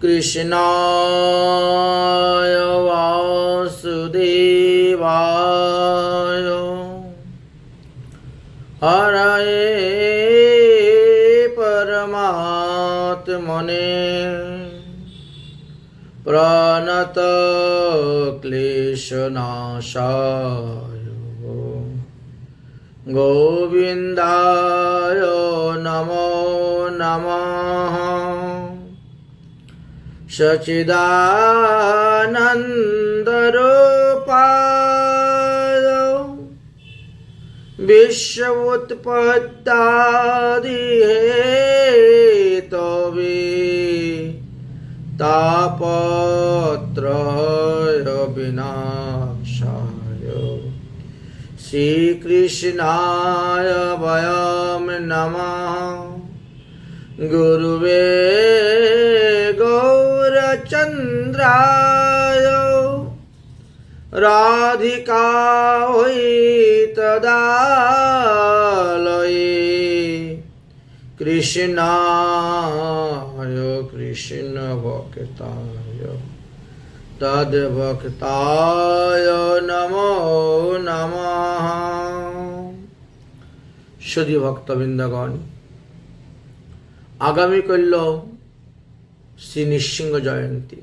কৃষ্ণায় বাসুদেবায় হরয়ে পরমাত্মনে প্রণত ক্লেশনাশায় গোবিন্দায় নমো নমঃ। সচ্চিদানন্দরূপায় বিশ্বউৎপত্যাদিহেতবে তাপত্রয় বিনাশায় শ্রীকৃষ্ণায় বয়ং নমঃ। গুরুবে গৌরচন্দ্রায় রাধিকায় তদালয়ে কৃষ্ণায় কৃষ্ণ ভক্তায় তদ্ভক্তায় নমো নমঃ। সুধী ভক্তবৃন্দগণ, আগামীকাল শ্রী নৃসিংহ জয়ন্তী।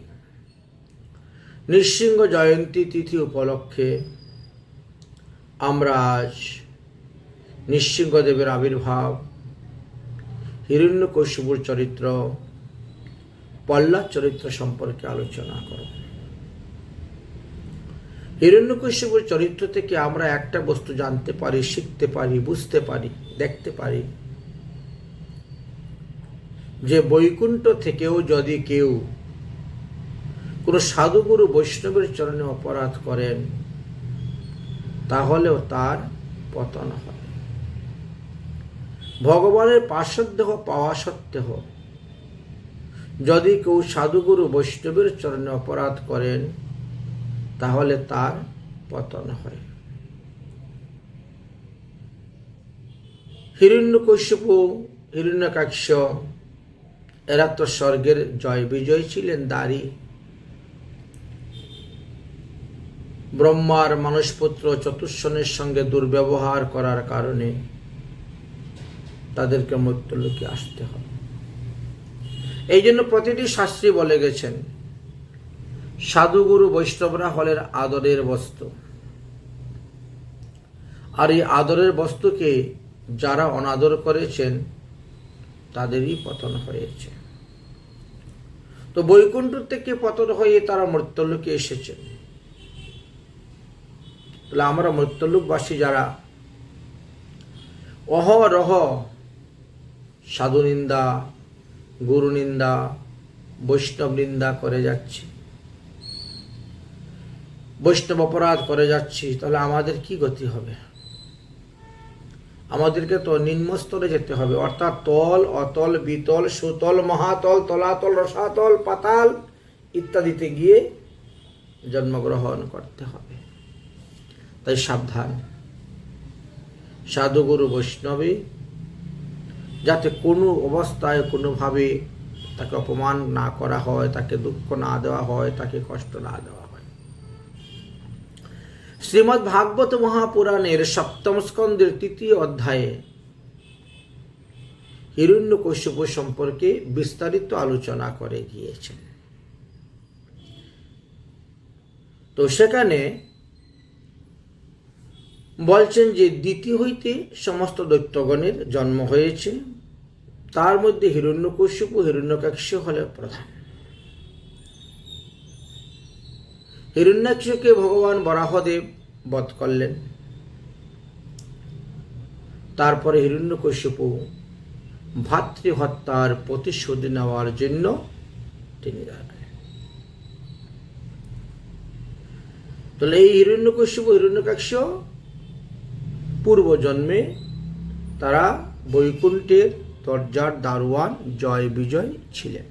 নৃসিংহ জয়ন্তী তিথি উপলক্ষে আমরা আজ নৃসিংহদেবের আবির্ভাব, হিরণ্যকশিপুর চরিত্র, প্রহ্লাদ চরিত্র সম্পর্কে আলোচনা করব। হিরণ্যকশিপুর চরিত্র থেকে আমরা একটা বস্তু জানতে পারি, শিখতে পারি, বুঝতে পারি, দেখতে পারি যে বৈকুণ্ঠ থেকেও যদি কেউ কোনো সাধুগুরু বৈষ্ণবের চরণে অপরাধ করেন তাহলেও তার পতন হয়। ভগবানের পার্শ্বদেহ পাওয়া সত্ত্বেও যদি কেউ সাধুগুরু বৈষ্ণবের চরণে অপরাধ করেন তাহলে তার পতন হয়। হিরণ্যকশিপু, হিরণ্যাক্ষ এরা তো স্বর্গের জয় বিজয় ছিলেন, দাঁড়ি। ব্রহ্মার মানসপুত্র চতুষ্ষণের সঙ্গে দুর্ব্যবহার করার কারণে তাদেরকে মৃত্যুলোকে আসতে হবে। এই জন্য প্রতিটি শাস্ত্রী বলে গেছেন সাধুগুরু বৈষ্ণবরা হলেন আদরের বস্তু, আর এই আদরের বস্তুকে যারা অনাদর করেছেন তাদেরই পতন হয়েছে। তো বৈকুণ্ঠ থেকে পতন হয়ে তারা মর্ত্যলোকে এসেছেন। তাহলে আমরা মর্ত্যলোকবাসী যারা অহরহ সাধু নিন্দা, গুরু নিন্দা, বৈষ্ণব নিন্দা করে যাচ্ছি, বৈষ্ণব অপরাধ করে যাচ্ছি, তাহলে আমাদের কি গতি হবে? আমাদেরকে তো নিম্নস্তরে যেতে হবে, অর্থাৎ তল, অতল, বিতল, সুতল, মহাতল, তলাতল, রসাতল, পাতাল ইত্যাদিতে গিয়ে জন্মগ্রহণ করতে হবে। তাই সাবধান, সাধুগুরু বৈষ্ণবে যাতে কোনো অবস্থায় কোনোভাবে তাকে অপমান না করা হয়, তাকে দুঃখ না দেওয়া হয়, তাকে কষ্ট না দেওয়া হয়। শ্রীমদ্ ভাগবত মহাপুরাণের সপ্তম স্কন্দের ৩য় অধ্যায়ে হিরণ্যকশিপু সম্পর্কে বিস্তারিত আলোচনা করে গিয়েছেন। তো সেখানে বলছেন যে দ্বিতীয় হইতে সমস্ত দৈত্যগণের জন্ম হয়েছে, তার মধ্যে হিরণ্যকশিপু, হিরণ্যাক্ষ হলে প্রধান। হিরণ্যাক্ষকে ভগবান বরাহদেব বধ করলেন। তারপরে হিরণ্যকশিপু ভাতৃহত্যার প্রতিশোধ নেওয়ার জন্য তিনি দাঁড়ালেন। তাহলে এই হিরণ্যকশিপু, হিরণ্যাক্ষ পূর্বজন্মে তারা বৈকুণ্ঠের দরজার দারোয়ান, জয় বিজয় ছিলেন।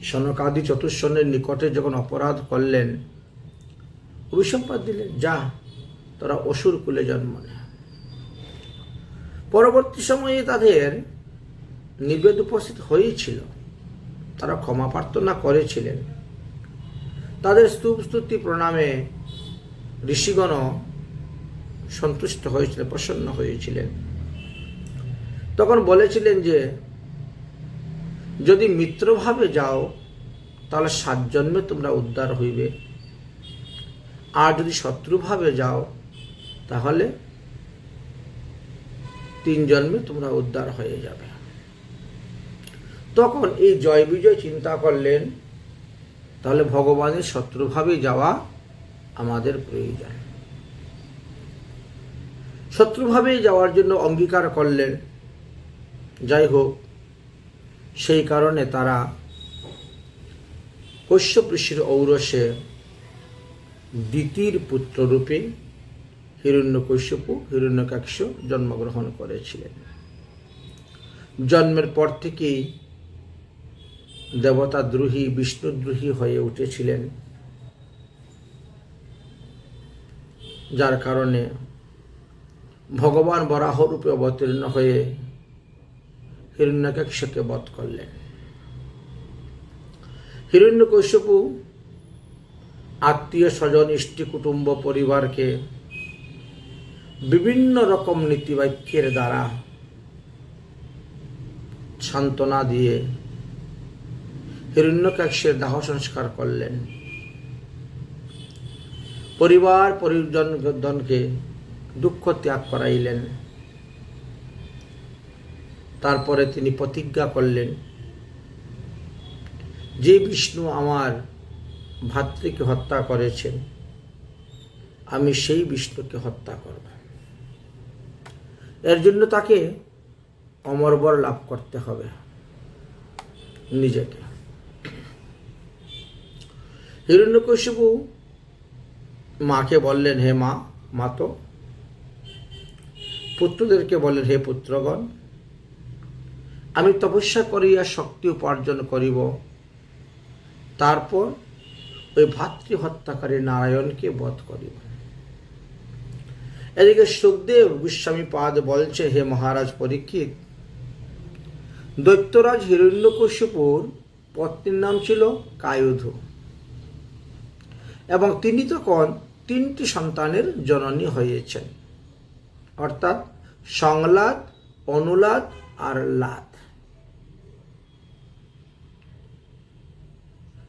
সনকাদি চতুষ্ষণের নিকটে যখন অপরাধ করলেন, অভিসম্পাদ দিলেন, যা তোরা অসুর কুলে জন্ম নে। পরবর্তী সময়ে তাদের নির্বেদ উপস্থিত হয়েছিল, তারা ক্ষমা প্রার্থনা করেছিলেন। তাদের স্তূপ স্তুতি প্রণামে ঋষিগণও সন্তুষ্ট হয়েছিলেন, প্রসন্ন হয়েছিলেন। তখন বলেছিলেন যে যদি মিত্রভাবে যাও তাহলে 7 জন্মে তোমরা উদ্ধার হইবে, আর যদি শত্রুভাবে যাও তাহলে 3 জন্মে তোমরা উদ্ধার হয়ে যাবে। তখন এই জয় বিজয় চিন্তা করলেন তাহলে ভগবানের শত্রুভাবে যাওয়া আমাদের প্রয়োজন। শত্রুভাবে যাওয়ার জন্য অঙ্গীকার করলেন। যাই হোক, সেই কারণে তারা কশ্যপ ঋষির ঔরসে দিতির পুত্ররূপে হিরণ্যকশ্যপু হিরণ্যকাক্ষ জন্মগ্রহণ করেছিলেন। জন্মের পর থেকেই দেবতাদ্রোহী বিষ্ণুদ্রোহী হয়ে উঠেছিলেন, যার কারণে ভগবান বরাহ রূপে অবতীর্ণ হয়ে হিরণ্যকাক্ষকে বধ করলেন। হিরণ্যকশ্যপু আত্মীয় স্বজন ইষ্টি কুটুম্ব পরিবারকে বিভিন্ন রকম নীতিবাক্যের দ্বারা সান্ত্বনা দিয়ে হিরণ্যকাক্ষের দাহ সংস্কার করলেন। পরিবার পরিজনকে দুঃখ ত্যাগ করাইলেন। তারপরে তিনি প্রতিজ্ঞা করলেন, যে বিষ্ণু আমার ভাতৃকে হত্যা করেছেন আমি সেই বিষ্ণুকে হত্যা করব। এর জন্য তাকে অমরবর লাভ করতে হবে নিজেকে। হিরণ্যকশ্যপু মাকে বললেন, হে মা তো। পুত্রদেরকে বললেন, হে পুত্রগণ, আমি তপস্যা করিয়া শক্তি উপার্জন করিব, তারপর ওই ভাতৃ হত্যাকারী নারায়ণকে বধ করিব। এদিকে সুখদেব গোস্বামী পাদ বলছে, হে মহারাজ পরীক্ষিত, দৈত্যরাজ হিরণ্যকশ্যপুর পত্নীর নাম ছিল কায়ধু, এবং তিনি তখন 3টি সন্তানের জননী হয়েছেন, অর্থাৎ সংলাদ, অনুলাদ আর লাদ।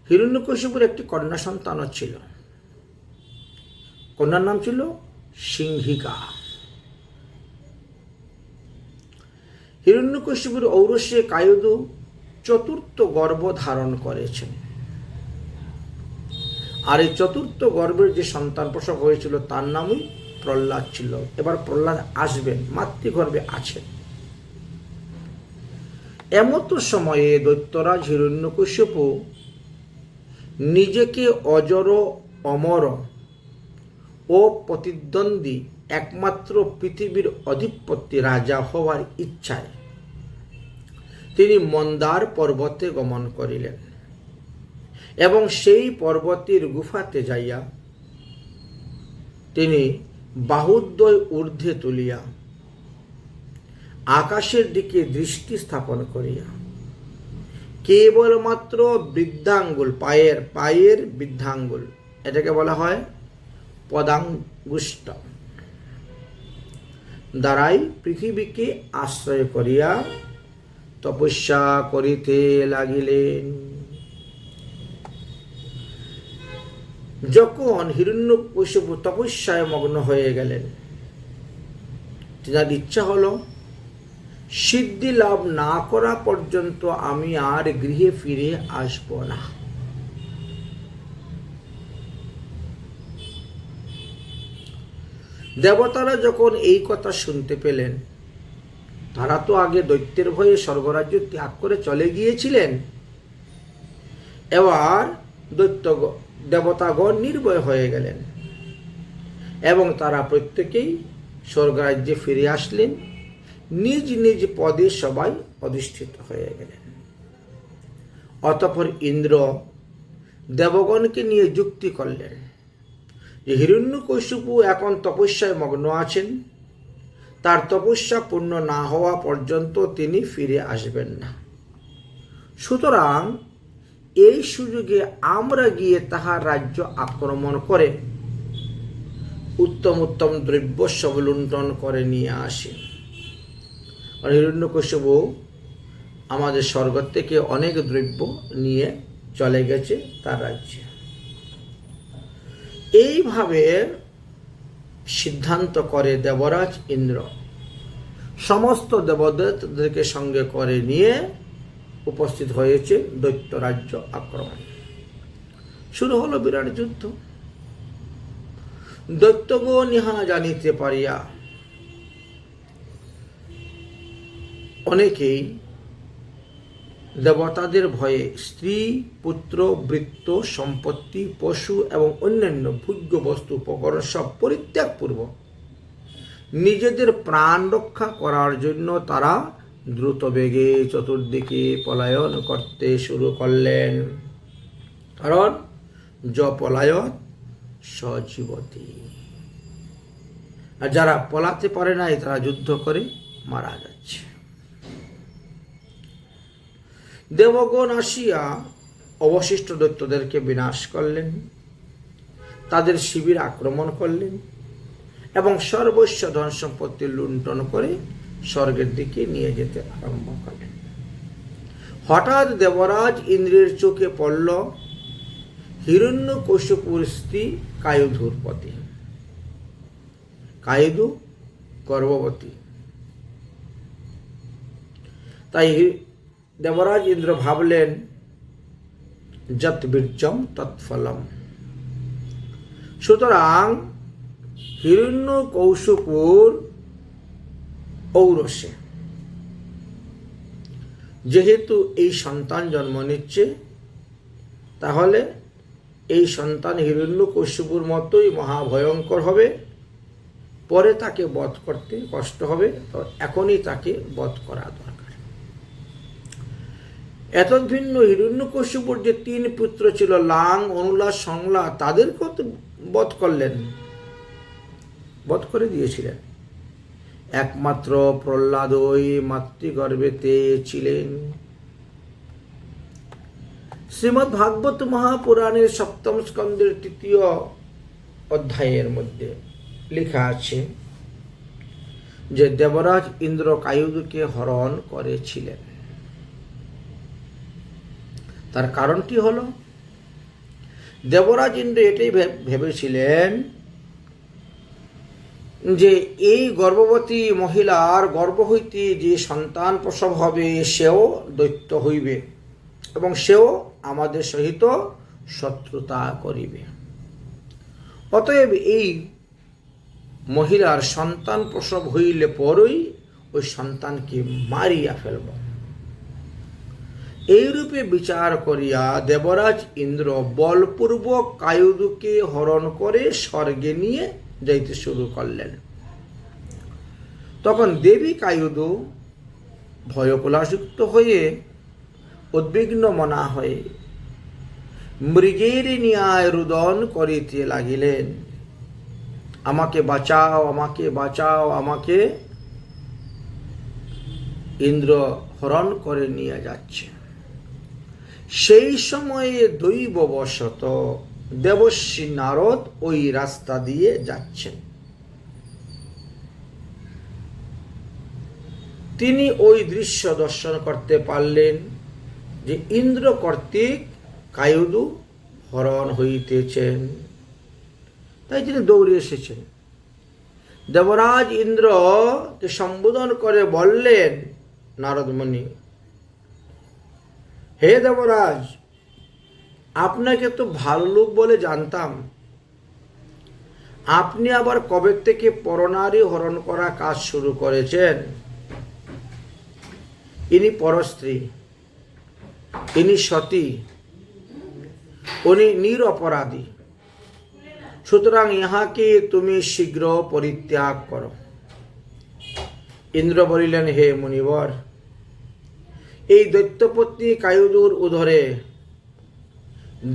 হিরণ্যকশ্যপুর একটি কন্যা সন্তানও ছিল। কন্যার নাম ছিল সিংহিকা। হিরণ্যকশ্যপুর ঔরসে কায়ধু 4র্থ গর্ভ ধারণ করেছেন, আর এই 4র্থ গর্ভের যে সন্তান প্রসব হয়েছিল তার নামই প্রহ্লাদ ছিল। এবার প্রহ্লাদ আসবেন, মাতৃগর্ভে আছেন। এমত সময়ে দৈত্যরাজ হিরণ্যকশ্যপু নিজেকে অজর অমর ও প্রতিদ্বন্দ্বী একমাত্র পৃথিবীর অধিপতি রাজা হওয়ার ইচ্ছায় তিনি মন্দার পর্বতে গমন করিলেন, এবং সেই পর্বতের গুফাতে যাইয়া তিনি বাহুদ্বয় ঊর্ধ্বে তুলিয়া আকাশের দিকে দৃষ্টি স্থাপন করিয়া কেবলমাত্র বৃদ্ধাঙ্গুল, পায়ের বৃদ্ধাঙ্গুল, এটাকে বলা হয় পদাঙ্গুষ্ঠ, দ্বারাই পৃথিবীকে আশ্রয় করিয়া তপস্যা করিতে লাগিলেন। যখন হিরণ্যকশ্যপু তপস্যায় মগ্ন হয়ে গেলেন, যার ইচ্ছা হলো সিদ্ধি লাভ না করা পর্যন্ত আমি আর গৃহে ফিরে আসব না। দেবতারা যখন এই কথা শুনতে পেলেন, তারা তো আগে দৈত্যের ভয়ে স্বর্গরাজ্য ত্যাগ করে চলে গিয়েছিলেন। এবার দেবতাগণ নির্ভয় হয়ে গেলেন, এবং তারা প্রত্যেকেই স্বর্গরাজ্যে ফিরে আসলেন, নিজ নিজ পদে সবাই অধিষ্ঠিত হয়ে গেলেন। অতঃপর ইন্দ্র দেবগণকে নিয়ে যুক্তি করলেন যে হিরণ্যকশ্যপু এখন তপস্যায় মগ্ন আছেন, তার তপস্যা পূর্ণ না হওয়া পর্যন্ত তিনি ফিরে আসবেন না। সুতরাং এই সুযোগে আমরা গিয়ে তাহার রাজ্য আক্রমণ করে উত্তম উত্তম দ্রব্য সব লুণ্ঠন করে নিয়ে আসি। আর হিরণ্যকশিপু আমাদের স্বর্গ থেকে অনেক দ্রব্য নিয়ে চলে গেছে তার রাজ্যে। এইভাবে সিদ্ধান্ত করে দেবরাজ ইন্দ্র সমস্ত দেবদেবতাদেরকে সঙ্গে করে নিয়ে উপস্থিত হয়েছে দৈত্য রাজ্য আক্রমণ। শুরু হলো বিরাট যুদ্ধ। দৈত্যগণ ইহা জানিতে পারিয়া অনেকেই দেবতাদের ভয়ে স্ত্রী, পুত্র, বৃত্ত, সম্পত্তি, পশু এবং অন্যান্য ভোগ্য বস্তু উপকরণ সব পরিত্যাগ পূর্বক নিজেদের প্রাণ রক্ষা করার জন্য তারা দ্রুত বেগে চতুর্দিকে পলায়ন করতে শুরু করলেন। কারণ য পলায়ন সজীবতি, আর যারা পলাতে পারে নাই তারা যুদ্ধ করে মারা যাচ্ছে। দেবগণ আসিয়া অবশিষ্ট দৈত্যদেরকে বিনাশ করলেন, তাদের শিবির আক্রমণ করলেন এবং সর্বস্ব ধন সম্পত্তি লুণ্ঠন করে স্বর্গের দিকে নিয়ে যেতে আরম্ভ করলেন। হঠাৎ দেবরাজ ইন্দ্রের চোখে পড়ল হিরণ্যকশিপুর স্ত্রী কায়ধুর পতি। কায়ধু গর্ভবতী, তাই দেবরাজ ইন্দ্র ভাবলেন যৎ বীর্যম তৎফলম। সুতরাং হিরণ্যকশিপুর ঔরসে যেহেতু এই সন্তান জন্ম নিচ্ছে, তাহলে এই সন্তান হিরণ্যকশিপুর মতোই মহাভয়ঙ্কর হবে, পরে তাকে বধ করতে কষ্ট হবে, তো এখনই তাকে বধ করা দরকার। এতদ্ভিন্ন হিরণ্যকশিপুর যে 3 পুত্র ছিল, লাং, অনুলা, সংলা, তাদেরকেও তো বধ করলেন, বধ করে দিয়েছিলেন। একমাত্র প্রহ্লাদই মাতৃগর্ভেতে ছিলেন। শ্রীমদ্ ভাগবত মহাপুরাণের 7ম স্কন্ধের 3য় অধ্যায়ের মধ্যে লেখা আছে যে দেবরাজ ইন্দ্র কায়ধুকে হরণ করেছিলেন। তার কারণটি হল দেবরাজ ইন্দ্র এটাই ভেবেছিলেন যে এই গর্ভবতী মহিলার গর্ভ হইতে যে সন্তান প্রসব হবে সেও দৈত্য হইবে এবং সেও আমাদের সহিত শত্রুতা করিবে। অতএব এই মহিলার সন্তান প্রসব হইলে পরই ওই সন্তানকে মারিয়া ফেলব। এইরূপে বিচার করিয়া দেবরাজ ইন্দ্র বলপূর্বক কায়ধুকে হরণ করে স্বর্গে নিয়ে যাইতে শুরু করলেন। তখন দেবী কায়ধু ভয়কলাযুক্ত হয়ে উদ্বিগ্ন মনা হয়ে মৃগের ন্যায় রুদন করিতে লাগিলেন, আমাকে বাঁচাও, আমাকে বাঁচাও, আমাকে ইন্দ্র হরণ করে নিয়ে যাচ্ছে। সেই সময়ে দৈববশত দেবশ্রী নারদ ওই রাস্তা দিয়ে যাচ্ছেন। তিনি ওই দৃশ্য দর্শন করতে পারলেন যে ইন্দ্র কর্তৃক কায়ধু হরণ হইতেছেন। তাই তিনি দৌড়ে এসেছেন। দেবরাজ ইন্দ্রকে সম্বোধন করে বললেন নারদ মুনি, হে দেবরাজ, আপনাকে তো ভালো লোক বলে জানতাম, আপনি আবার কবে থেকে পরনারী হরণ করা কাজ শুরু করেছেন? ইনি পরস্ত্রী, ইনি সতী, উনি নিরপরাধী। সুতরাং ইহাকে তুমি শীঘ্র পরিত্যাগ করো। ইন্দ্র বলিলেন, হে মুনিবর, এই দৈত্যপত্নী কায়ধুর উদরে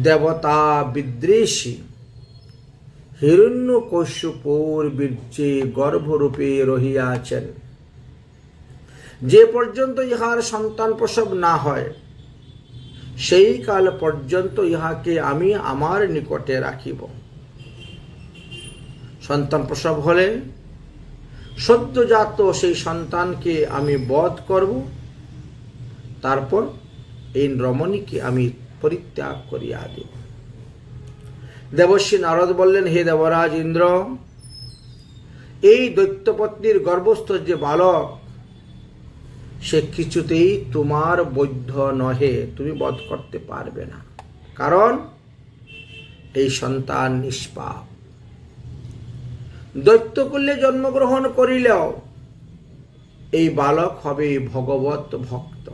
দেবতা বিদ্বেষী হিরণ্যকশিপুর বীর্যে গর্ভরূপে রহিয়াছেন। যে পর্যন্ত ইহার সন্তান প্রসব না হয় সেই কাল পর্যন্ত ইহাকে আমি আমার নিকটে রাখিব। সন্তান প্রসব হলে সদ্যজাত সেই সন্তানকে আমি বধ করব, তারপর এই রমণীকে আমি পরিত্যাগ করিয়া দেব। দেবর্ষি নারদ বললেন, হে দেবরাজ ইন্দ্র, এই দৈত্যপত্নীর গর্ভস্থ যে বালক, সে কিছুতেই তোমার বৈধ নহে, তুমি বধ করতে পারবে না, কারণ এই সন্তান নিষ্পাপ। দৈত্যকুলে জন্মগ্রহণ করিলেও এই বালক হবে ভগবত ভক্ত,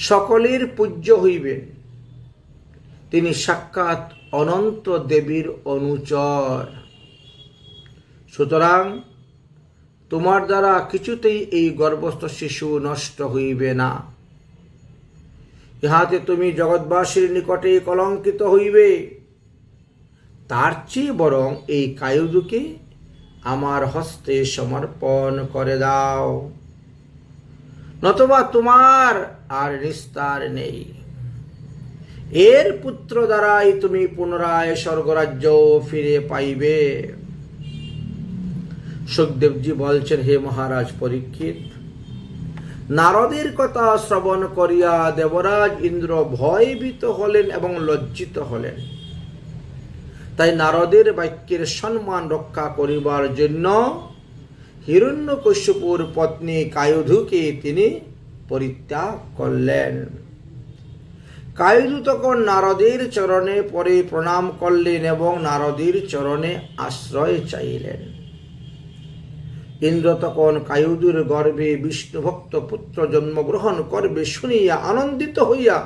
সকলের পূজ্য হইবেন, তিনি সাক্ষাৎ অনন্ত দেবীর অনুচর। সুতরাং তোমার দ্বারা কিছুতেই এই গর্ভস্থ শিশু নষ্ট হইবে না। ইহাতে তুমি জগৎবাসীর নিকটে কলঙ্কিত হইবে। তার চেয়ে বরং এই কায়ুদুকে আমার হস্তে সমর্পণ করে দাও, নতুবা তোমার আর নিস্তার নেই। এর পুত্র দ্বারাই তুমি পুনরায় স্বর্গরাজ্য ফিরে পাইবে। সুখদেবজি বলছেন, হে মহারাজ পরীক্ষিত, নারদের কথা শ্রবণ করিয়া দেবরাজ ইন্দ্র ভয়ভীত হলেন এবং লজ্জিত হলেন। তাই নারদের বাক্যের সম্মান রক্ষা করিবার জন্য হিরণ্যকশ্যপুর পত্নী কায়ুধুকে তিনি পরিত্যাগ করলেন। কায়ুধু তখন নারদের চরণে পরে প্রণাম করলেন এবং নারদের চরণে আশ্রয় চাইলেন। ইন্দ্র তখন কায়ুধুর গর্ভে বিষ্ণুভক্ত পুত্র জন্মগ্রহণ করবে শুনিয়া আনন্দিত হইয়া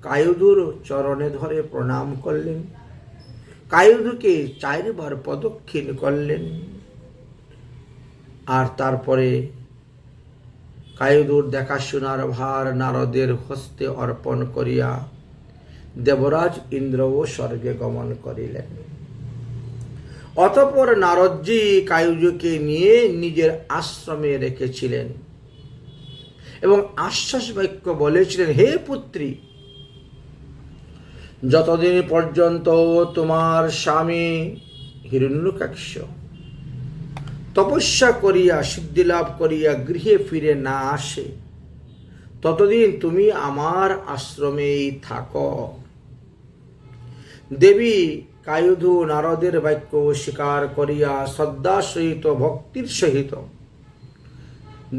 কায়ুধুর চরণে ধরে প্রণাম করলেন। কায়ুধুকে 4 বার প্রদক্ষিণ করলেন, আর তারপরে কায়ুধুর দেখাশোনার ভার নারদের হস্তে অর্পণ করিয়া দেবরাজ ইন্দ্রও স্বর্গে গমন করিলেন। অতঃপর নারদজি কায়ুধুকে নিয়ে নিজের আশ্রমে রেখেছিলেন এবং আশ্বাস বাক্য বলেছিলেন, হে পুত্রী, যতদিন পর্যন্ত তোমার স্বামী হিরণ্যকশ্য তপস্যা করিয়া সিদ্ধিলাভ করিয়া গৃহে ফিরে না আসে, ততদিন তুমি আমার আশ্রমেই থাকো। দেবী কায়ুধু নারদের বাক্য স্বীকার করিয়া শ্রদ্ধা সহিত ভক্তির সহিত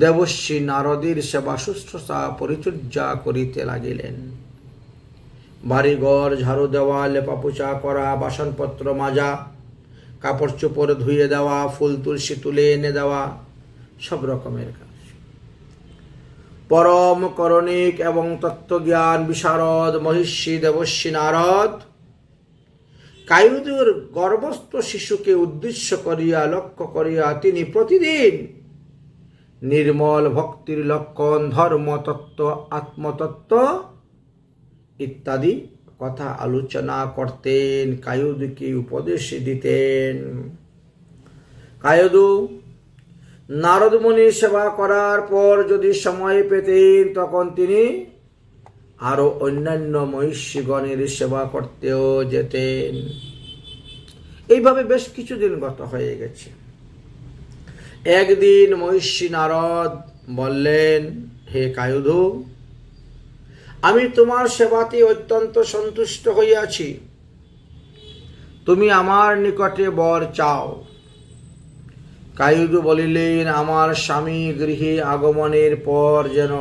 দেবর্ষি নারদের সেবা শুশ্রূষা পরিচর্যা করিতে লাগিলেন। বাড়িঘর ঝাড়ু দেওয়া, লেপাপোছা করা, বাসনপত্র মাজা, কাপড় চোপড় ধুয়ে দেওয়া, ফুল তুলসী তুলে এনে দেওয়া, সব রকমের কাজ। পরম করণিক এবং তত্ত্বজ্ঞান বিশারদ মহিষী দেবর্ষি নারদ কায়ুধুর গর্ভস্থ শিশুকে উদ্দেশ্য করিয়া লক্ষ্য করিয়া তিনি প্রতিদিন নির্মল ভক্তির লক্ষণ, ধর্মতত্ত্ব, আত্মতত্ত্ব ইত্যাদি কথা আলোচনা করতেন, কায়ুধুকে উপদেশ দিতেন। কায়ুধু নারদ মুনির সেবা করার পর যদি সময় পেতেন, তখন তিনি আরো অন্যান্য মহিষীগণের সেবা করতেও যেতেন। এইভাবে বেশ কিছুদিন গত হয়ে গেছে। একদিন মহিষী নারদ বললেন, হে কায়ুধু, আমি তোমার সেবাতে অত্যন্ত সন্তুষ্ট হইয়াছি, তুমি আমার নিকটে বর চাও। কায়ুধু বলিলেন, আমার স্বামী গৃহে আগমনের পর যেন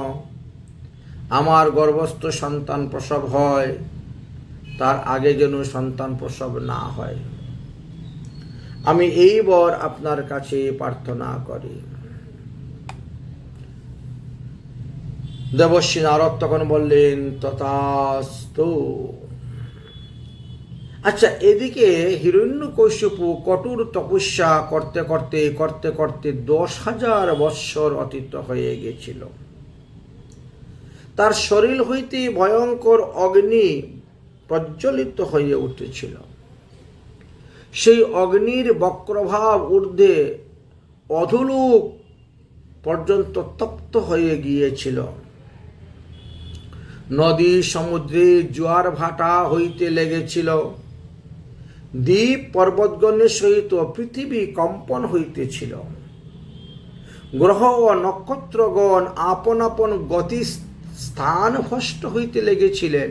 আমার গর্ভস্থ সন্তান প্রসব হয়, তার আগে যেন সন্তান প্রসব না হয়। আমি এই বর আপনার কাছে প্রার্থনা করি। দেবর্ষি নারদ তখন বললেন, তথাস্তু। আচ্ছা, এদিকে হিরণ্যকশ্যপু কঠোর তপস্যা করতে করতে করতে করতে 10,000 বৎসর অতীত হয়ে গেছিল। তার শরীর হইতে ভয়ঙ্কর অগ্নি প্রজ্বলিত হয়ে উঠেছিল। সেই অগ্নির বক্রভাব ঊর্ধ্বে অধোলোক পর্যন্ত তপ্ত হয়ে গিয়েছিল। নদী সমুদ্রে জোয়ার ভাটা হইতে লেগেছিল, দ্বীপ পর্বতগণের সহিত পৃথিবী কম্পন হইতেছিল, গ্রহ ও নক্ষত্রগণ আপন আপন গতি স্থান ভ্রষ্ট হইতে লেগেছিলেন।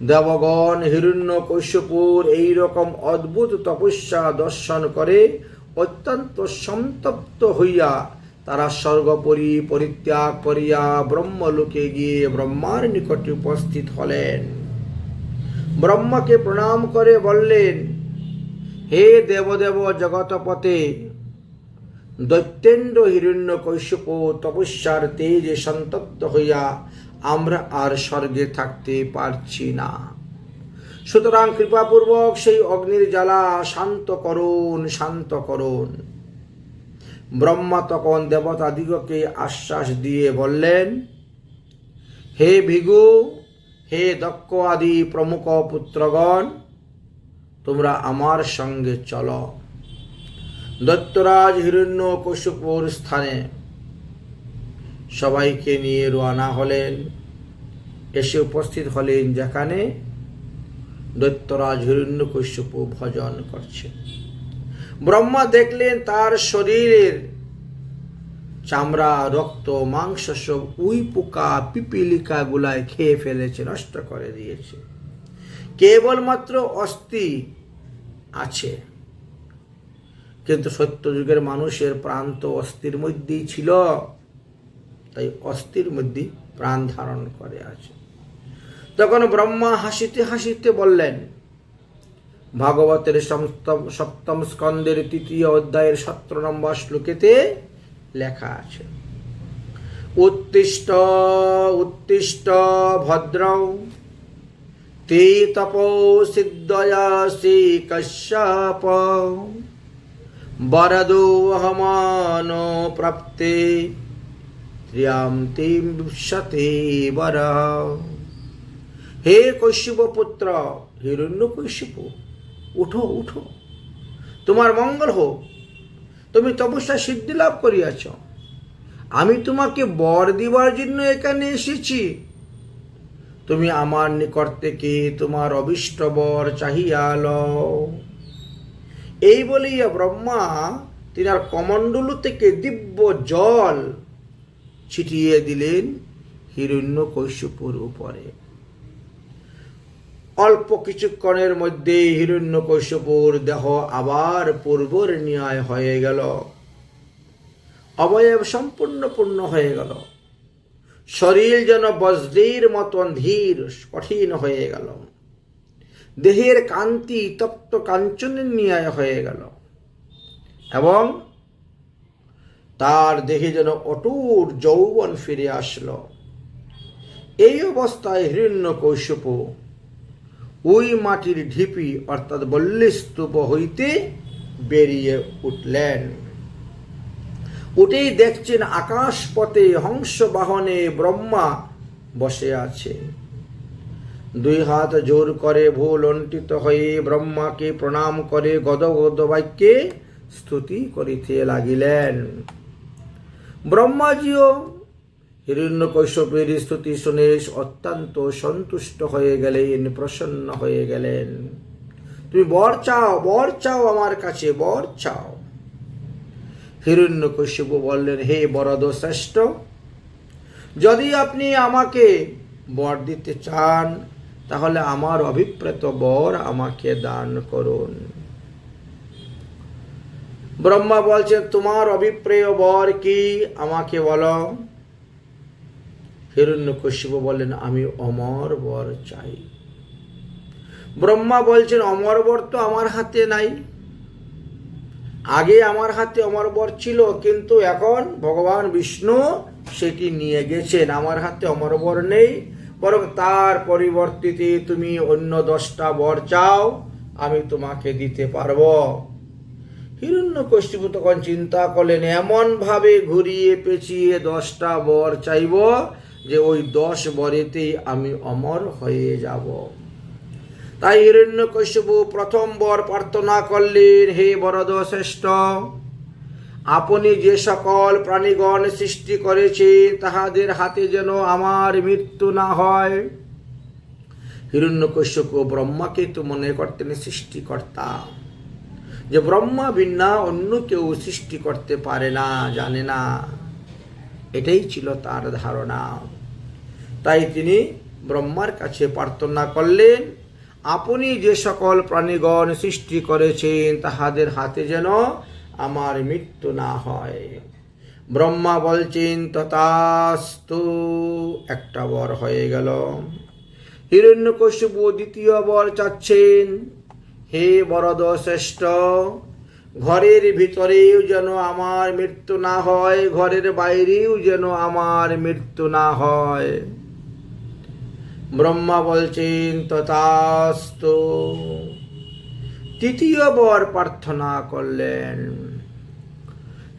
দেবগণ হিরণ্যকশিপুর এইরকম অদ্ভুত তপস্যা দর্শন করে অত্যন্ত সন্তপ্ত হইয়া তারা স্বর্গপুরী পরিত্যাগ করিয়া ব্রহ্মলোকে গিয়ে ব্রহ্মার নিকটে উপস্থিত হলেন। ব্রহ্মাকে প্রণাম করে বললেন, হে দেবদেব জগৎপতে, দৈত্যেন্দ্র হিরণ্যকশিপু তপস্যার তেজে সন্তপ্ত হইয়া আমরা আর স্বর্গে থাকতে পারছি না, সুতরাং কৃপাপূর্বক সেই অগ্নির জ্বালা শান্ত করুন, শান্ত করুন। ব্রহ্মা তখন দেবতাদিগকে আশ্বাস দিয়ে বললেন, হে ভৃগু, হে দক্ষ আদি প্রমুখ পুত্রগণ, তোমরা আমার সঙ্গে চলো। দৈত্যরাজ হিরণ্যকশিপুর স্থানে সবাইকে নিয়ে রওনা হলেন। এসে উপস্থিত হলেন যেখানে দৈত্যরাজ হিরণ্যকশিপু ভজন করছে। ব্রহ্মা দেখলেন তার শরীরের চামড়া, রক্ত, মাংস সব উই পোকা পিপিলিকা গুলায় খেয়ে ফেলেছে, নষ্ট করে দিয়েছে। কেবলমাত্র অস্থি আছে, কিন্তু সত্যযুগের মানুষের প্রাণ তো অস্থির মধ্যেই ছিল, তাই অস্থির মধ্যে প্রাণ ধারণ করে আছে। তখন ব্রহ্মা হাসিতে হাসিতে বললেন, ভাগবতের সপ্তম স্কন্দের ৩য় অধ্যায়ের ১৭ নম্বর শ্লোকেতে লেখা আছে, উত্তিষ্ঠ উত্তিষ্ঠ ভদ্রৌ তে তপো সিদ্ধয়াসি কশ্যপ বরদো অহমানো প্রাপ্তে ত্রিয়াম তিম বিশ্বতে বর। হে কশ্যপ পুত্র হিরণ্যকশিপু, উঠো উঠো, তোমার মঙ্গল হোক, তুমি তপস্যা সিদ্ধি লাভ করিয়াছ। আমি তোমাকে বর দিবার জন্য এখানে এসেছি। তুমি আমার নিকট থেকে তোমার অভীষ্ট বর চাহিয়া লও। এই বলিয়া ব্রহ্মা তিনার কমণ্ডলু থেকে দিব্য জল ছিটিয়ে দিলেন হিরণ্যকশিপুর উপরে। অল্প কিছুক্ষণের মধ্যে হিরণ্যকশিপুর দেহ আবার পূর্বর ন্যায় হয়ে গেল, অবয়ব সম্পূর্ণ পূর্ণ হয়ে গেল, শরীর যেন বজ্রের মতন ধীর কঠিন হয়ে গেল, দেহের কান্তি তপ্ত কাঞ্চনের ন্যায় হয়ে গেল, এবং তার দেহে যেন অটুট যৌবন ফিরে আসলো। এই অবস্থায় হিরণ্যকশিপু ওই মাটির ঢিপি অর্থাৎ বল্লীস্তূপ হইতে বেরিয়ে উঠলেন। উঠেই দেখছেন আকাশপথে হংস বাহনে ব্রহ্মা বসে আছে। 2 হাত জোর করে ভূলণ্ঠিত হয়ে ব্রহ্মাকে প্রণাম করে গদগদ বাক্যে স্তুতি করিতে লাগিলেন। ব্রহ্মাজিও হিরণ্যকশিপুর স্তুতি শুনে অত্যন্ত সন্তুষ্ট হয়ে গেলেন, প্রসন্ন হয়ে গেলেন। তুমি বর চাও, বর চাও, আমার কাছে বর চাও। হিরণ্যকশিপু বললেন, হে বরদ শ্রেষ্ঠ, যদি আপনি আমাকে বর দিতে চান তাহলে আমার অভিপ্রেত বর আমাকে দান করুন। ব্রহ্মা বলছেন, তোমার অভিপ্রেয় বর কি, আমাকে বলো। হিরণ্যকশিপু বললেন, আমি অমর বর চাই। ব্রহ্মা বলছেন, অমর বর তো আমার হাতে নাই। আগে আমার হাতে অমর বর ছিল, কিন্তু এখন ভগবান বিষ্ণু সেটি নিয়ে গেছেন। আমার হাতে অমর বর নেই, বরং তার পরিবর্তিতে তুমি অন্য 10টা বর চাও, আমি তোমাকে দিতে পারবো। হিরণ্যকশিপু তখন চিন্তা করলেন, এমন ভাবে ঘুরিয়ে পেঁচিয়ে 10টা বর চাইব যে ওই 10 বরেতেই আমি অমর হয়ে যাব। তাই হিরণ্যকশিপু প্রথম বর প্রার্থনা করলেন, হে বরদ শ্রেষ্ঠ, আপনি যে সকল প্রাণীগণ সৃষ্টি করেছেন তাহাদের হাতে যেন আমার মৃত্যু না হয়। হিরণ্যকশ্যপু ব্রহ্মাকে তো মনে করতেন সৃষ্টিকর্তা, যে ব্রহ্মা বিনা অন্য কেউ সৃষ্টি করতে পারে না, জানে না, এটাই ছিল তার ধারণা। তাই তিনি ব্রহ্মার কাছে প্রার্থনা করলেন, আপনি যে সকল প্রাণীগণ সৃষ্টি করেছেন তাহাদের হাতে যেন আমার মৃত্যু না হয়। ব্রহ্মা বলছেন তথাস্তু, একটা বর হয়ে গেল। হিরণ্যকশ্যপু দ্বিতীয় বর চাচ্ছেন, হে বরদ শ্রেষ্ঠ, ঘরের ভিতরেও যেন আমার মৃত্যু না হয়, ঘরের বাইরেও যেন আমার মৃত্যু না হয়। ব্রহ্মা বলছেন তথাস্তু, তৃতীয় বর প্রার্থনা করলেন।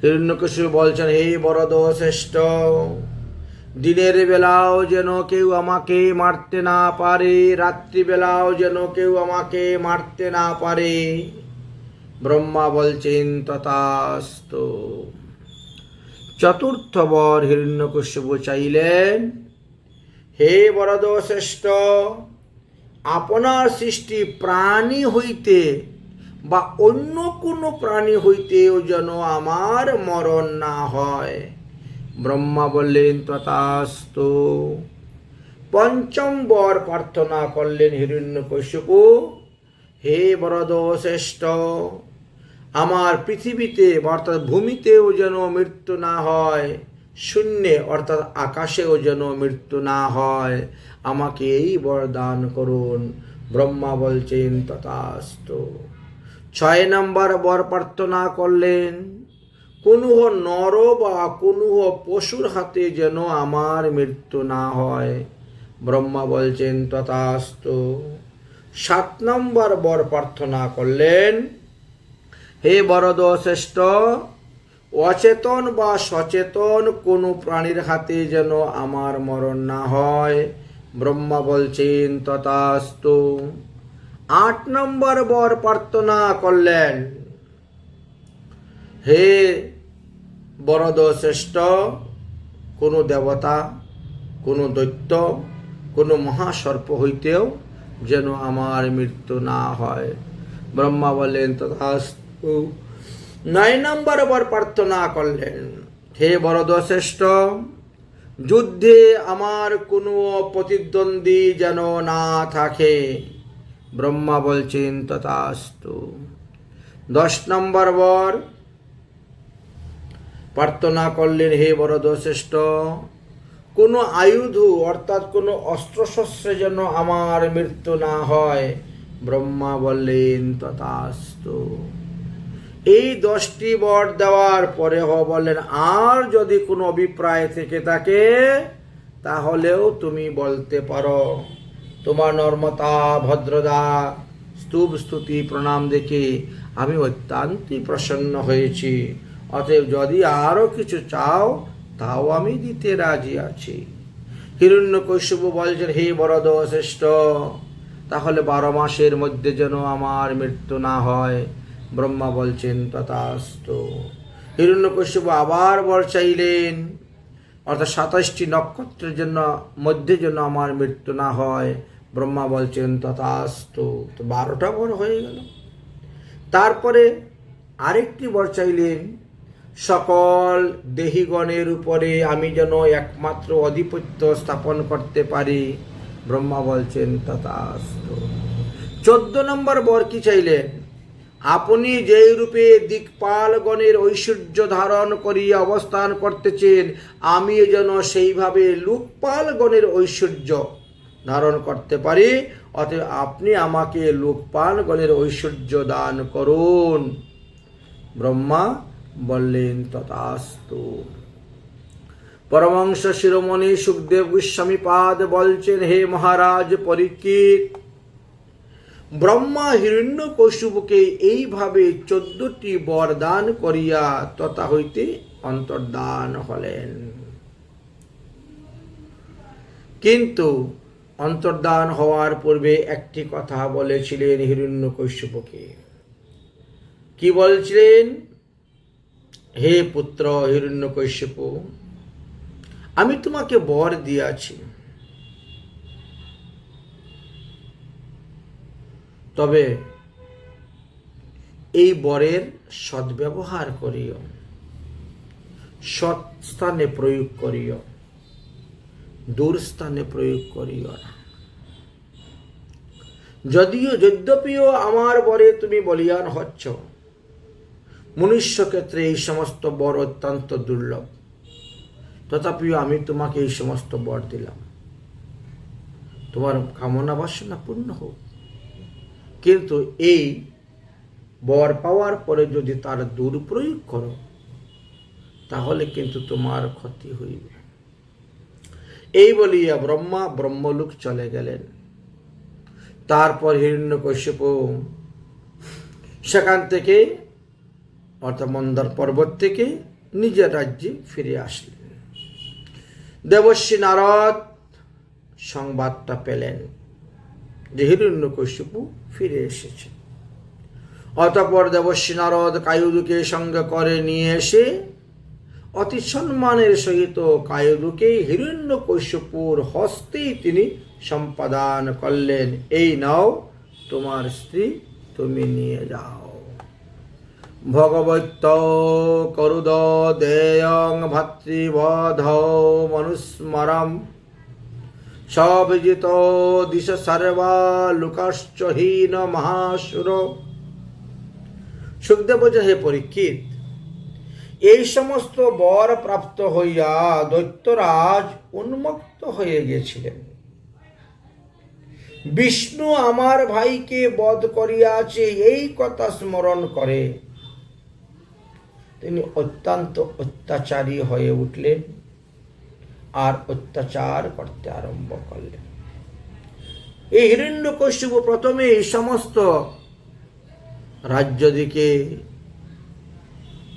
হিরণ্যকশিপু বলছেন, হে বরদ শ্রেষ্ঠ, দিনের বেলাও যেন কেউ আমাকে মারতে না পারে, রাত্রিবেলাও যেন কেউ আমাকে মারতে না পারে। ব্রহ্মা বলছেন তথাস্তু। চতুর্থ বর হিরণ্যকশিপু চাইলেন, হে বরদ শ্রেষ্ঠ, আপনার সৃষ্টি প্রাণী হইতে বা অন্য কোনো প্রাণী হইতেও যেন আমার মরণ না হয়। ব্রহ্মা বললেন তথাস্তু। পঞ্চম বর প্রার্থনা করলেন হিরণ্যকশ্যপু, হে বরদ শ্রেষ্ঠ, আমার পৃথিবীতে অর্থাৎ ভূমিতেও যেন মৃত্যু না হয়, শূন্যে অর্থাৎ আকাশেও যেন মৃত্যু না হয়, আমাকে এই বরদান করুন। ব্রহ্মা বলছেন তথাস্তু। 6 নম্বর বর প্রার্থনা করলেন, কোনুহ নর বা কোনুহ পশুর হাতে যেন আমার মৃত্যু না হয়। ব্রহ্মা বলছেন তথাস্তু। 7 নম্বর বর প্রার্থনা করলেন, হে বরদ শ্রেষ্ঠ, অচেতন বা সচেতন কোনো প্রাণীর হাতে যেন আমার মরণ না হয়। ব্রহ্মা বলছেন তথাস্তু। 8 নম্বর বর প্রার্থনা করলেন, হে বরদ শ্রেষ্ঠ, কোনো দেবতা, কোনো দৈত্য, কোনো মহাসর্প হইতেও যেন আমার মৃত্যু না হয়। ব্রহ্মা বললেন তথাস্তু। 9 নম্বর বর প্রার্থনা করলেন, হে বরদ শ্রেষ্ঠ, যুদ্ধে আমার কোনো প্রতিদ্বন্দ্বী যেন না থাকে। ব্রহ্মা বলছেন তথাস্তু। 10 নম্বর বর প্রার্থনা করলেন, হে বরদ শ্রেষ্ঠ, কোনো আয়ুধ অর্থাৎ কোনো অস্ত্রশস্ত্রে যেন আমার মৃত্যু না হয়। ব্রহ্মা বললেন তথাস্তু। এই 10টি বর দেওয়ার পরে বললেন, আর যদি কোনো অভিপ্রায় থেকে থাকে তাহলেও তুমি বলতে পারো। তোমার নর্মতা, ভদ্রতা, স্তব স্তুতি প্রণাম দেখে আমি অত্যন্তই প্রসন্ন হয়েছি। অতএব যদি আরও কিছু চাও তাও আমি দিতে রাজি আছি। হিরণ্যকশ্যপু বলছেন, হে বরদ শ্রেষ্ঠ, তাহলে 12 মাসের মধ্যে যেন আমার মৃত্যু না হয়। ব্রহ্মা বলছেন তথাস্তু। হিরণ্যকশ্যপু আবার বর চাইলেন, অর্থাৎ 27টি নক্ষত্রের জন্য মধ্যে যেন আমার মৃত্যু না হয়। ব্রহ্মা বলছেন তথাস্তু। তো 12টা বর হয়ে গেল। তারপরে আরেকটি বর চাইলেন, সকল দেহিগণের উপরে আমি যেন একমাত্র আধিপত্য স্থাপন করতে পারি। ব্রহ্মা বলছেন তথাস্তু। 14 নম্বর বর কি চাইলেন, আপনি যেই রূপে দিকপালগণের ঐশ্বর্য ধারণ করিয়া অবস্থান করতেছেন, আমি যেন সেইভাবে লোকপালগণের ঐশ্বর্য ধারণ করতে পারি। অতএব আপনি আমাকে লোকপালগণের ঐশ্বর্য দান করুন। ব্রহ্মা বললেন তথাস্তু। পরমহংস শিরোমণি সুখদেব গোস্বামী পাদ বলছেন, হে মহারাজ পরীক্ষিত, ব্রহ্মা হিরণ্যকশ্যপুকে এইভাবে 14টি বরদান করিয়া তথা হইতে অন্তর্ধান হলেন। কিন্তু অন্তর্ধান হওয়ার পূর্বে একটি কথা বলেছিলেন হিরণ্যকশ্যপুকে। কি বলছিলেন? হে পুত্র হিরণ্যকশ্যপু, আমি তোমাকে বর দিয়াছি, তবে এই বরের সদ্ব্যবহার করিও, সৎ স্থানে প্রয়োগ করিও, দূর স্থানে প্রয়োগ করিও না। যদ্যপিও আমার বরে তুমি বলিয়ান হচ্ছ, মনুষ্য ক্ষেত্রে এই সমস্ত বর অত্যন্ত দুর্লভ, তথাপিও আমি তোমাকে এই সমস্ত বর দিলাম, তোমার কামনা বাসনা পূর্ণ হোক। কিন্তু এই বর পাওয়ার পরে যদি তার দুর্প্রয়োগ করো, তাহলে কিন্তু তোমার ক্ষতি হইবে। এই বলিয়া ব্রহ্মা ব্রহ্মলোক চলে গেলেন। তারপর হিরণ্যকশ্যপু সেখান থেকে অর্থাৎ মন্দার পর্বত থেকে নিজের রাজ্যে ফিরে আসলেন। দেবর্ষি নারদ সংবাদটা পেলেন যে হিরণ্যকশ্যপু ফিরে এসেছে। অতঃপর দেবর্ষি নারদ কায়ুদুকে সঙ্গে করে নিয়ে এসে অতি সম্মানের সহিত কায়ুদুকে হিরণ্যকশ্যপুর হস্তেই তিনি সম্পাদন করলেন, এই নাও তোমার স্ত্রী, তুমি নিয়ে যাও। ভগবত করুদ দেয়ং ভাতৃবধ মনুস্মরম সবিজিত দিশ সর্বা লোকাশ্চ হীন মহাসুর। সুখদেব বলছে, হে পরীক্ষিত, এই সমস্ত বর প্রাপ্ত হইয়া দৈত্যরাজ উন্মুক্ত হয়ে গিয়েছিলেন। বিষ্ণু আমার ভাইকে বধ করিয়াছে এই কথা স্মরণ করে তিনি অত্যন্ত অত্যাচারী হয়ে উঠলেন আর অত্যাচার করতে আরম্ভ করলেন। এই হিরণ্যকশ্যপু প্রথমে এই সমস্ত রাজ্য দিকে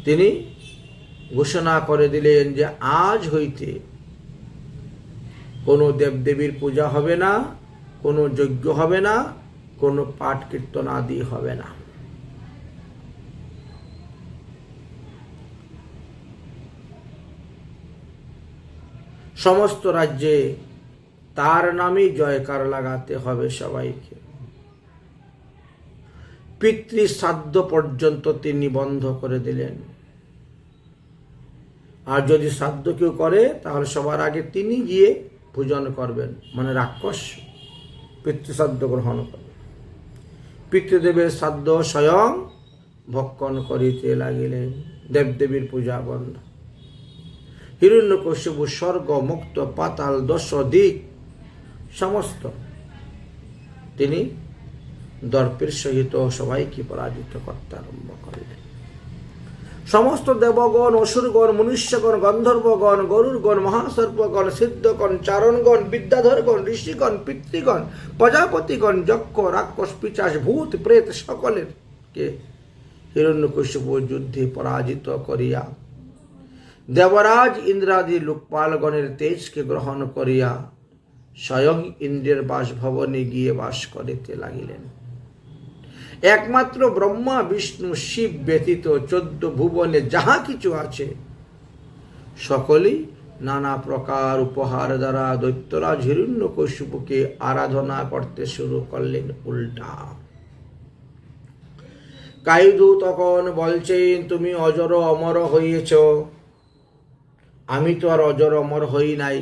তিনি ঘোষণা করে দিলেন যে আজ হইতে কোনো দেবদেবীর পূজা হবে না, কোনো যজ্ঞ হবে না, কোনো পাঠ কীর্তন আদি হবে না। সমস্ত রাজ্যে তার নামে জয়কার লাগাতে হবে সবাইকে। পিতৃ শ্রাদ্ধ পর্যন্ত তিনি বন্ধ করে দিলেন। আর যদি শ্রাদ্ধ কেউ করে তাহলে সবার আগে তিনি গিয়ে পূজন করবেন, মানে রাক্ষস পিতৃশ্রাদ্ধ গ্রহণ করবেন। পিতৃদেবের শ্রাদ্ধ স্বয়ং ভক্ষণ করিতে লাগিলেন। দেবদেবীর পূজা বন্ধ। হিরণ্যকশ্যপু স্বর্গ, মুক্ত, পাতাল, দশ দিক সমস্ত তিনি দর্পের সহিত সবাইকে পরাজিত করতে আরম্ভ করলেন। সমস্ত দেবগণ, অসুরগণ, মনুষ্যগণ, গন্ধর্বগণ, গরুরগণ, মহাসর্পগণ, সিদ্ধগণ, চারণগণ, বিদ্যাধরগণ, ঋষিগণ, পিতৃগণ, প্রজাপতিগণ, যক্ষ, রাক্ষস, পিশাচ, ভূত, প্রেত সকলেরকে হিরণ্যকশ্যপু যুদ্ধে পরাজিত করিয়া দেবরাজ ইন্দ্রাদি লোকপালগণের তেজকে গ্রহণ করিয়া স্বয়ং ইন্দ্রের বাসভবনে গিয়ে বাস করিতে লাগিলেন। একমাত্র ব্রহ্মা, বিষ্ণু, শিব ব্যতীত 14 ভুবনে যাহা কিছু আছে সকলেই নানা প্রকার উপহার দ্বারা দৈত্যরাজ হিরণ্যকশ্যপুকে আরাধনা করতে শুরু করলেন উল্টা। কায়দু তখন বলছেন, তুমি অজর অমর হইয়েছ, আমি তো আর অজর অমর হই নাই।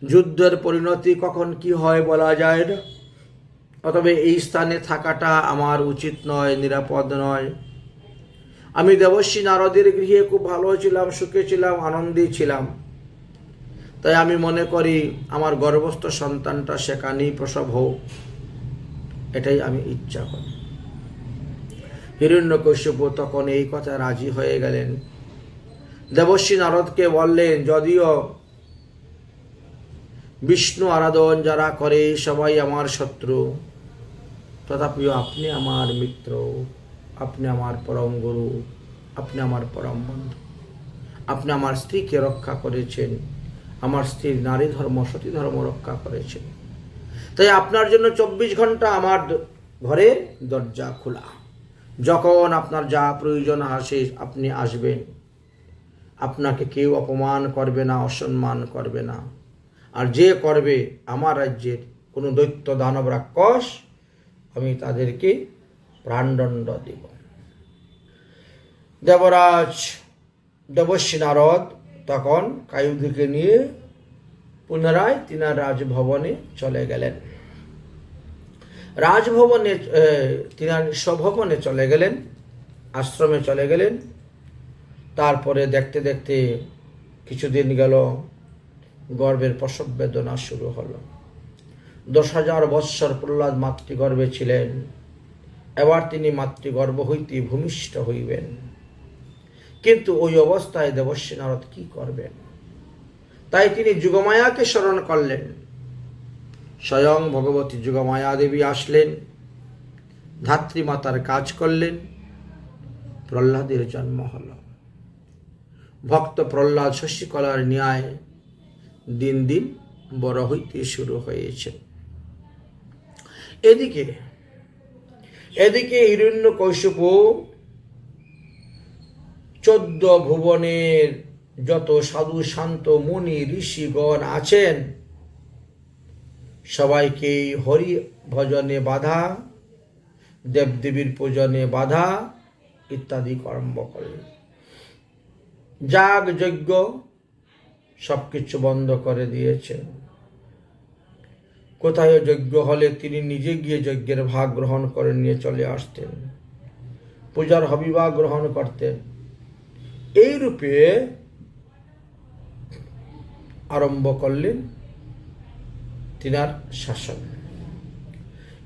যুদ্ধের পরিণতি কখন কি হয় বলা যায় না, অতএব এই স্থানে থাকাটা আমার উচিত নয়, নিরাপদ নয়। আমি দেবর্ষি নারদের গৃহে খুব ভালো ছিলাম, সুখে ছিলাম, আনন্দে ছিলাম। তাই আমি মনে করি আমার গর্ভস্থ সন্তানটা সেখানেই প্রসব হোক, এটাই আমি ইচ্ছা করি। হিরণ্যকশ্যপু তখন এই কথা রাজি হয়ে গেলেন। দেবর্ষি নারদকে বললেন, যদিও বিষ্ণু আরাধন যারা করে সবাই আমার শত্রু, তথাপিও আপনি আমার মিত্র, আপনি আমার পরম গুরু, আপনি আমার পরম বন্ধু। আপনি আমার স্ত্রীকে রক্ষা করেছেন, আমার স্ত্রীর নারী ধর্ম, সতী ধর্ম রক্ষা করেছেন। তাই আপনার জন্য 24 ঘন্টা আমার ঘরে দরজা খোলা। যখন আপনার যা প্রয়োজন আসে আপনি আসবেন, আপনাকে কেউ অপমান করবে না, অসম্মান করবে না। আর যে করবে আমার রাজ্যের কোনো দৈত্য দানব রাক্ষস, আমি তাদেরকে প্রাণদণ্ড দেব। দেবরাজ দেবর্ষি নারদ তখন কায়ুধকে নিয়ে পুনরায় তিনার রাজভবনে চলে গেলেন। রাজভবনে তিনার স্বভবনে চলে গেলেন, আশ্রমে চলে গেলেন। তারপরে দেখতে দেখতে কিছুদিন গেল, গর্ভের প্রসব বেদনা শুরু হলো। 10,000 বৎসর প্রহ্লাদ মাতৃগর্ভে ছিলেন, এবার তিনি মাতৃগর্ভ হইতে ভূমিষ্ঠ হইবেন। কিন্তু ওই অবস্থায় দেবর্ষি নারদ কি করবেন? তাই তিনি যোগমায়াকে স্মরণ করলেন। স্বয়ং ভগবতী যোগমায়া দেবী আসলেন, ধাত্রীমাতার কাজ করলেন, প্রহ্লাদের জন্ম হল। ভক্ত প্রহ্লাদ শশীকলার ন্যায় দিন দিন বড় হইতে শুরু হয়েছে। এদিকে হিরণ্যকশিপু 14 ভুবনের যত সাধু শান্ত মুনি ঋষিগণ আছেন সবাইকে হরি ভজনে বাধা, দেবদেবীর পূজনে বাধা ইত্যাদি কর্ম করলেন। যাগ যজ্ঞ সবকিছু বন্ধ করে দিয়েছেন। কোথায় যজ্ঞ হলে তিনি নিজে গিয়ে যজ্ঞের ভাগ গ্রহণ করে নিয়ে চলে আসতেন, পূজার হবিভাগ গ্রহণ করতেন। এই রূপে আরম্ভ করলেন তিনার শাসন।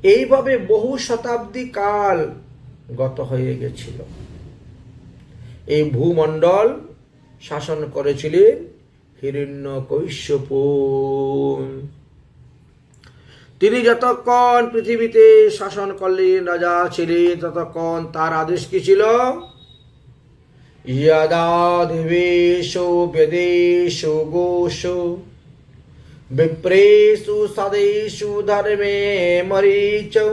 এইভাবে বহু শতাব্দী কাল গত হয়ে গেছিল। এই ভূমণ্ডল শাসন করেছিলেন হিরণ্যকশিপু। তিনি যতক্ষণ পৃথিবীতে শাসন করলেন, রাজা ছিলেন, ততক্ষণ তার আদেশ কি ছিল? यदा देवेषु वेदेषु गोषु विप्रेषु सदेषु धर्मे मरीचौ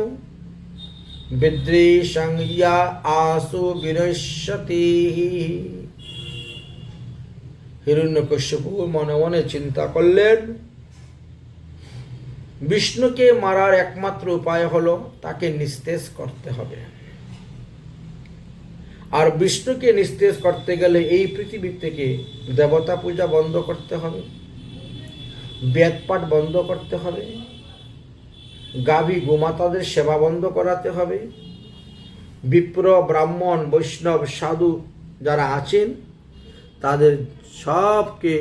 विद्वेषं या आसु विनश्यति। হিরণ্যকশিপু মনে মনে চিন্তা করলেন, বিষ্ণুকে মারার একমাত্র উপায় হলো তাকে নিস্তেজ করতে হবে। আর বিষ্ণুকে নিস্তেজ করতে গেলে এই পৃথিবী থেকে দেবতা পূজা বন্ধ করতে হবে, বেদপাঠ বন্ধ করতে হবে, গাভী গোমাতাদের সেবা বন্ধ করাতে হবে, বিপ্র ব্রাহ্মণ বৈষ্ণব সাধু যারা আছেন তাদের সবকে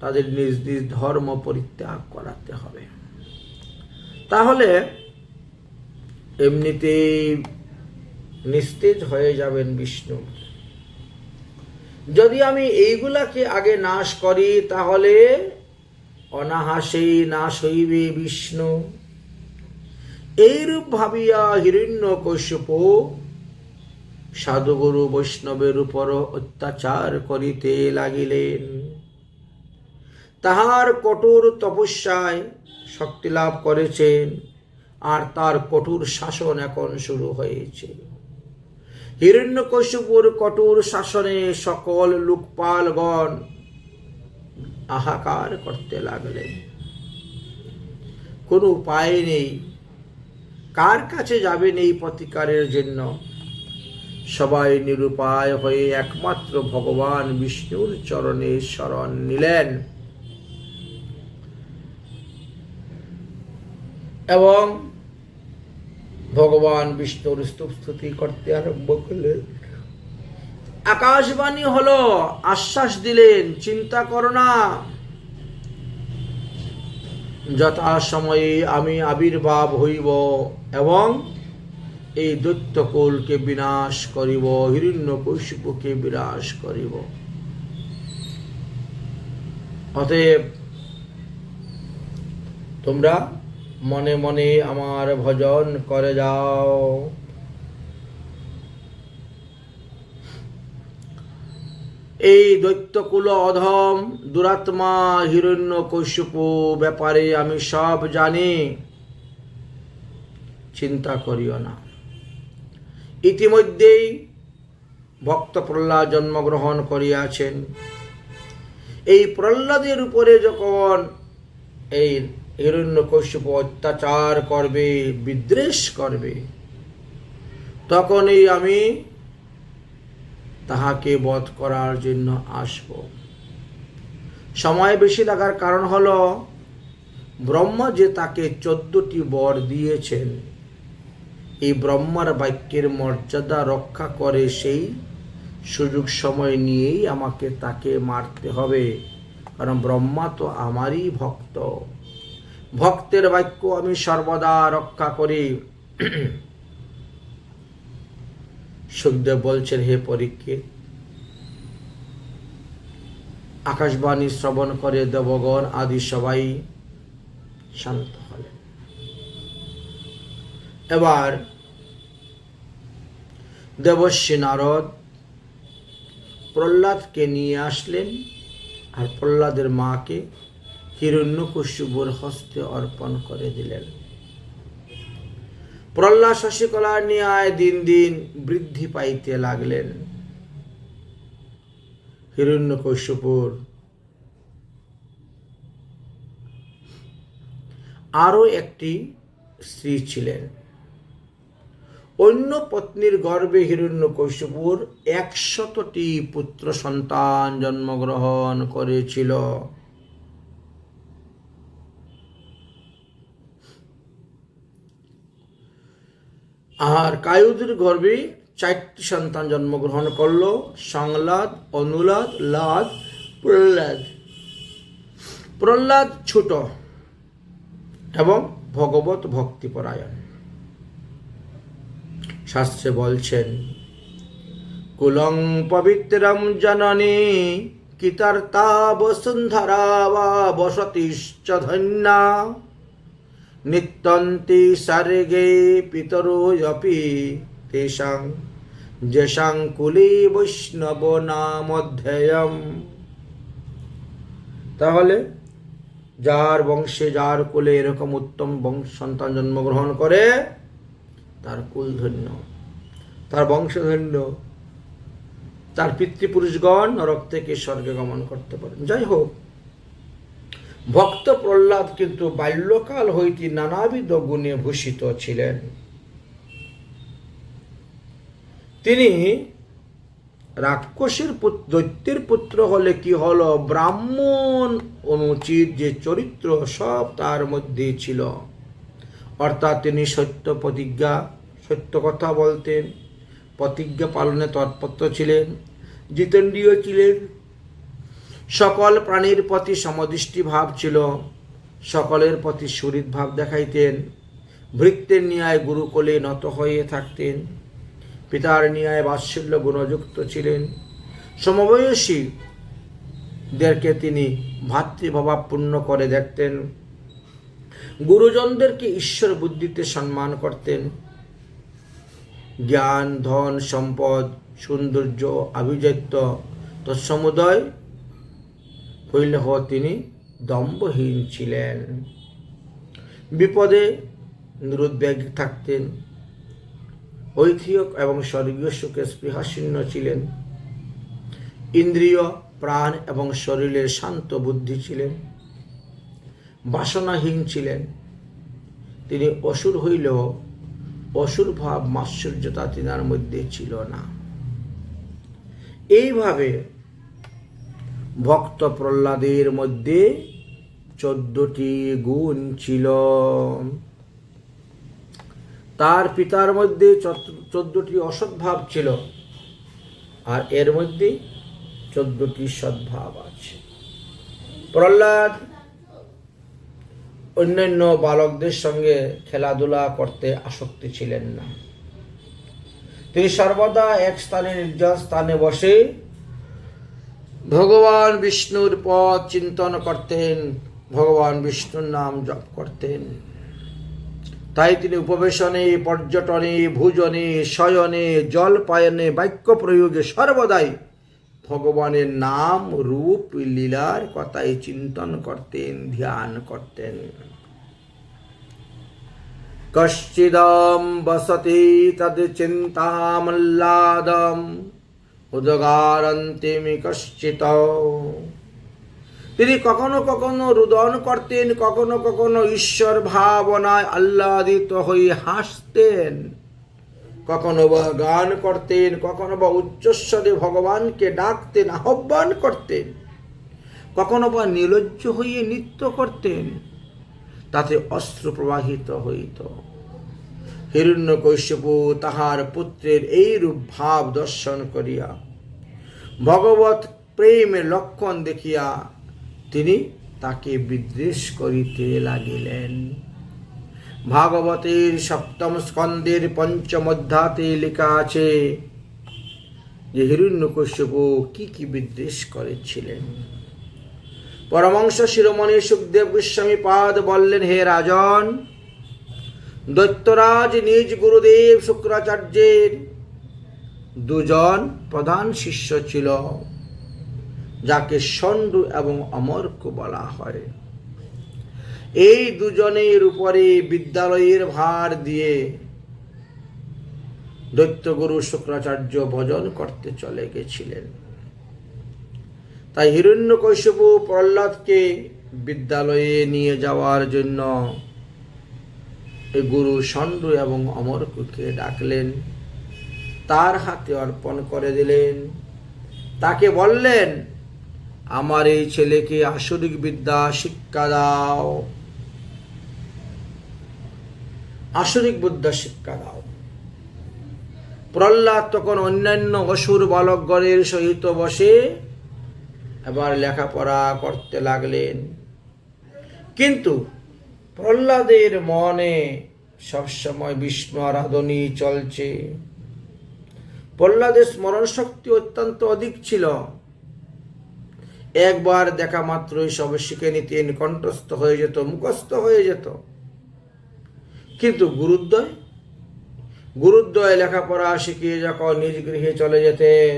তাদের নিজ নিজ ধর্ম পরিত্যাগ করাতে হবে। তাহলে এমনিতেই নিস্তেজ হয়ে যাবেন বিষ্ণু। যদি আমি এইগুলাকে আগে নাশ করি তাহলে অনাহাসেই নাশ হইবে বিষ্ণু। এইরূপ ভাবিয়া হিরণ্যকশিপু সাধুগুরু বৈষ্ণবের উপর অত্যাচার করিতে লাগিলেন। তাহার কঠোর তপস্যায় শক্তি লাভ করেছেন, আর তার কঠোর শাসন এখন শুরু হয়েছে। হিরণ্যকশিপুর কঠোর শাসনে সকল লোকপালগণ হাহাকার করতে লাগলেন। কোনো উপায় নেই, কার কাছে যাবেন এই প্রতিকারের জন্য? সবাই নিরুপায় হয়ে একমাত্র ভগবান বিষ্ণুর চরণে শরণ নিলেন এবং ভগবান বিষ্ণুর স্তুতি করতে আরম্ভ করলেন। আকাশবাণী হলো, আশ্বাস দিলেন, চিন্তা করো না, যথাসময়ে আমি আবির্ভাব হইব এবং এই দৈত্যকুলকে বিনাশ করিব, হিরণ্যকশিপুকে বিনাশ করিব। অতএব তোমরা মনে মনে আমার ভজন করে যাও। এই দৈত্যকুল অধম দুরাত্মা হিরণ্যকশিপু ব্যাপারে আমি সব জানি, চিন্তা করিও না। ইতিমধ্যেই ভক্ত প্রহ্লাদ জন্মগ্রহণ করিয়াছেন। এই প্রহ্লাদের উপরে যখন এই হিরণ্যকশিপু অত্যাচার করবে, বিদ্বেষ করবে, তখনই আমি তাহাকে বধ করার জন্য আসব। সময় বেশি লাগার কারণ হলো ব্রহ্মা যে তাকে 14টি বর দিয়েছেন, এই ব্রহ্মার বাক্যের মর্যাদা রক্ষা করে সেই সুযোগ সময় নিয়েই আমাকে তাকে মারতে হবে, কারণ ব্রহ্মা তো আমারই ভক্ত। ভক্তের বাক্য আমি সর্বদা রক্ষা করি। সুখদেব বলছেন, হে পরীক্ষিত, আকাশবাণী শ্রবণ করে দেবগণ আদি সবাই শান্ত হলেন। এবার দেবর্ষি নারদ প্রহ্লাদকে নিয়ে আসলেন আর প্রহ্লাদের মাকে হিরণ্যকশিপুর হস্তে অর্পণ করে দিলেন। প্রহ্লাদ শশিকলার ন্যায় দিন দিন বৃদ্ধি পাইতে লাগলেন। হিরণ্যকশিপুর আরো একটি স্ত্রী ছিলেন। অন্য পত্নীর গর্ভে হিরণ্যকশিপুর 100টি পুত্র সন্তান জন্মগ্রহণ করেছিল। আর কায়ুদের গর্ভে 4টি সন্তান জন্মগ্রহণ করল, সংলাদ, অনুলাদ, লাদ, প্রহ্লাদ। প্রহ্লাদ ছোট এবং ভগবত ভক্তিপরায়ণ। শাস্ত্রে বলছেন, কুলং পবিত্রম জননী কিতার্তা বসুন্ধরা বা বসতিশ্চ ধন্যা নিত্যন্তি সর্গে পিতরোऽপি তেষাং যেষাং কুলে বৈষ্ণব নামধ্যেয়ম। তাহলে যার বংশে, যার কুলে এরকম উত্তম সন্তান জন্মগ্রহণ করে, তার কুল ধন্য, তার বংশ ধন্য, তার পিতৃপুরুষগণ নরক থেকে স্বর্গে গমন করতে পারেন। যাই হোক, ভক্ত প্রহ্লাদ কিন্তু বাল্যকাল হইতে নানাবিধ গুণে ভূষিত ছিলেন। তিনি রাক্ষসের দৈত্যের পুত্র হলে কি হলো, ব্রাহ্মণ অনুচিত যে চরিত্র সব তার মধ্যে ছিল। অর্থাৎ তিনি সত্য প্রতিজ্ঞা, সত্য কথা বলতেন, প্রতিজ্ঞা পালনে তৎপর ছিলেন, জিতেন্দ্রীয় ছিলেন, সকল প্রাণীর প্রতি সমদৃষ্টি ভাব ছিল, সকলের প্রতি সুহৃদ ভাব দেখাইতেন, ভৃত্যের ন্যায় গুরুকুলে নত হয়ে থাকতেন, পিতার ন্যায় বাৎসল্য গুণযুক্ত ছিলেন, সমবয়সীদেরকে তিনি ভাতৃভাবাপূর্ণ করে দেখতেন, গুরুজনদেরকে ঈশ্বর বুদ্ধিতে সম্মান করতেন, জ্ঞান, ধন, সম্পদ, সৌন্দর্য, আভিজাত্য তৎসমুদয় হইলেও তিনি দম্ভহীন ছিলেন, বিপদে নিরুদ্বেগ থাকতেন, ঐহিক এবং স্বর্গীয় সুখে স্পৃহাশীর্ণ ছিলেন, ইন্দ্রিয়, প্রাণ এবং শরীরের শান্ত বুদ্ধি ছিলেন, বাসনাহীন ছিলেন। তিনি অসুর হইলেও অসুর ভাব, মাৎসর্যতা তিনার মধ্যে ছিল না। এইভাবে ভক্ত প্রহ্লাদের মধ্যে 14টি গুণ ছিল। তার পিতার মধ্যে 14টি অসৎভাব ছিল, আর এর মধ্যে 14টি সদ্ভাব আছে। প্রহ্লাদ অন্যান্য বালকদের সঙ্গে খেলাধুলা করতে আসক্তি ছিলেন না। তিনি সর্বদা এক স্থানে, নির্জন স্থানে বসে ভগবান বিষ্ণুর পদ চিন্তন করতেন, ভগবান বিষ্ণুর নাম জপ করতেন। তাই তিনি উপবেশনে, পর্যটনে, ভোজনে, শয়নে, জলপায়নে, বাক্য প্রয়োগে সর্বদাই ভগবানের নাম, রূপ, লীলার কথাই চিন্তন করতেন, ধ্যান করতেন। কশ্চিদম বসতি তদ চিন্তামল্লাদম উদগারন্তিমি কশ্চিত। তিনি কখনো কখনো রুদন করতেন, কখনো কখনো ঈশ্বর ভাবনায় আহ্লাদিত হয়ে হাসতেন, কখনো বা গান করতেন, কখনো বা উচ্চস্বরে ভগবানকে ডাকতেন, আহ্বান করতেন, কখনো বা নির্লজ্জ হয়ে নৃত্য করতেন, তাতে অশ্রু প্রবাহিত হইত। হিরণ্যকশ্যপু তাহার পুত্রের এইরূপ ভাব দর্শন করিয়া ভগবত প্রেমের লক্ষণ দেখিয়া তিনি তাকে বিদ্বেষ করিতে লাগিলেন। ভাগবতের সপ্তম স্কন্ধের পঞ্চম অধ্যায়ে লেখা আছে যে হিরণ্যকশ্যপু কি বিদ্বেষ করেছিলেন। পরমহংস শিরোমণি সুখদেব গোস্বামী পাদ বললেন, হে রাজন, দৈত্যরাজ নিজ গুরুদেব শুক্রাচার্যের দুজন প্রধান শিষ্য ছিল, যাকে ষণ্ড এবং অমর্ক বলা হয়। এই দুজনের উপরে বিদ্যালয়ের ভার দিয়ে দৈত্যগুরু শুক্রাচার্য ভজন করতে চলে গেছিলেন। তাই হিরণ্যকশ্যপু প্রহ্লাদকে বিদ্যালয়ে নিয়ে যাওয়ার জন্য এই গুরু ষণ্ড এবং অমরককে ডাকলেন, তার হাতে অর্পণ করে দিলেন। তাকে বললেন, আমার এই ছেলেকে আসরিক বিদ্যা শিক্ষা দাও, আসরিক বিদ্যা শিক্ষা দাও। প্রহ্লাদ তখন অন্যান্য অসুর বালকগণের সহিত বসে এবার লেখাপড়া করতে লাগলেন। কিন্তু প্রহ্লাদের মনে সবসময় বিষ্ণু আরাধনই চলছে। প্রহ্লাদের স্মরণ শক্তি অত্যন্ত অধিক ছিল। একবার দেখা মাত্রই সব শিখে নিতেন, কণ্ঠস্থ হয়ে যেত, মুখস্থ হয়ে যেত। কিন্তু গুরুদ্বয় লেখাপড়া শিখিয়ে যখন নিজ গৃহে চলে যেতেন,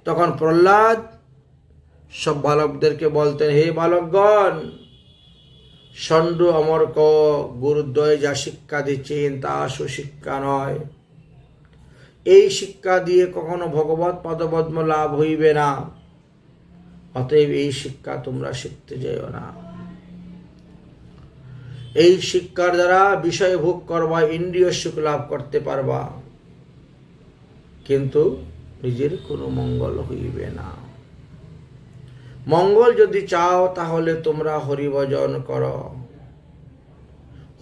তখন প্রহ্লাদ সব বালকদেরকে বলতেন, হে বালকগণ, ষণ্ড অমর্ক গুরুদ্বয় যা শিক্ষা দিচ্ছেন তা সুশিক্ষা নয়। এই শিক্ষা দিয়ে কখনো ভগবৎ পদপদ্ম লাভ হইবে না। অতএব এই শিক্ষা তোমরা শিখতে যাইও না। এই শিক্ষার দ্বারা বিষয় ভোগ করবা, ইন্দ্রিয় সুখ লাভ করতে পারবা, কিন্তু নিজের কোনো মঙ্গল হইবে না। মঙ্গল যদি চাও তাহলে তোমরা হরিভজন করো।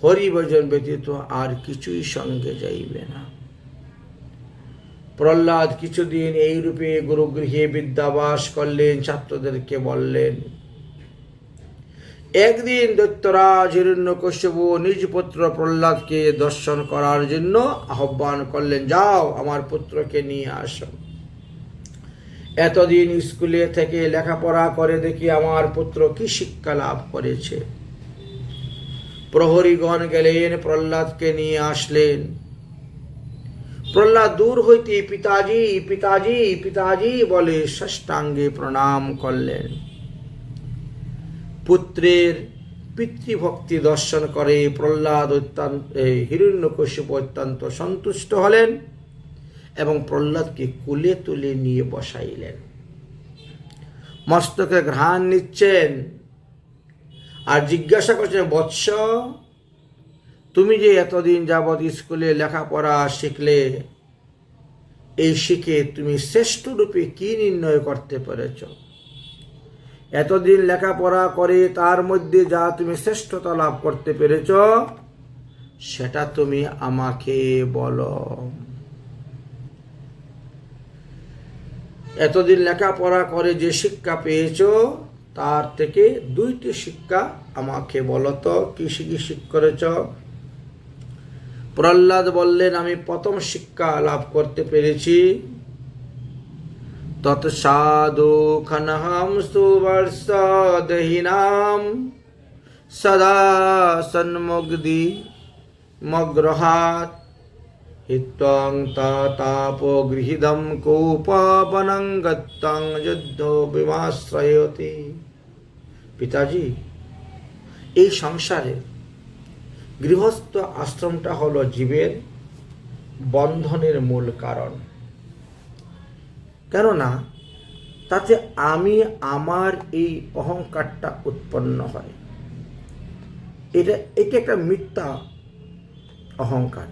হরিভজন ব্যতীত আর কিছুই সঙ্গে যাইবে না। প্রহ্লাদ কিছুদিন এই রূপে গুরুগৃহে বিদ্যাবাস করলেন, ছাত্রদেরকে বললেন। একদিন দৈত্যরাজ হিরণ্যকশ্যপু নিজ পুত্র প্রহ্লাদকে দর্শন করার জন্য আহ্বান করলেন, যাও আমার পুত্রকে নিয়ে আসো। এতদিন স্কুলে থেকে লেখাপড়া করে দেখি আমার পুত্র কি শিক্ষা লাভ করেছে। প্রহরীগণ গেলেন, প্রহ্লাদকে নিয়ে আসলেন। প্রহ্লাদ দূর হইতে পিতাজি পিতাজি পিতাজি বলে সাষ্টাঙ্গে প্রণাম করলেন। পুত্রের পিতৃভক্তি দর্শন করে প্রহ্লাদ হিরণ্যকশ্যপু অত্যন্ত সন্তুষ্ট হলেন এবং প্রহ্লাদকে কোলে তুলে নিয়ে বসাইলেন। মস্তকে ঘ্রাণ নিচ্ছেন আর জিজ্ঞাসা করছেন, বৎস, তুমি যে এতদিন যাবৎ স্কুলে লেখাপড়া শিখলে, এই শিখে তুমি শ্রেষ্ঠ রূপে কি নির্ণয় করতে পেরেছ? এতদিন লেখাপড়া করে তার মধ্যে যা তুমি শ্রেষ্ঠতা লাভ করতে পেরেছ, সেটা তুমি আমাকে বলো। এতদিন লেখাপড়া করে যে শিক্ষা পেয়েছ, তার থেকে দুইটি শিক্ষা আমাকে বলো তো, কি শিক্ষা করেছ? প্রহ্লাদ বললেন, আমি প্রথম শিক্ষা লাভ করতে পেরেছি, তৎসাধুখনহং সুবর্ষদহীনাম সদা সন্মুগ্ধি মগ্রহাত হিত্বং তাপো গৃহীদম কৌপবনং গত্যং যুদ্ধ বিমাশ্রয়তি। পিতাজি, এই সংসারে গৃহস্থ আশ্রমটা হলো জীবের বন্ধনের মূল কারণ। কেননা তাতে আমি আমার এই অহংকারটা উৎপন্ন হয়। এটা একটা মিথ্যা অহংকার।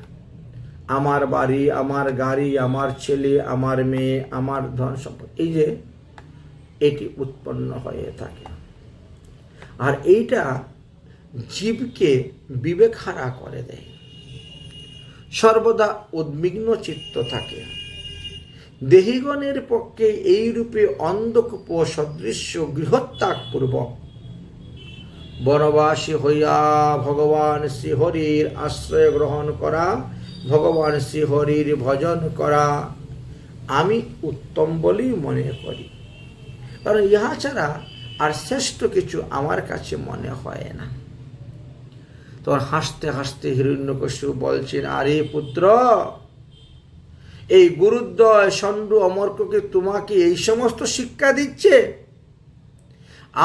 আমার বাড়ি, আমার গাড়ি, আমার ছেলে, আমার মেয়ে, আমার ধন সম্পদ, এই যে এটি উৎপন্ন হয়ে থাকে। আর এইটা জীবকে বিবেকহারা করে দেয়, সর্বদা উদ্বিগ্ন চিত্ত থাকে। দেহিগণের পক্ষে এই রূপে অন্ধকূপ সদৃশ্য গৃহত্যাগপূর্বক বনবাসী হইয়া ভগবান শ্রীহরির আশ্রয় গ্রহণ করা, ভগবান শ্রীহরির ভজন করা আমি উত্তম বলেই মনে করি। কারণ ইহা ছাড়া আর শ্রেষ্ঠ কিছু আমার কাছে মনে হয় না। তখন হাসতে হাসতে হিরণ্যকশিপু বলছেন, আরে পুত্র, এই গুরুদ্বয় ষণ্ড অমর্ককে তোমাকে এই সমস্ত শিক্ষা দিচ্ছে?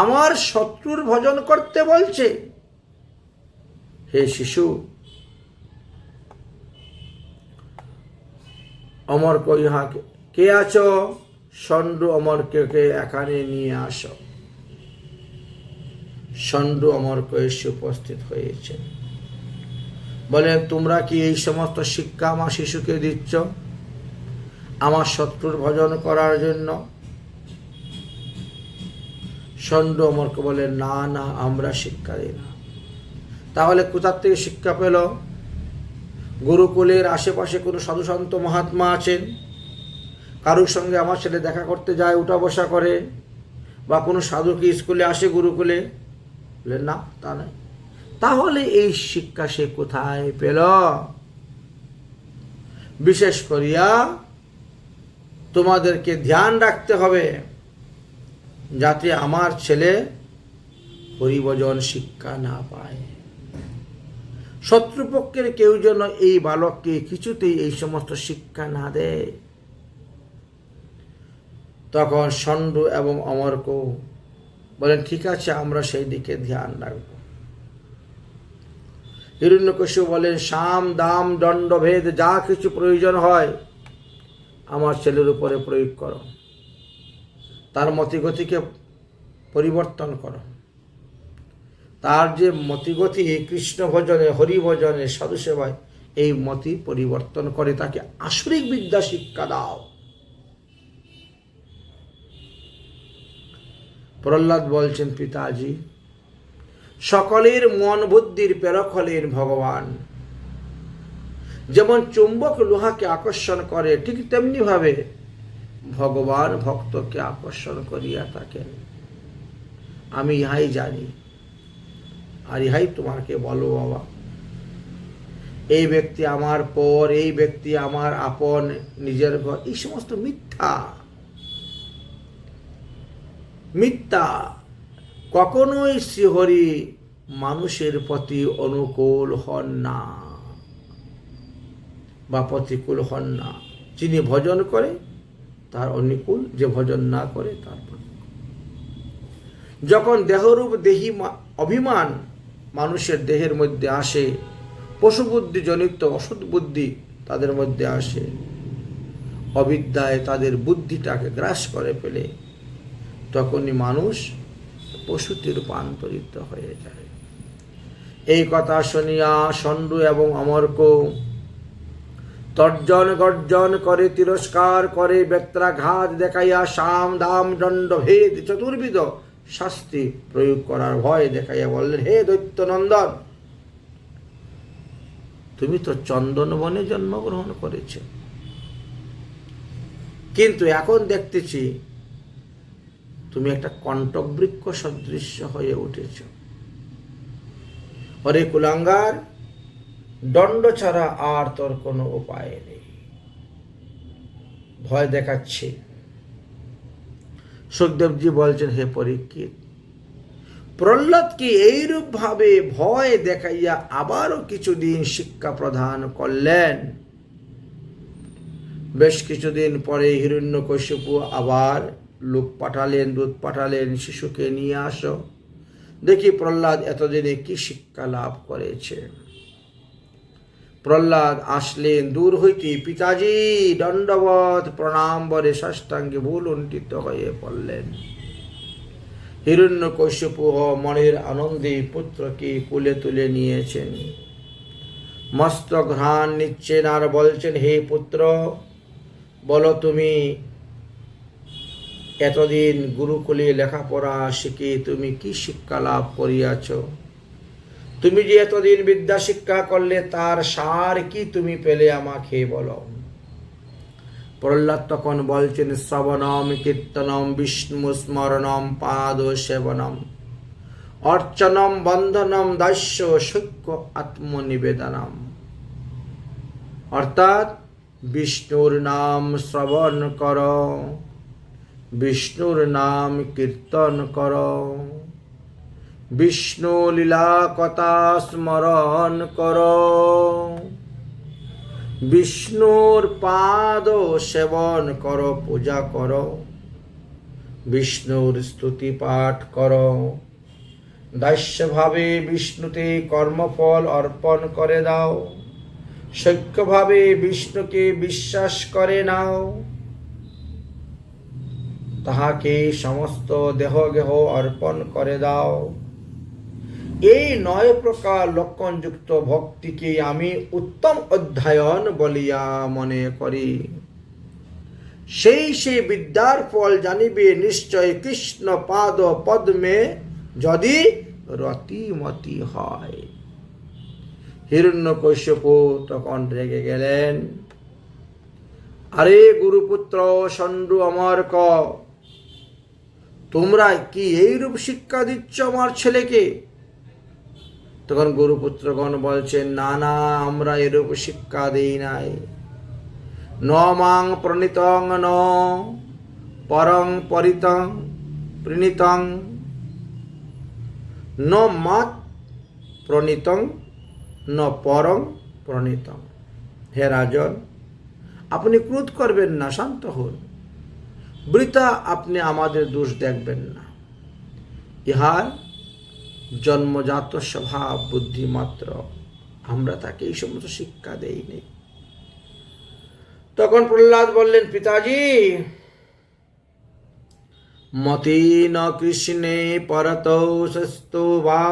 আমার শত্রুর ভজন করতে বলছে? হে শিশু, অমর্ক ইহাকে কে আছো? ষণ্ড অমর্ককে এখানে নিয়ে আসো। ষণ্ড অমর্ক এসে উপস্থিত হয়েছে। বলে, তোমরা কি এই সমস্ত শিক্ষা আমার শিশুকে দিচ্ছ আমার শত্রুর ভজন করার জন্য? ষণ্ড অমর্ক বলে, না না, আমরা শিক্ষা দিই না। তাহলে কোথার থেকে শিক্ষা পেল? গুরুকুলের আশেপাশে কোনো সাধুসন্ত মহাত্মা আছেন? কারোর সঙ্গে আমার ছেলে দেখা করতে যায়, উঠা বসা করে? বা কোনো সাধু কি স্কুলে আসে গুরুকুলে? বলে, না, তা নয়। তাহলে এই শিক্ষা সে কোথায় পেল? বিশেষ করিয়া তোমাদেরকে ধ্যান রাখতে হবে যাতে আমার ছেলে হরিভজন শিক্ষা না পায়। শত্রুপক্ষের কেউ যেন এই বালককে কিছুতেই এই সমস্ত শিক্ষা না দেয়। তখন ষণ্ড এবং অমর্ক বলেন, ঠিক আছে, আমরা সেই দিকে ধ্যান রাখব। হিরণ্যকশিপু বলেন, সাম দাম দণ্ডভেদ যা কিছু প্রয়োজন হয় আমার ছেলের উপরে প্রয়োগ করো, তার মতিগতিকে পরিবর্তন করো। তার যে মতিগতি কৃষ্ণ ভজনে, হরি ভজনে, সাধু সেবায়, এই মতি পরিবর্তন করে তাকে আসরিক বিদ্যা শিক্ষা দাও। প্রহ্লাদ বলছেন, পিতাজি, সকলের মন বুদ্ধির প্রেরক হলেন ভগবান। যেমন চুম্বক লোহাকে আকর্ষণ করে, ঠিক তেমনি ভাবে ভগবান ভক্তকে আকর্ষণ করিয়া থাকেন। আমি ইহাই জানি, আর ইহাই তোমাকে বলো বাবা। এই ব্যক্তি আমার পর, এই ব্যক্তি আমার আপন, নিজের ঘর, এই সমস্ত মিথ্যা। মিথ্যা। কখনোই শ্রীহরি মানুষের প্রতি অনুকূল হন না বা প্রতিকূল হন না। যিনি ভজন করে তার অনুকূল, যে ভজন না করে তার প্রতিকূল। যখন দেহরূপ দেহি অভিমান মানুষের দেহের মধ্যে আসে, পশুবুদ্ধি জনিত অসৎ বুদ্ধি তাদের মধ্যে আসে, অবিদ্যায় তাদের বুদ্ধিটাকে গ্রাস করে ফেলে, তখনই মানুষ পশুতে রূপান্তরিত হয়ে যায়। এই কথা শুনিয়া ষণ্ড এবং অমর্ক তর্জন গর্জন করে, তিরস্কার করে, বেত্রাঘাত দেখাইয়া সাম দাম দণ্ড ভেদ চতুর্বিধ শাস্তি প্রয়োগ করার ভয় দেখাইয়া বললেন, হে দৈত্যনন্দন, তুমি তো চন্দন বনে জন্মগ্রহণ করেছ, কিন্তু এখন দেখতেছি তুমি একটা কণ্টক বৃক্ষ সদৃশ্য হয়ে উঠেছ। হরে কুলাঙ্গার, দণ্ড ছাড়া আর তোর কোনো উপায় নেই। ভয় দেখাচ্ছে। সুখদেবজি বলছেন, হে পরীক্ষিত, প্রহ্লাদকে এইরূপ ভাবে ভয় দেখাইয়া আবারও কিছুদিন শিক্ষা প্রদান করলেন। বেশ কিছুদিন পরে হিরণ্যকশিপু আবার লোক পাঠালেন, দূত পাঠালেন, শিশুকে নিয়ে আসো, দেখি প্রহ্লাদ এতদিনে কি শিক্ষা লাভ করেছে। প্রহ্লাদ আসলেন দূর হইতে, পিতাজি দণ্ডবত প্রণাম বরে সাষ্টাঙ্গে ভুলুণ্ঠিত হয়ে পড়লেন। হিরণ্যকশিপু মনের আনন্দে পুত্রকে কোলে তুলে নিয়েছেন, মস্ত ঘ্রাণ নিচ্ছেন আর বলছেন, হে পুত্র, বলো তুমি এতদিন গুরুকুলে লেখাপড়া শিখে তুমি কি শিক্ষা লাভ করিয়াছ? তুমি যে এতদিন বিদ্যা শিক্ষা করলে তার সার কি তুমি পেলে আমাকে বলো। প্রহ্লাদ তখন বলছেন, শ্রবণম কীর্তনম বিষ্ণু স্মরণম পাদ সেবনম অর্চনম বন্ধনম দাস্য সূক্ষ্ম আত্মনিবেদনম। অর্থাৎ বিষ্ণুর নাম শ্রবণ কর, বিষ্ণুর নাম কীর্তন কর, বিষ্ণু লীলা কথা স্মরণ কর, বিষ্ণুর পাদ সেবন কর, পূজা কর, বিষ্ণুর স্তুতি পাঠ কর, দাস্যভাবে বিষ্ণুতে কর্মফল অর্পণ করে দাও, সৈক্যভাবে বিষ্ণুকে বিশ্বাস করে নাও, তাহাকে সমস্ত দেহগেহ অর্পণ করে দাও। এই 9 প্রকার লক্ষণযুক্ত ভক্তিকে আমি উত্তম অধ্যয়ন বলিয়া মনে করি। সেই বিদ্যার ফল জানিবে নিশ্চয় কৃষ্ণ পাদ পদ্মে যদি রতিমতি হয়। হিরণ্যকশিপু তখন রেগে গেলেন, আরে গুরুপুত্র ষণ্ড অমর্ক, তোমরা কি এইরূপ শিক্ষা দিচ্ছ আমার ছেলেকে? তখন গুরুপুত্রগণ বলছেন, না না, আমরা এরূপ শিক্ষা দেই নাই। ন মাং প্রণীতং ন পরং পরিতং প্রণীতং ন মাত প্রণীতং ন পরং প্রণীতং। হে রাজন, আপনি ক্রোধ করবেন না, শান্ত হন। বৃথা আপনি আমাদের দোষ দেখবেন না। ইহার জন্মজাত স্বভাব বুদ্ধি মাত্র, আমরা তাকে এই সমস্ত শিক্ষা দেইনি। তখন প্রহ্লাদ বললেন, পিতাজি, মতি ন কৃষ্ণে পরতৌ সস্তু বা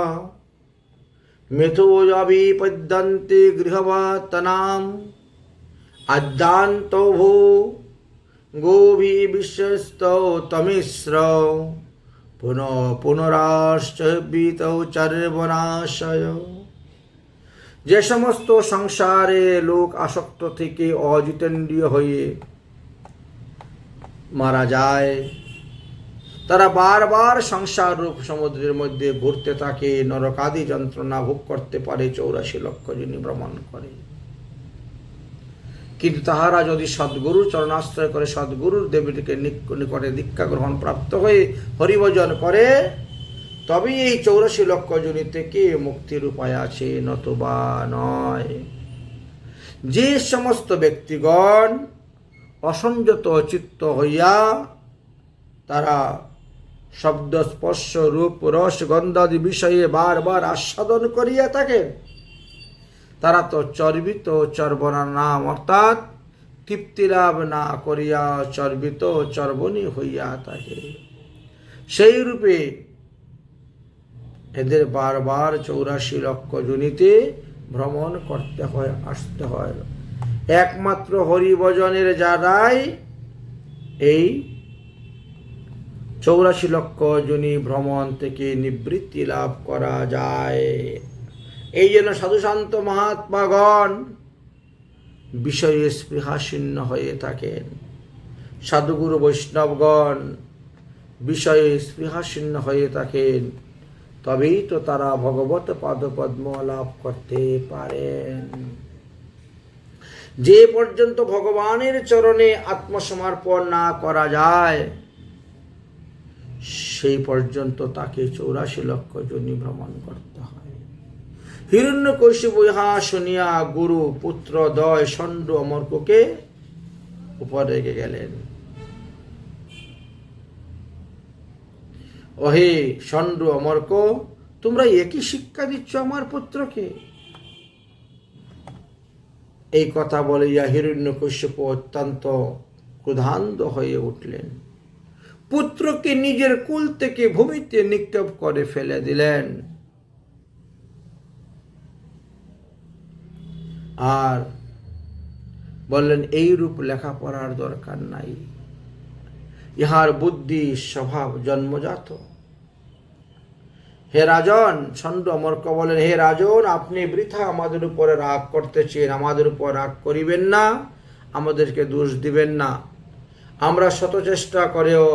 মিথুজবিপদ্যন্তে গৃহবতনাম আদ্যান্ত ভূ গোভি বিশ্বস্ত তমিশ্র পুনরাশ্চবিতৌ চর্বনাশয়। যে সমস্ত সংসারে লোক আসক্ত থেকে অজিতেন্দ্রিয় হয়ে মারা যায়, তারা বারবার সংসার রূপ সমুদ্রের মধ্যে ঘুরতে থাকে, নরকাদি যন্ত্রণা ভোগ করতে পারে, 84 লক্ষ যোনি ভ্রমণ করে। কিন্তু তাহারা যদি সদ্গুরুর চরণাশ্রয় করে, সদ্গুরুর দেবীকে নিকটে দীক্ষা গ্রহণ প্রাপ্ত হয়ে হরিভজন করে, তবে এই 84 লক্ষ যোনি থেকে মুক্তির উপায় আছে, নতুবা নয়। যে সমস্ত ব্যক্তিগণ অসংযত চিত্ত হইয়া তারা শব্দ স্পর্শ রূপ রস গন্ধাদি বিষয়ে বারবার আস্বাদন করিয়া থাকেন, তারা তো চর্বিত চর্বনা নাম, অর্থাৎ তৃপ্তি লাভ না করিয়া চর্বিত চর্বণী হইয়া থাকে। সেই রূপে এদের বারবার 84 লক্ষ যোনিতে ভ্রমণ করতে হয়, আসতে হয়। একমাত্র হরিভজনের দ্বারাই এই 84 লক্ষ যোনি ভ্রমণ থেকে নিবৃত্তি লাভ করা যায়। এই জন্য সাধুশান্ত মহাত্মাগণ বিষয়ে স্পৃহাশীর্ণ হয়ে থাকেন, সাধুগুরু বৈষ্ণবগণ বিষয়ে স্পৃহাশীর্ণ হয়ে থাকেন, তবেই তো তারা ভগবত পাদপদ্ম লাভ করতে পারেন। যে পর্যন্ত ভগবানের চরণে আত্মসমর্পণ না করা যায়, সেই পর্যন্ত তাকে 84 লক্ষ যোনি ভ্রমণ করতে হয়। হিরণ্যকশিপু ইহা শুনিয়া গুরু পুত্র দ্বয় ষণ্ড অমর্ককে উপর রেগে গেলেন। ওহে ষণ্ড অমর্ক, তোমরা একই শিক্ষা দিচ্ছ আমার পুত্রকে? এই কথা বলিয়া হিরণ্যকশ্যপ অত্যন্ত ক্রোধান্ଧ হয়ে উঠলেন। পুত্রকে নিজের কুল থেকে ভূমিতে নিক্ষেপ করে ফেলে দিলেন। আর বললেন, এই রূপ লেখাপড়ার দরকার নাই, ইহার বুদ্ধি স্বভাব জন্মজাত। হে রাজন, ষণ্ড মর্ক বলেন, হে রাজন, আপনি বৃথা আমাদের উপরে রাগ করতেছেন। আমাদের উপর রাগ করিবেন না, আমাদেরকে দোষ দিবেন না। আমরা শত চেষ্টা করেও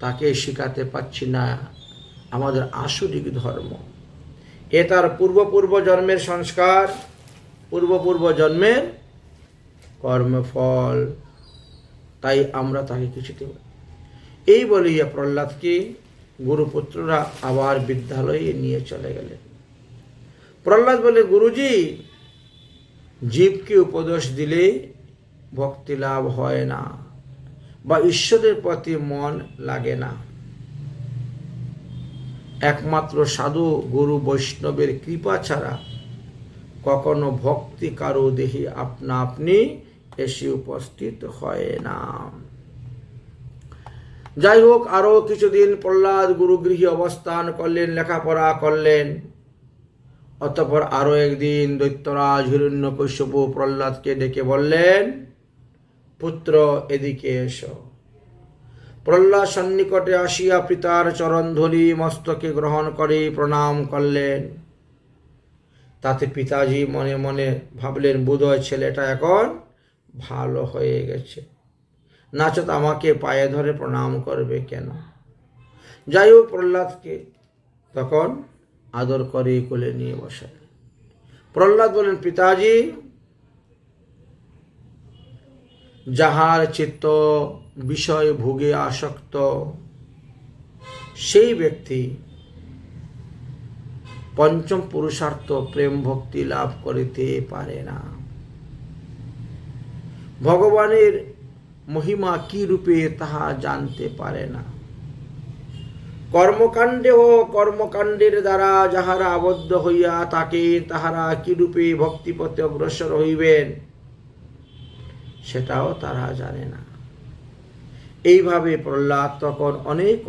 তাকে শিখাতে পারছি না আমাদের আসরিক ধর্ম। এ তার পূর্ব জন্মের সংস্কার, পূর্ব জন্মের কর্মফল, তাই আমরা তাকে কিছুতে পারি। এই বলিয়া প্রহ্লাদকে গুরুপুত্ররা আবার বিদ্যালয়ে নিয়ে চলে গেলেন। প্রহ্লাদ বলে, গুরুজি, জীবকে উপদেশ দিলে ভক্তি লাভ হয় না বা ঈশ্বরের প্রতি মন লাগে না। একমাত্র সাধু গুরু বৈষ্ণবের কৃপা ছাড়া কখনো ভক্তি কারো দেহে আপনা আপনি এসে উপস্থিত হয় না। যাই হোক, আরো কিছুদিন প্রহ্লাদ গুরুগৃহে অবস্থান করলেন, লেখাপড়া করলেন। অতঃপর আরো একদিন দৈত্যরাজ হিরণ্যকশ্যপু প্রহ্লাদকে ডেকে বললেন, পুত্র, এদিকে এসো। প্রহ্লাদ সন্নিকটে আসিয়া পিতার চরণধূলি মস্তকে গ্রহণ করে প্রণাম করলেন। তাতে পিতাজি মনে মনে ভাবলেন, বোধহয় ছেলেটা এখন ভালো হয়ে গেছে, নাচত আমাকে পায়ে ধরে প্রণাম করবে কেন। যাই হোক, প্রহ্লাদকে তখন আদর করে কোলে নিয়ে বসে। প্রহ্লাদ বলেন, পিতাজি, যাহার চিত্ত বিষয় ভোগে আসক্ত, সেই ব্যক্তি পঞ্চম পুরুষার্থ প্রেম ভক্তি লাভ করিতে পারে না। ভগবানের মহিমা কি রূপে তাহা জানতে পারে না। কর্মকাণ্ডে ও কর্মকাণ্ডের দ্বারা যাহারা আবদ্ধ হইয়া থাকে, তাহারা কি রূপে ভক্তিপথে অগ্রসর হইবেন সেটাও তারা জানে না। এইভাবে প্রহ্লাদ তখন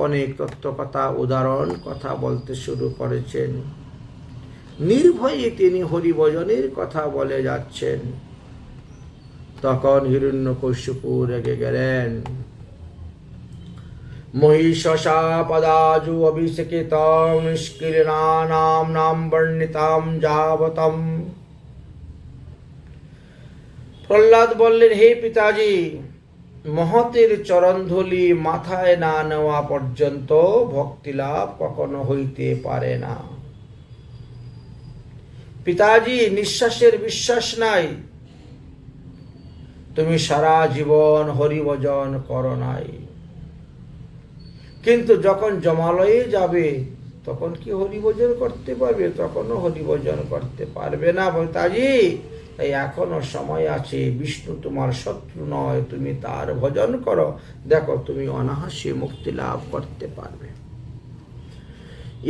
অনেক তত্ত্বকথা, উদাহরণ কথা বলতে শুরু করেছেন। নির্ভয়ে তিনি হরিভজনের কথা বলে যাচ্ছেন। তখন হিরণ্যকশ্যপু রেগে গেলেন। মহিষসা পদাজু অভিষেকিতম নিষ্ক্রিয়ণানাম নাম বর্ণিতাম যাবতম। প্রহ্লাদ বললেন, হে পিতাজি, মহতের চরণধূলি মাথায় না নেওয়া পর্যন্ত ভক্তি লাভ কখনো হইতে পারে না। পিতাজি, নিঃশ্বাসের বিশ্বাস নাই, তুমি সারা জীবন হরিভজন করো নাই, কিন্তু যখন জমালয়ে যাবে তখন কি হরিভজন করতে পারবে? তখনও হরিভজন করতে পারবে না পিতাজি। তাই এখনো সময় আছে, বিষ্ণু তোমার শত্রু নয়, তুমি তার ভজন করো, দেখো তুমি অনায়াসে মুক্তি লাভ করতে পারবে।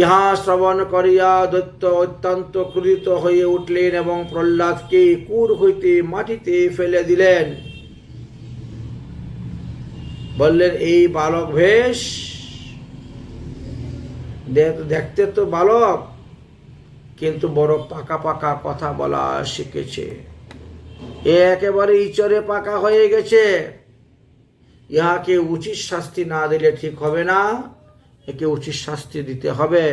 ইহা শ্রবণ করিয়া দৈত্য অত্যন্ত ক্রোধিত হয়ে উঠলেন এবং প্রহ্লাদকে কুর হইতে মাটিতে ফেলে দিলেন। বললেন, এই বালক বেশ, দেখতে তো বালক, কিন্তু বড় পাকা পাকা কথা বলা শিখেছে। এ একেবারে ইচরে পাকা হয়ে গেছে। ইহাকে উচিত শাস্তি না দিলে ঠিক হবে না, একে উচিত শাস্তি দিতে হবে,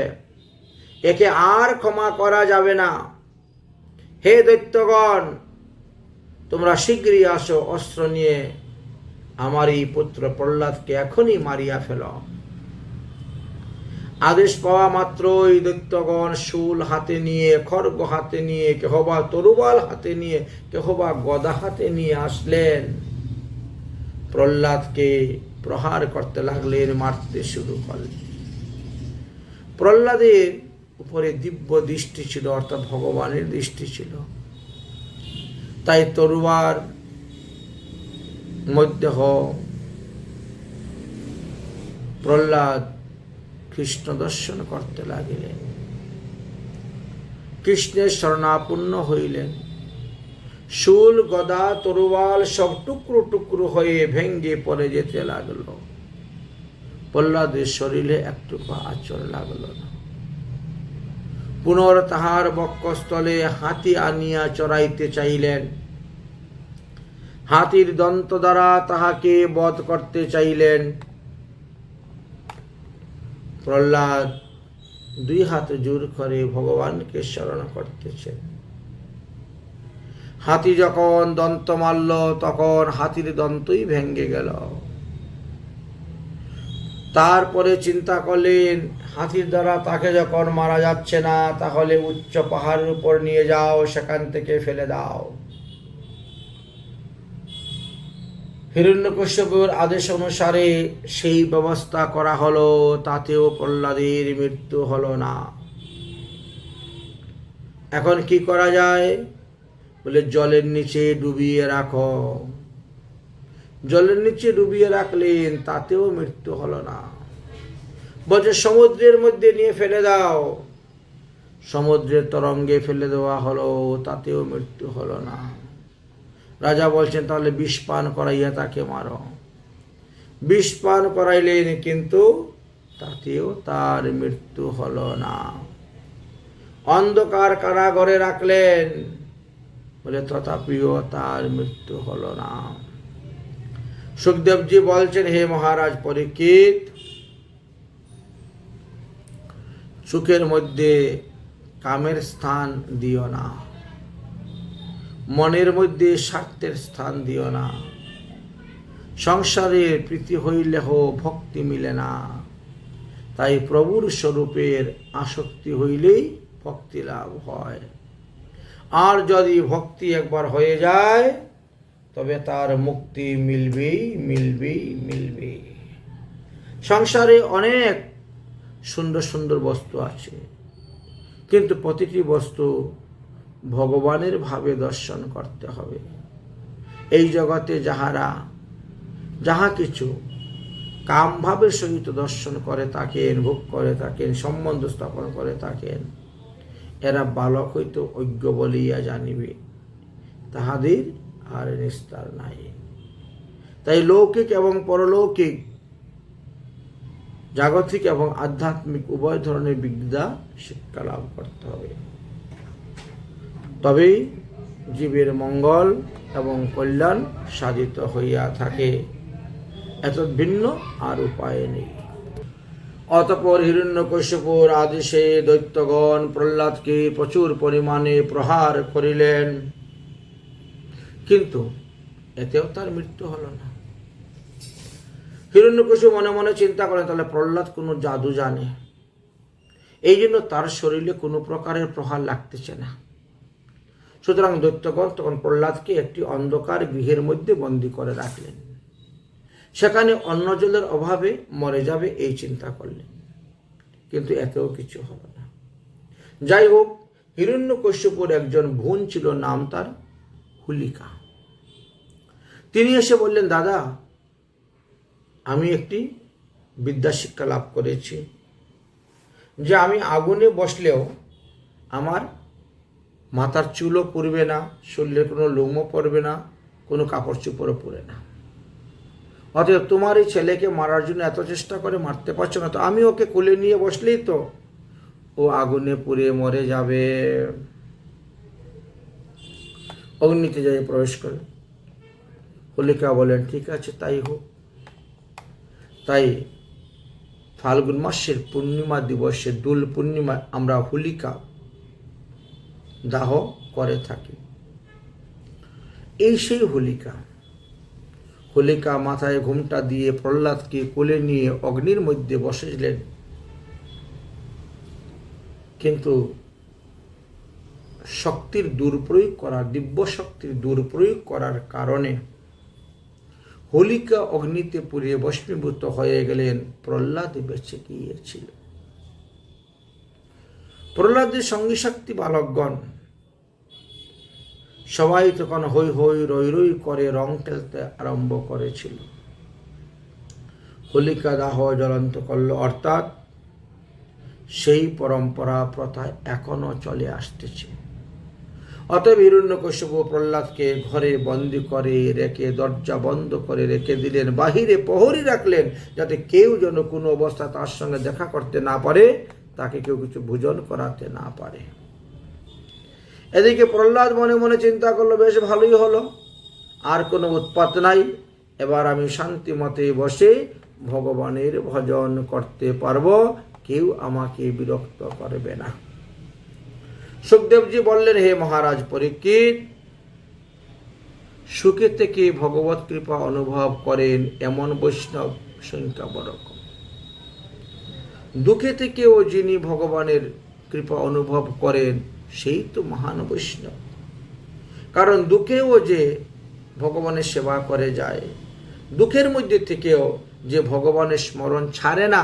একে আর ক্ষমা করা যাবে না। হে দৈত্যগণ, তোমরা শীঘ্রই আসো, অস্ত্র নিয়ে আমার এই পুত্র প্রহ্লাদকে এখনই মারিয়া ফেল। আদেশ পাওয়া মাত্রই দৈত্যগণ শূল হাতে নিয়ে, খড়গ হাতে নিয়ে, কেহবা তরুবাল হাতে নিয়ে, কেহবা গদা হাতে নিয়ে আসলেন। প্রহ্লাদকে প্রহার করতে লাগলেন, মারতে শুরু করলেন। প্রহ্লাদের উপরে দিব্য দৃষ্টি ছিল, অর্থাৎ ভগবানের দৃষ্টি ছিল। তাই তরুয়ার মধ্যে প্রহ্লাদ কৃষ্ণ দর্শন করতে লাগিলেন, কৃষ্ণের শরণাপন্ন হইলেন। শূল গদা তরোয়াল সব টুকরো টুকরো হয়ে ভেঙ্গে পড়ে যেতে লাগলো। প্রহ্লাদের শরীরে একটুকু আঁচড় লাগলো না। পুনর তাহার বক্ষস্থলে হাতি আনিয়া চড়াইতে চাইলেন। হাতির দন্ত দ্বারা তাহাকে বধ করতে চাইলেন। প্রহ্লাদ দুই হাত জোর করে ভগবানকে স্মরণ করতেছেন। হাতি যখন দন্ত মারল তখন হাতির দন্তই ভেঙ্গে গেল। তারপরে চিন্তা করলেন, হাতির দ্বারা তাকে যখন মারা যাচ্ছে না, তাহলে উচ্চ পাহাড়ের উপর নিয়ে যাও, সেখান থেকে ফেলে দাও। হিরণ্যকশ্যপুর আদেশ অনুসারে সেই ব্যবস্থা করা হলো, তাতেও প্রহ্লাদের মৃত্যু হলো না। এখন কি করা যায়? বলে জলের নিচে ডুবিয়ে রাখো। জলের নিচে ডুবিয়ে রাখলেন, তাতেও মৃত্যু হলো না। বলছে সমুদ্রের মধ্যে নিয়ে ফেলে দাও। সমুদ্রের তরঙ্গে ফেলে দেওয়া হলো, তাতেও মৃত্যু হলো না। রাজা বলছেন তাহলে বিষ পান করাইয়া তাকে মারো। বিষ পান করাইলেন, কিন্তু তাতেও তার মৃত্যু হলো না। অন্ধকার কারাগারে রাখলেন, বলে তথাপিও তার মৃত্যু হলো না। সুখদেবজি বলছেন, হে মহারাজ পরীক্ষিত, সুখের মধ্যে কামের স্থান দিও না, মনের মধ্যে স্বার্থের স্থান দিও না। সংসারে প্রীতি হইলেহ ভক্তি মিলে না, তাই প্রভুর স্বরূপের আসক্তি হইলেই ভক্তি লাভ হয়। আর যদি ভক্তি একবার হয়ে যায়, তবে তার মুক্তি মিলবেই মিলবেই মিলবেই। সংসারে অনেক সুন্দর সুন্দর বস্তু আছে, কিন্তু প্রতিটি বস্তু ভগবানের ভাবে দর্শন করতে হবে। এই জগতে যাহা কিছু কাম ভাবের সহিত দর্শন করে থাকেন, ভোগ করে থাকেন, সম্বন্ধ স্থাপন করে থাকেন, এরা বালক হইতে অজ্ঞ বলিয়া জানিবে, তাহাদের আর নিস্তার নাই। তাই লৌকিক এবং পরলৌকিক, জাগতিক এবং আধ্যাত্মিক উভয় ধরনের বিদ্যা শিক্ষা লাভ করতে হবে। তবেই জীবের মঙ্গল এবং কল্যাণ সাধিত হইয়া থাকে। এত ভিন্ন আর উপায় নেই। অতঃপর হিরণ্যকশ্যপুর আদেশে দৈত্যগণ প্রহ্লাদকে প্রচুর পরিমাণে প্রহার করিলেন, কিন্তু এতেও তার মৃত্যু হলো না। হিরণ্যকশ্যপ মনে মনে চিন্তা করেন, তাহলে প্রহ্লাদ কোনো জাদু জানে, এই জন্য তার শরীরে কোনো প্রকারের প্রহার লাগতেছে না। সুতরাং দৈত্যগণ তখন প্রহ্লাদকে একটি অন্ধকার গৃহের মধ্যে বন্দী করে রাখলেন। সেখানে অন্ন জলের অভাবে মরে যাবে এই চিন্তা করলেন, কিন্তু এতেও কিছু হলো না। যাই হোক, হিরণ্যকশ্যপুর একজন বোন ছিল, নাম তার হোলিকা। তিনি এসে বললেন, দাদা, আমি একটি বিদ্যা শিক্ষা লাভ করেছি, যে আমি আগুনে বসলেও আমার মাথার চুলও পুড়বে না, শরীরের কোনো লোমও পড়বে না, কোনো কাপড় চোপড়ও পরে না। অতএব তোমার এই ছেলেকে মারার জন্য এত চেষ্টা করে মারতে পারছো না, তো আমি ওকে কোলে নিয়ে বসলেই তো ও আগুনে পুড়ে মরে যাবে। অগ্নিতে যাই প্রবেশ করে হোলিকা বলেন, ঠিক আছে, তাই হোক। তাই ফাল্গুন মাসের পূর্ণিমা দিবসে, দোল পূর্ণিমা, আমরা হোলিকা দাহ করে থাকি। এই সেই হোলিকা। হোলিকা মাথায় ঘুমটা দিয়ে প্রহ্লাদকে কোলে নিয়ে অগ্নির মধ্যে বসেছিলেন, কিন্তু শক্তির দুর্প্রয়োগ করা, দিব্য শক্তির দুর্প্রয়োগ করার কারণে হোলিকা অগ্নিতে পুড়ে ভস্মীভূত হয়ে গেলেন। প্রহ্লাদ বেঁচে গিয়েছিল। প্রহ্লাদের সঙ্গী শক্তি বালকগণ সবাই তখন হই হই রই রই করে রং খেলতে আরম্ভ করেছিল। হোলিকা দাহ জ্বলন্ত করল, অর্থাৎ সেই পরম্পরা প্রথা এখনো চলে আসতেছে। অতএব হিরণ্যকশিপু প্রহ্লাদকে ঘরে বন্দি করে রেখে দরজা বন্ধ করে রেখে দিলেন, বাহিরে প্রহরী রাখলেন, যাতে কেউ যেন কোনো অবস্থা তার সঙ্গে দেখা করতে না পারে, তাকে কেউ কিছু ভোজন করাতে না পারে। এদিকে প্রহ্লাদ মনে মনে চিন্তা করলো, বেশ ভালোই হলো, আর কোনো উৎপাত নাই, এবার আমি শান্তি মতে বসে ভগবানের ভজন করতে পারবো, কেউ আমাকে বিরক্ত করবে না। সুখদেবজি বললেন, হে মহারাজ পরীক্ষিত, সুখে থেকে ভগবত কৃপা অনুভব করেন এমন বৈষ্ণব সংখ্যা বড় কম। দুঃখে থেকেও যিনি ভগবানের কৃপা অনুভব করেন সেই তো মহান বৈষ্ণব। কারণ দুঃখেও যে ভগবানের সেবা করে যায়, দুঃখের মধ্যে থেকেও যে ভগবানের স্মরণ ছাড়ে না,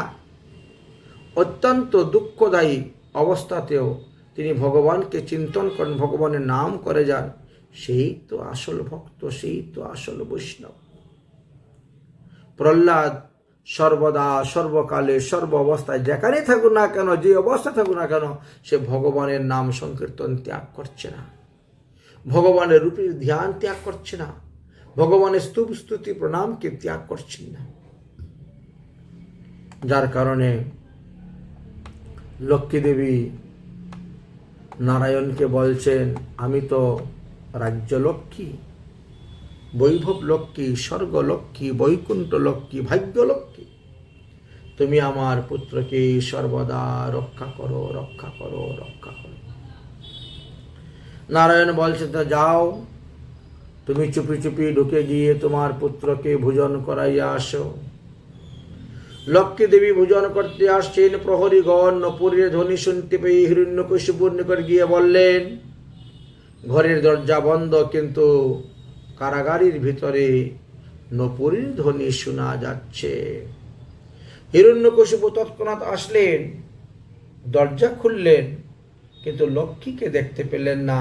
অত্যন্ত দুঃখদায়ী অবস্থাতেও তিনি ভগবানকে চিন্তন করেন, ভগবানের নাম করে যান, সেই তো আসল ভক্ত, সেই তো আসল বৈষ্ণব। প্রহ্লাদ সর্বদা সর্বকালে সর্ব অবস্থায় যেখানে থাকুক না কেন, যে অবস্থা থাকুক না কেন, সে ভগবানের নাম সংকীর্তন ত্যাগ করছে না, ভগবানের রূপের ধ্যান ত্যাগ করছে না, ভগবানের স্তুপ স্তুতি প্রণামকে ত্যাগ করছেন না। যার কারণে লক্ষ্মী দেবী নারায়ণকে বলছেন, আমি তো রাজ্য লক্ষ্মী, বৈভব লক্ষ্মী, স্বর্গ লক্ষ্মী, বৈকুণ্ঠ লক্ষ্মী, ভাগ্য লক্ষ্মী, তুমি আমার পুত্রকে সর্বদা রক্ষা করো, রক্ষা করো, রক্ষা করো। নারায়ণ বলছে, তা যাও, তুমি চুপি চুপি ঢুকে গিয়ে তোমার পুত্রকে ভোজন করাইয়া আসো। লক্ষ্মী দেবী ভোজন করতে আসছেন, প্রহরীগণ নপুরের ধ্বনি শুনতে পেয়ে হিরণ্যকশিপুর নিকট গিয়ে বললেন, ঘরের দরজা বন্ধ, কিন্তু কারাগারের ভিতরে নপুরের ধ্বনি শোনা যাচ্ছে। হিরণ্যকশিপু তৎক্ষণাৎ আসলেন, দরজা খুললেন, কিন্তু লক্ষ্মীকে দেখতে পেলেন না।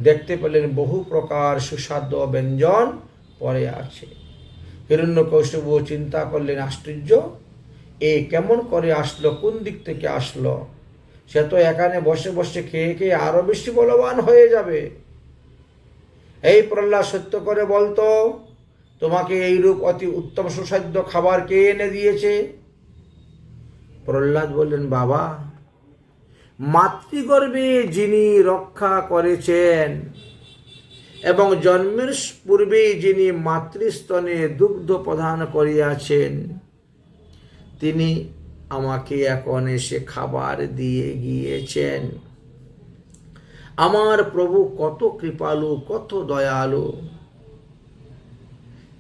দেখতে পেলেন বহু প্রকার সুস্বাদু ব্যঞ্জন পড়ে আছে। হিরণ্যকশিপু চিন্তা করলেন, আশ্চর্য, এ কেমন করে আসলো, কোন দিক থেকে আসলো? সে তো এখানে বসে বসে খেয়ে খেয়ে আরো বেশি বলবান হয়ে যাবে। এই প্রহ্লাদ, সত্য করে বলতো, তোমাকে এইরূপ অতি উত্তম সুস্বাদ্য খাবার কে এনে দিয়েছে? প্রহ্লাদ বললেন, বাবা, মাতৃগর্ভে যিনি রক্ষা করেছেন এবং জন্মের পূর্বে যিনি মাতৃস্তনে দুগ্ধ প্রদান করিয়াছেন, তিনি আমাকে এখন এসে খাবার দিয়ে গিয়েছেন। আমার প্রভু কত কৃপালু, কত দয়ালু,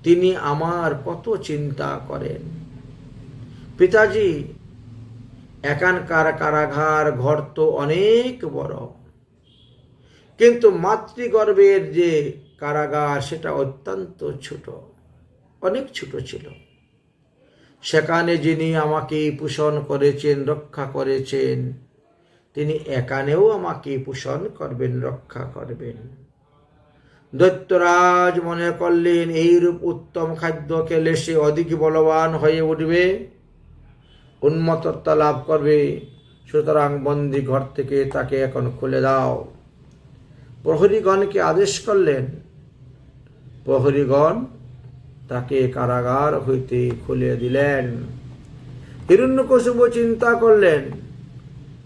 তিনি আমার কত চিন্তা করেন। পিতাজি, এখানকার কারাগার ঘর তো অনেক বড়, কিন্তু মাতৃগর্ভের যে কারাগার সেটা অত্যন্ত ছোট, অনেক ছোট ছিল। সেখানে যিনি আমাকে পোষণ করেছেন, রক্ষা করেছেন, তিনি এখানেও আমাকে পোষণ করবেন, রক্ষা করবেন। দৈত্যরাজ মনে করলেন, এইরূপ উত্তম খাদ্য খেলে সে অধিক বলবান হয়ে উঠবে, উন্মত্ততা লাভ করবে, সুতরাং বন্দি ঘর থেকে তাকে এখন খুলে দাও। প্রহরীগণকে আদেশ করলেন, প্রহরীগণ তাকে কারাগার হইতে খুলে দিলেন। হিরণ্যকশিপু চিন্তা করলেন,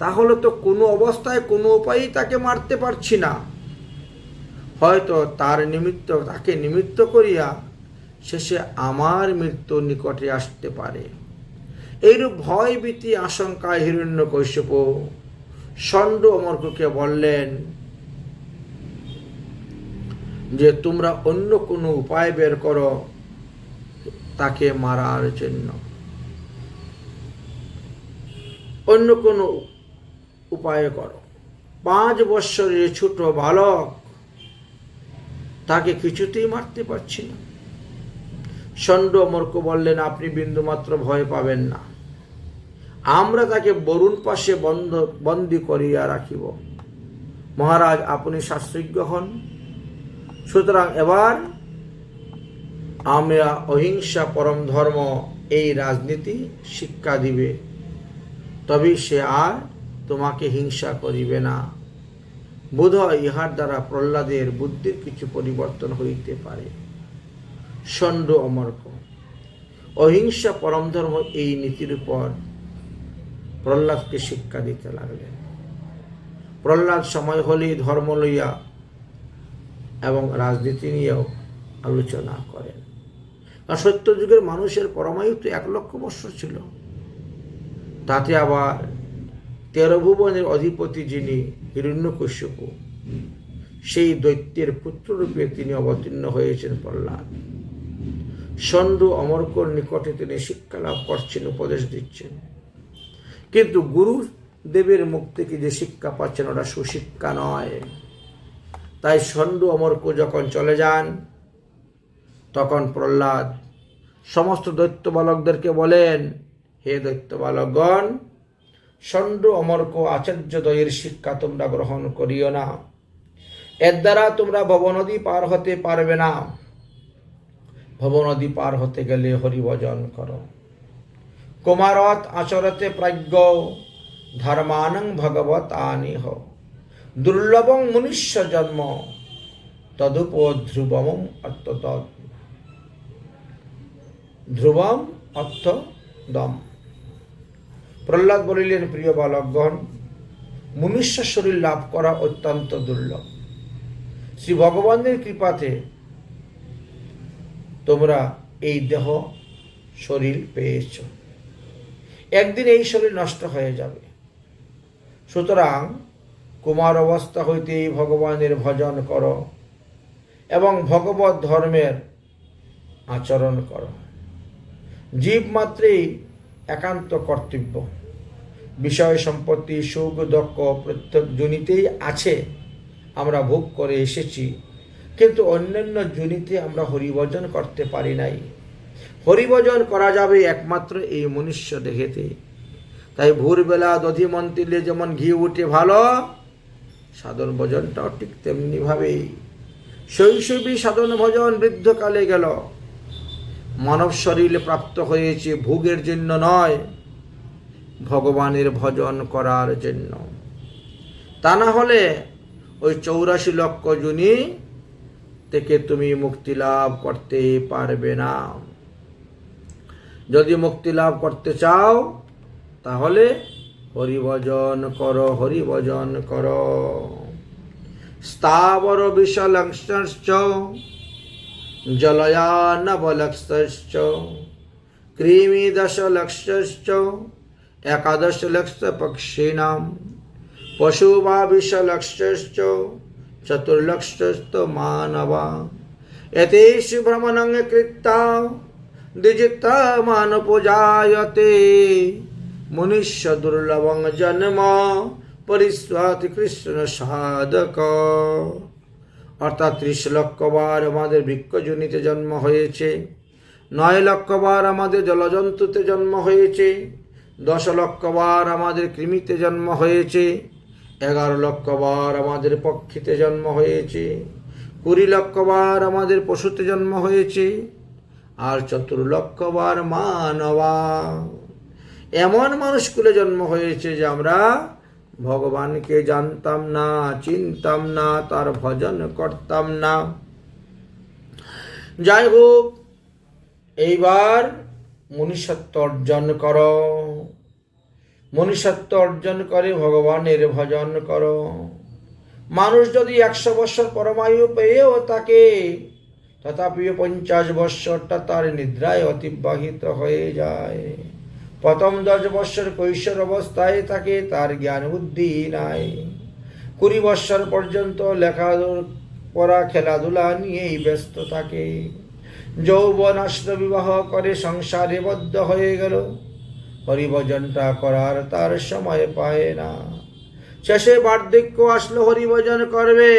তাহলে তো কোনো অবস্থায় কোনো উপায়েই তাকে মারতে পারছি না, হয়তো তাকে নিমিত্ত করিয়া শেষে আমার মৃত্যু নিকটে আসতে পারে। এইরূপ ভয় ভীতি আশঙ্কায় হিরণ্যকশিপু ষণ্ড অমরকে বললেন যে, তোমরা অন্য কোনো উপায় বের করো তাকে মারার জন্য, অন্য কোনো উপায় করো। 5 বৎসরের ছোট বালক, তাকে কিছুতেই মারতে পারছি না। ষণ্ড অমরক বললেন, আপনি বিন্দুমাত্র ভয় পাবেন না, আমরা তাকে বরুণ পাশে বন্দী করিয়া রাখিব। মহারাজ, আপনি শাস্ত্রজ্ঞ হন, সুতরাং এবার আমরা অহিংসা পরম ধর্ম এই রাজনীতি শিক্ষা দিবে, তবে সে আর তোমাকে হিংসা করিবে না। বোধ হয় ইহার দ্বারা প্রহ্লাদের বুদ্ধির কিছু পরিবর্তন হইতে পারে। ষণ্ড অমর্ক অহিংসা পরম ধর্ম এই নীতির উপর প্রহ্লাদকে শিক্ষা দিতে লাগলেন। প্রহ্লাদ সময় হলেই ধর্ম লইয়া এবং রাজনীতি নিয়েও আলোচনা করেন। আর সত্যযুগের মানুষের পরমায়ু তো 1,00,000 বৎসর ছিল। তাতে আবার 13 ভুবনের অধিপতি যিনি হিরণ্যকশ্যপু, সেই দৈত্যের পুত্ররূপে তিনি অবতীর্ণ হয়েছেন প্রহ্লাদ। ষণ্ড অমর্কর নিকটে তিনি শিক্ষা লাভ করছেন, উপদেশ দিচ্ছেন। কিন্তু গুরুদেবের মুখ থেকে যে শিক্ষা পাচ্ছেন ওটা সুশিক্ষা নয়। তাই ষণ্ড অমর্ক যখন চলে যান, তখন প্রহ্লাদ সমস্ত দৈত্য বালকদেরকে বলেন, হে দৈত্য বালকগণ, ষণ্ড অমর্ক আচার্যদ্বয়ের শিক্ষা তোমরা গ্রহণ করিও না। এর দ্বারা তোমরা ভবনদী পার হতে পারবে না। ভবনদী পার হতে গেলে হরিভজন করো। কুমারত আচরতে প্রাজ্ঞ ধর্মানং ভগবত আনিহ দুর্লভং মনুষ্য জন্ম তদুপ ধ্রুবম অর্থ ধ্রুবম অর্থ দম। প্রহ্লাদ বলিলেন, প্রিয় বালকগণ, মনুষ্য শরীর লাভ করা অত্যন্ত দুর্লভ। শ্রী ভগবানের কৃপাতে তোমরা এই দেহ শরীর পেয়েছ। একদিন এই শরীর নষ্ট হয়ে যাবে। সুতরাং কুমার অবস্থা হইতেই ভগবানের ভজন করো এবং ভগবত ধর্মের আচরণ করো। জীব মাত্রেই একান্ত কর্তব্য। বিষয় সম্পত্তি সুখ দুঃখ প্রত্যেক জনিতেই আছে, আমরা ভোগ করে এসেছি, কিন্তু অন্যান্য জনিতে আমরা হরিভজন করতে পারি নাই। হরিভজন করা যাবে একমাত্র এই মনুষ্য দেহেতে। তাই ভোরবেলা দধি মন্ত্রিলে যেমন ঘি উঠে ভালো, সাধন ভজনটাও ঠিক তেমনি ভাবেই। শৈশবী সাধন ভজন বৃদ্ধকালে গেল। মানব শরীরে প্রাপ্ত হয়েছে ভোগের জন্য নয়, ভগবানের ভজন করার জন্য। তা না হলে ওই 84 লক্ষ যোনি থেকে তুমি মুক্তি লাভ করতে পারবে না। যদি মুক্তি লাভ করতে চাও তাহলে হরিভজন করো, হরিভজন করো। স্থাবর বিশলংশ্চ জলয়ানবলক্ষ্য কৃমি 10 লক্ষ্য 11 লক্ষ পক্ষিণাম পশুবা 20 লক্ষ্য 4 লক্ষ মানবা এতেষু ভ্রমণং কৃত্বা দ্বিজিতা মানপূজায়তে মনুষ্য দুর্লভং জন্ম পরিস্বাতি কৃষ্ণ সাধক। অর্থাৎ 30 লক্ষ বার আমাদের বৃক্ষজনিতে জন্ম হয়েছে, 9 লক্ষ বার আমাদের জলজন্তুতে জন্ম হয়েছে, 10 লক্ষ বার আমাদের কৃমিতে জন্ম হয়েছে, 11 লক্ষ বার আমাদের পক্ষীতে জন্ম হয়েছে, 20 লক্ষ বার আমাদের পশুতে জন্ম হয়েছে, আর 4 লক্ষ বার মানবা। এমন মানুষগুলো জন্ম হয়েছে যে আমরা ভগবানকে জানতাম না, চিনতাম না, তার ভজন করতাম না। যাই হোক, এইবার মনুষ্যত্ব অর্জন করো। মনুষ্যত্ব অর্জন করে ভগবানের ভজন করো। মানুষ যদি 100 বৎসর পরমায়ু পেয়েও থাকে, তথাপিও 50 বৎসরটা তার নিদ্রায় অতিবাহিত হয়ে যায়। প্রথম 10 বৎসর কৈশোর অবস্থায় থাকে, তার জ্ঞান বুদ্ধি নাই। 20 বৎসর পর্যন্ত লেখাপড়া খেলাধুলা নিয়েই ব্যস্ত থাকে। যৌবন আশ্র বিবাহ করে সংসারে বদ্ধ হয়ে গেল, হরিভজনটা করার তার সময় পায় না। শেষে বার্ধক্য আসলো, হরিভজন করবে,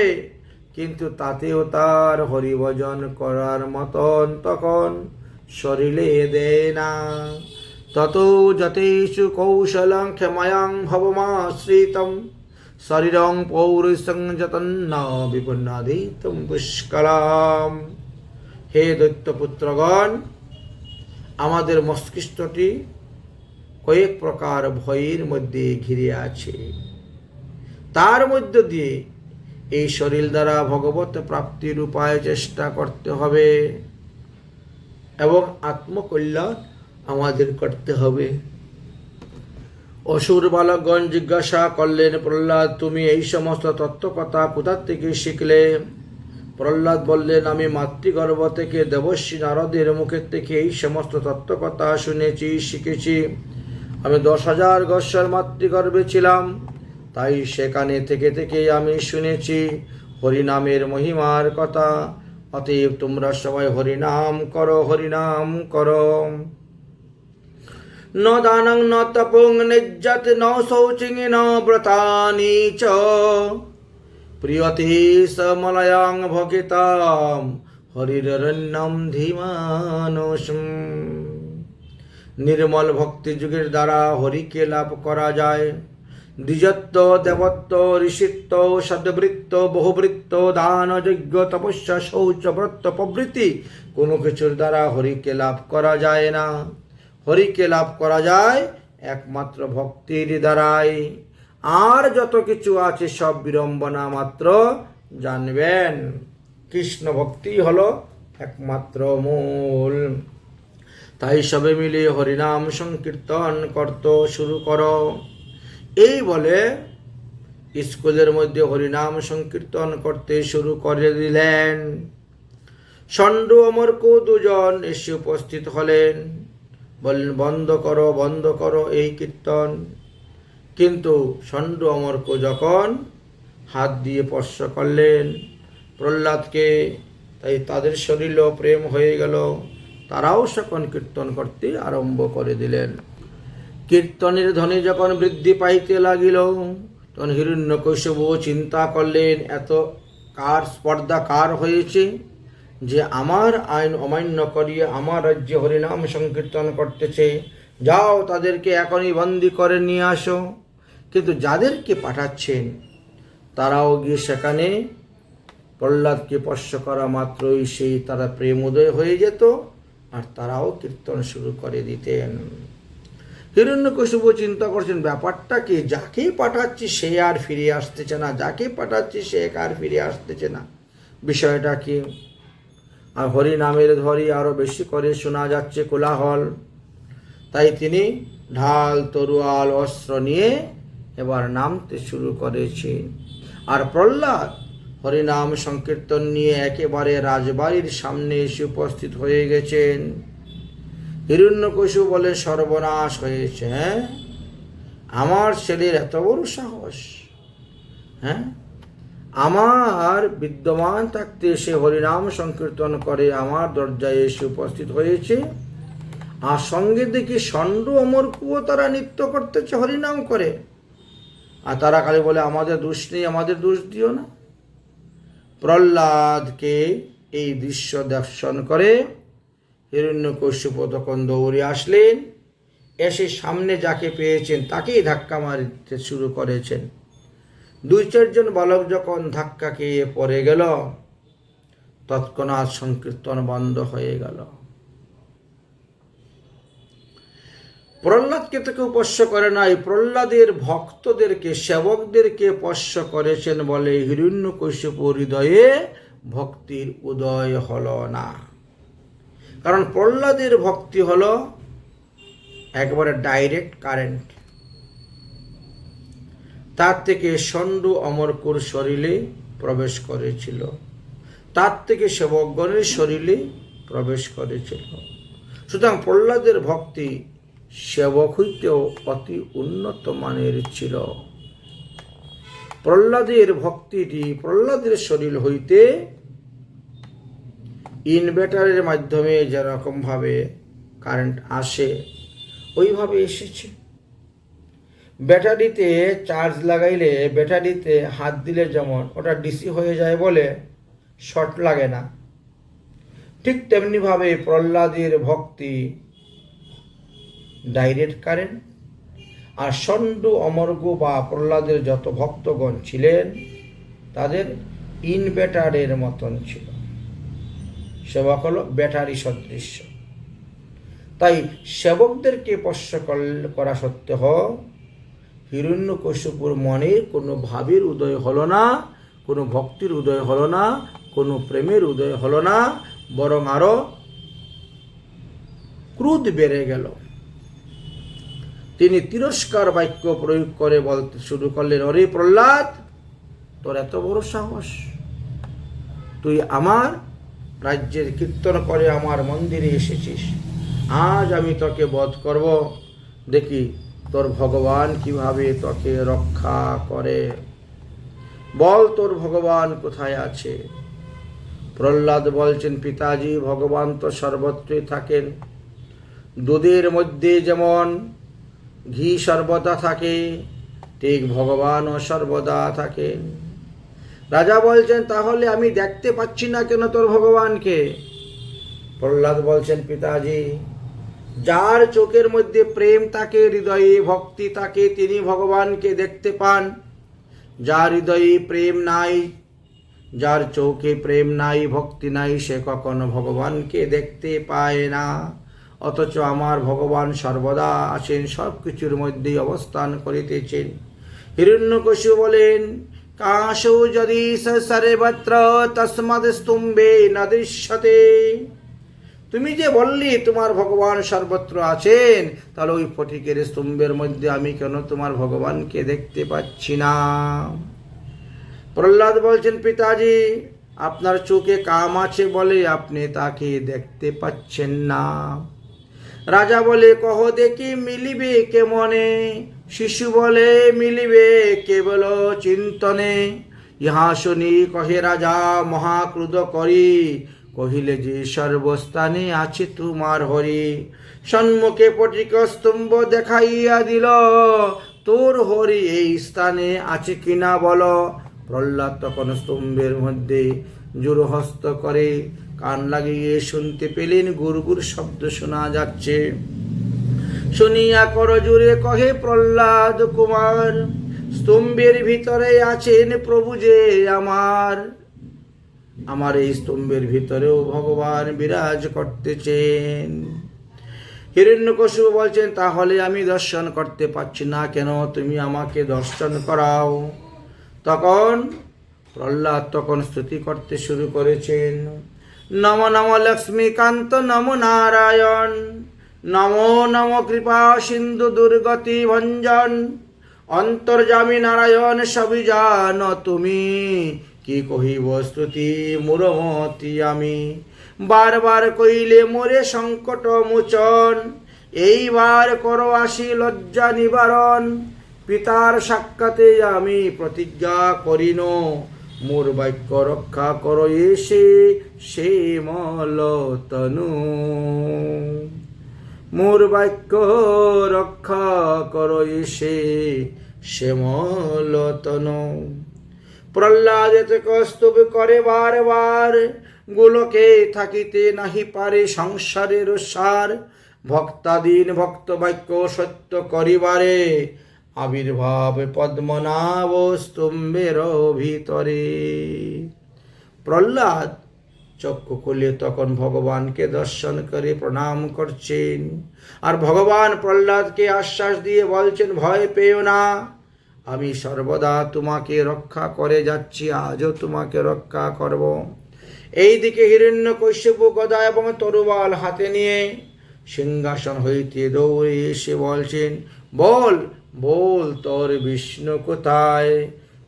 কিন্তু তাতেও তার হরিভজন করার মতন তখন শরীরে দেয় না। তত যতেষু কৌশলং ক্ষমায়াং ভবমাশ্রিতম শরীরং পৌরুষং যতন্ন বিপন্নাদিতম পুষ্কলাম। হে দৈত্যপুত্রগণ, আমাদের মস্তিষ্কটি কয়েক প্রকার ভয়ের মধ্যে ঘিরে আছে। তার মধ্য দিয়ে এই শরীর দ্বারা ভগবত প্রাপ্তির উপায় চেষ্টা করতে হবে এবং আত্মকল্যাণ আমাদের করতে হবে। অসুর বালকগণ জিজ্ঞাসা করলেন, প্রহ্লাদ, তুমি এই সমস্ত তত্ত্বকথা কোথা থেকে শিখলে? প্রহ্লাদ বললেন, আমি মাতৃগর্ভ থেকে দেবর্ষী নারদের মুখের থেকে এই সমস্ত তত্ত্বকথা শুনেছি, শিখেছি। আমি 10,000 বৎসর মাতৃগর্ভে ছিলাম, তাই সেখানে থেকে থেকেই আমি শুনেছি হরিনামের মহিমার কথা। অতএব তোমরা সবাই হরিনাম করো, হরিনাম করো। ন দানং ন তপং নিজ্জত ন শৌচিং ন ব্রতানি চ প্রিয়তে সমলয়াং ভকিতাম হরিররণ্যম ধীমানসম। নির্মল ভক্তি যুগের দ্বারা হরিকে লাভ করা যায়। দ্বিজত্ব, দেবত্ব, ঋষিত্ব, সদবৃত্ত, বহুবৃত্ত, দান, যজ্ঞ, তপস্যা, শৌচ, ব্রত প্রভৃতি কোনো কিছুর দ্বারা হরিকে লাভ করা যায় না। হরিকে লাভ করা যায় একমাত্র ভক্তির দ্বারাই। আর যত কিছু আছে সব বিড়ম্বনা মাত্র, জানবেন। কৃষ্ণ ভক্তি হলো একমাত্র মূল। তাই সবে মিলে হরিনাম সংকীর্তন করতে শুরু করো। এই বলে স্কুলের মধ্যে হরিনাম সংকীর্তন করতে শুরু করে দিলেন। ষণ্ড অমরক দুজন এসে উপস্থিত হলেন, বললেন, বন্ধ করো, বন্ধ করো এই কীর্তন। কিন্তু ষণ্ড অমরক যখন হাত দিয়ে স্পর্শ করলেন প্রহ্লাদকে, তাই তাদের শরীরও প্রেম হয়ে গেল। তারাও সকল কীর্তন করতে আরম্ভ করে দিলেন। কীর্তনের ধ্বনি যখন বৃদ্ধি পাইতে লাগিল, তখন হিরণ্যকশিপু চিন্তা করলেন, এত স্পর্ধা কার হয়েছে যে আমার আইন অমান্য করিয়ে আমার রাজ্যে হরিনাম সংকীর্তন করতেছে? যাও, তাদেরকে এখনই বন্দী করে নিয়ে আসো। কিন্তু যাদেরকে পাঠাচ্ছেন তারাও গিয়ে সেখানে প্রহ্লাদকে স্পর্শ করা মাত্রই তারা প্রেম উদয় হয়ে যেত, আর তারাও কীর্তন শুরু করে দিতেন। হিরণ্যকশিপু চিন্তা করছেন, ব্যাপারটা কি? যাকে পাঠাচ্ছি সে আর ফিরে আসতেছে না, যাকে পাঠাচ্ছি সে আর ফিরে আসতেছে না, বিষয়টা কি? আর হরিনামের ধ্বনি আরো বেশি করে শোনা যাচ্ছে, কোলাহল। তাই তিনি ঢাল, তরোয়াল, অস্ত্র নিয়ে এবার নামতে শুরু করেছে। আর প্রহ্লাদ হরিনাম সংকীর্তন নিয়ে একেবারে রাজবাড়ির সামনে এসে উপস্থিত হয়ে গেছেন। হিরণ্যকশিপু বলে, সর্বনাশ হয়েছে। হ্যাঁ, আমার ছেলের এত বড় সাহস! হ্যাঁ, আমার বিদ্যমান থাকতে সে হরিনাম সংকীর্তন করে আমার দরজায় এসে উপস্থিত হয়েছে, আর সঙ্গে দেখি ষণ্ড অমরকুও তারা নৃত্য করতেছে, হরিনাম করে। আর তারা খালি বলে, আমাদের দোষ নেই, আমাদের দোষ দিও না। প্রহ্লাদকে এই দৃশ্য দর্শন করে হিরণ্যকশিপু তখন দৌড়ে আসলেন। এসে সামনে যাকে পেয়েছেন তাকেই ধাক্কা মারতে শুরু করেছেন। 2-4 জন বালক যখন ধাক্কা খেয়ে পড়ে গেল, তৎক্ষণাৎ সংকীর্তন বন্ধ হয়ে গেল। প্রহ্লাদকে তো কেউ স্পর্শ করে নাই, প্রহ্লাদের ভক্তদেরকে, সেবকদেরকে স্পর্শ করেছেন বলে হিরণ্যকশিপুর হৃদয়ে ভক্তির উদয় হলো না। কারণ প্রহ্লাদের ভক্তি হলো একবারে ডাইরেক্ট কারেন্ট। তার থেকে ষণ্ড অমরকুর শরীরে প্রবেশ করেছিল, তার থেকে সেবকগণের শরীরে প্রবেশ করেছিল। সুতরাং প্রহ্লাদের ভক্তি সেবক হইতেও অতি উন্নত মানের ছিল। প্রহ্লাদের ভক্তিটি প্রহ্লাদের শরীর হইতে ইনভার্টারের মাধ্যমে যেরকম ভাবে কারেন্ট আসে ওইভাবে এসেছে। ব্যাটারিতে চার্জ লাগাইলে ব্যাটারিতে হাত দিলে যেমন ওটা ডিসি হয়ে যায় বলে শর্ট লাগে না, ঠিক তেমনিভাবে প্রহ্লাদের ভক্তি ডাইরেক্ট কারেন্ট। আর ষণ্ড অমরক বা প্রহ্লাদের যত ভক্তগণ ছিলেন তাদের ইনভার্টারের মতন ছিল, সেবক হলো ব্যাটারি সদৃশ্য। তাই সেবকদেরকে স্পর্শ করা সত্ত্বেও হিরণ্যকশিপুর মনে কোনো ভাবের উদয় হলো না, কোনো ভক্তির উদয় হলো না, কোনো প্রেমের উদয় হলো না, বরং আরো ক্রোধ বেড়ে গেল। তিনি তিরস্কার বাক্য প্রয়োগ করে বলতে শুরু করলেন, অরে প্রহ্লাদ, তোর এত বড় সাহস, তুই আমার রাজ্যের কীর্তন করে আমার মন্দিরে এসেছিস, আজ আমি তোকে বধ করব, দেখি তোর ভগবান কিভাবে তোকে রক্ষা করে, বল তোর ভগবান কোথায় আছে। প্রহ্লাদ বলছেন, পিতাজি, ভগবান তো সর্বত্রই থাকেন। দুধের মধ্যে যেমন ঘি সর্বদা থাকে, ঠিক ভগবানও সর্বদা থাকেন। রাজা বলছেন, তাহলে আমি দেখতে পাচ্ছি না কেন তোর ভগবানকে? প্রহ্লাদ বলছেন, পিতাজি, যার চোখের মধ্যে প্রেম থাকে, হৃদয়ে ভক্তি থাকে, তিনি ভগবানকে দেখতে পান। যার হৃদয়ে প্রেম নাই, যার চোখে প্রেম নাই, ভক্তি নাই, সে কখনো ভগবানকে দেখতে পায় না। অথচ আমার ভগবান সর্বদা আছেন, সব কিছুর মধ্যেই অবস্থান করিতেছেন। হিরণ্যকশিপু বলেন, কাশো যদি সর্বত্র তস্মাদ স্তম্ভে ন দৃশ্যতে। তুমি যে বললি তোমার ভগবান সর্বত্র আছেন, তাহলে ওই ফটিকের স্তম্ভের মধ্যে আমি কেন তোমার ভগবানকে দেখতে পাচ্ছি না? প্রহ্লাদ বলছেন, পিতাজি, আপনার চোখে কাম আছে বলে আপনি তাকে দেখতে পাচ্ছেন না। রাজা বলে, কহ দেখি মিলিবে কেমনে? শিশু বলে, মিলিবে কেবল চিন্তনে। ইহা শুনি কহে রাজা মহাক্রোধ করি, কহিলে যে সর্বস্থানে আছে তোমার হরি। সম্মুখে ফটিক স্তম্ভ দেখাইয়া দিল, তোর হরি এই স্থানে আছে কিনা বল। প্রহ্লাদ তখন স্তম্ভের মধ্যে জোরহস্ত করে কান লাগিয়ে শুনতে পেলেন, গুড়গুড় শব্দ শোনা যাচ্ছে। শুনিয়া করজোরে কহে প্রহ্লাদ কুমার, স্তম্ভের ভিতরে আছেন প্রভু যে আমার। আমার এই স্তম্ভের ভিতরেও ভগবান বিরাজ করতেছেন। হিরণ্যকশিপু বলছেন, তাহলে আমি দর্শন করতে পারছি না কেন? তুমি আমাকে দর্শন করাও। তখন প্রহ্লাদ স্তুতি করতে শুরু করেছেন, নম নম লক্ষ্মীকান্ত, নম নারায়ণ, নমো নম কৃপা সিন্ধু দুর্গতি ভঞ্জন, অন্তর্যামী নারায়ণ সবই জানো তুমি, কি কহিব স্তুতি মুরমতি আমি। বারবার কইলে মোরে সংকট মোচন, এইবার করো আসি লজ্জা নিবারণ। পিতার সাক্ষাতে আমি প্রতিজ্ঞা করিন, মোর বাক্য রক্ষা করো এসে সে মলতনু। মোর বাক্য রক্ষা করো এসে সে মলতনু। প্রহ্লাদ স্তব করে বারবার, গোলকে থাকিতে নাহি পারে সংসারের সার। ভক্তাধীন ভক্ত বাক্য সত্য করিবারে, আবির্ভাব পদ্মনাভ স্তম্ভের ভিতরে। প্রহ্লাদ চক্ষু খুলে তখন ভগবানকে দর্শন করে প্রণাম করছেন। আর ভগবান প্রহ্লাদকে আশ্বাস দিয়ে বলছেন, ভয় পেও না, আমি সর্বদা তোমাকে রক্ষা করে যাচ্ছি, আজও তোমাকে রক্ষা করব। এইদিকে হিরণ্যকশিপু গদা এবং তরুবাল হাতে নিয়ে সিংহাসন হইতে দৌড়ে এসে বলছেন, বল বল তোর বিষ্ণু কোথায়?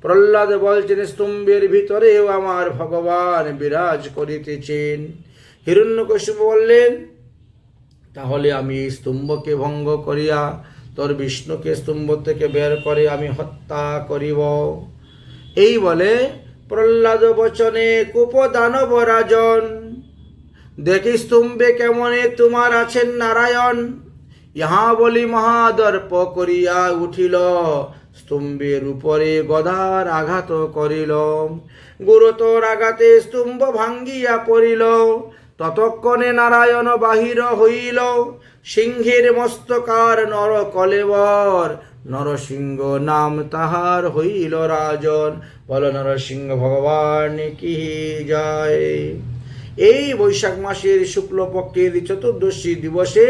প্রহ্লাদ বলছেন, স্তম্ভের ভিতরেও আমার ভগবান বিরাজ করিতেছেন। হিরণ্যকশিপু বললেন, তাহলে আমি এই স্তম্ভকে ভঙ্গ করিয়া তোর বিষ্ণুকে স্তম্ভ থেকে বের করে আমি হত্যা করিব। এই বলে প্রহ্লাদ বচনে কুপ দানব রাজন, দেখি স্তম্ভে কেমনে তোমার আছেন নারায়ণ। ইহা বলি মহাদর্প করিয়া উঠিল, স্তম্ভের উপরে গদার আঘাত করিল। গুরুতর আঘাতে স্তম্ভ ভাঙ্গিয়া পড়িল। ততক্ষণে নারায়ণ বাহির হইল, সিংহের মস্তকার নর কলেবর। নরসিংহ নাম তাহার হইল রাজন। বল নরসিংহ ভগবান কি জয়। এই বৈশাখ মাসের শুক্লপক্ষের চতুর্দশী দিবসে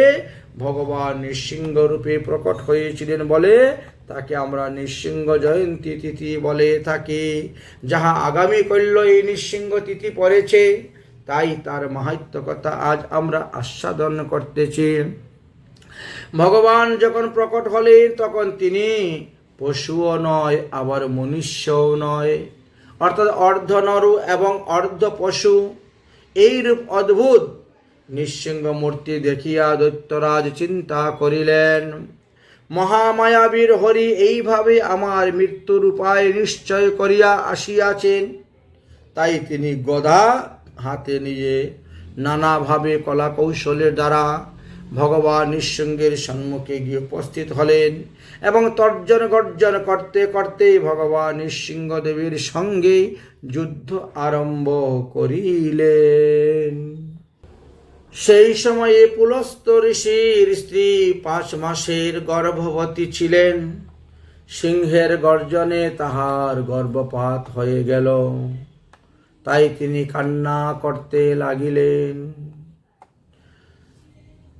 ভগবান নৃসিংহ রূপে প্রকট হয়েছিলেন বলে তাকে আমরা নৃসিংহ জয়ন্তী তিথি বলে থাকি। যাহা আগামী কল্য এই নৃসিংহ তিথি পড়েছে, তাই তার মাহাত্ম্য কথা আজ আমরা আস্বাদন করতেছি। ভগবান যখন প্রকট হলেন তখন তিনি পশুও নয়, আবার মনুষ্যও নয়, অর্থাৎ অর্ধ নরু এবং অর্ধ পশু। এইরূপ অদ্ভুত নৃসিংহ মূর্তি দেখিয়া দৈত্যরাজ চিন্তা করিলেন, মহামায়াবীর হরি এইভাবে আমার মৃত্যুর উপায় নিশ্চয় করিয়া আসিয়াছেন। তাই তিনি গদা হাতে নিয়ে নানাভাবে কলা কৌশলের দ্বারা ভগবান নৃসিংহের সম্মুখে গিয়ে উপস্থিত হলেন এবং তর্জন গর্জন করতে করতে ভগবান নৃসিংহ দেবীর সঙ্গে যুদ্ধ আরম্ভ করিলেন। সেই সময়ে পুলস্ত ঋষির স্ত্রী 5 মাসের গর্ভবতী ছিলেন। সিংহের গর্জনে তাহার গর্ভপাত হয়ে গেল। তাই তিনি কান্না করতে লাগিলেন।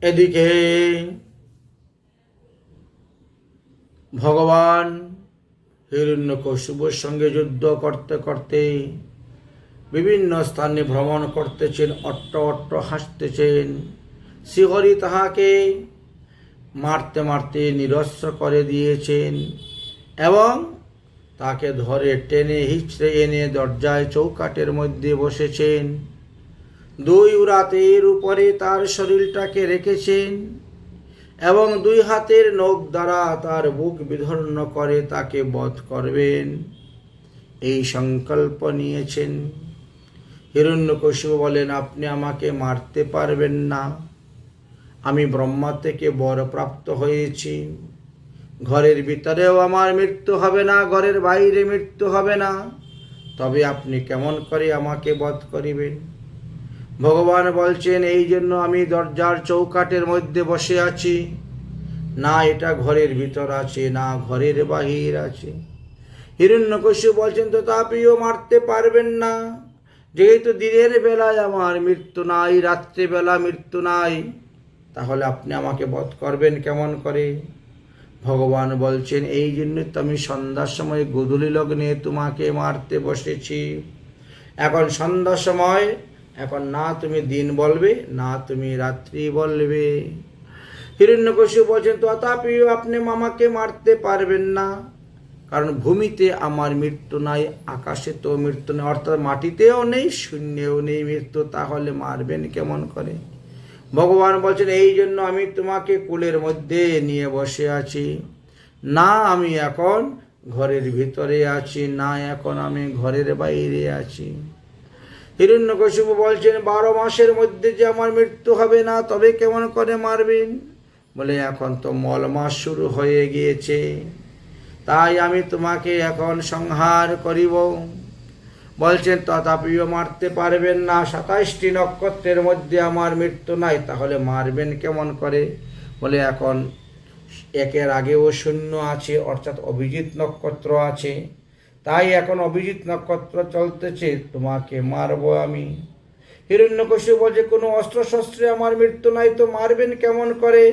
এদিকে ভগবান হিরণ্যকশিপুর সঙ্গে যুদ্ধ করতে করতে বিভিন্ন স্থানে ভ্রমণ করতেছেন, অট্ট অট্ট হাসতেছেন। শ্রীহরি তাহাকে মারতে মারতে নিরস্ত্র করে দিয়েছেন এবং তাকে ধরে টেনে হিচড়ে এনে দরজায় চৌকাটের মধ্যে বসেছেন। 2 উরাতের উপরে তার শরীরটাকে রেখেছেন এবং 2 হাতের নখ দ্বারা তার বুক বিদীর্ণ করে তাকে বধ করবেন, এই সংকল্প নিয়েছেন। হিরণ্যকশিপু বলেন, আপনি আমাকে মারতে পারবেন না। আমি ব্রহ্মা থেকে বর প্রাপ্ত হয়েছি। ঘরের ভিতরেও আমার মৃত্যু হবে না, ঘরের বাইরে মৃত্যু হবে না। তবে আপনি কেমন করে আমাকে বধ করিবেন? ভগবান বলছেন, এই জন্য আমি দরজার চৌকাটের মধ্যে বসে আছি। না এটা ঘরের ভিতর আছে, না ঘরের বাহির আছে। হিরণ্যকশিপু বলছেন, তথাপিও মারতে পারবেন না, যেহেতু দিনের বেলায় আমার মৃত্যু নাই, রাত্রিবেলা মৃত্যু নাই, তাহলে আপনি আমাকে বধ করবেন কেমন করে? ভগবান বলছেন, এই জন্য তো আমি সন্ধ্যার সময় গোধূলি লগ্নে তোমাকে মারতে বসেছি। এখন সন্ধ্যার সময়, এখন না তুমি দিন বলবে, না তুমি রাত্রি বলবে। হিরণ্যকশিপু বলছেন, তথাপিও আপনি আমাকে মারতে পারবেন না, কারণ ভূমিতে আমার মৃত্যু নাই, আকাশে তো মৃত্যু নেই, অর্থাৎ মাটিতেও নেই, শূন্যেও নেই মৃত্যু, তাহলে মারবেন কেমন করে? ভগবান বলছেন, এই জন্য আমি তোমাকে কোলের মধ্যে নিয়ে বসে আছি। না আমি এখন ঘরের ভিতরে আছি, না এখন আমি ঘরের বাইরে আছি। হিরণ্যকশিপু বলছেন, 12 মাসের মধ্যে যে আমার মৃত্যু হবে না, তবে কেমন করে মারবেন? বলে, এখন তো মল মাস শুরু হয়ে গিয়েছে, তাই আমি তোমাকে এখন সংহার করিব। বলছেন, তথাপিও মারতে পারবেন না, 27টি নক্ষত্রের মধ্যে আমার মৃত্যু নাই, তাহলে মারবেন কেমন করে? বলে, এখন 1-এর আগেও শূন্য আছে, অর্থাৎ অভিজিৎ নক্ষত্র আছে, তাই এখন অভিজিৎ নক্ষত্র চলতেছে, তোমাকে মারব আমি। হিরণ্যকশিপু বলছে, কোনো অস্ত্রশস্ত্রে আমার মৃত্যু নাই, তো মারবেন কেমন করে?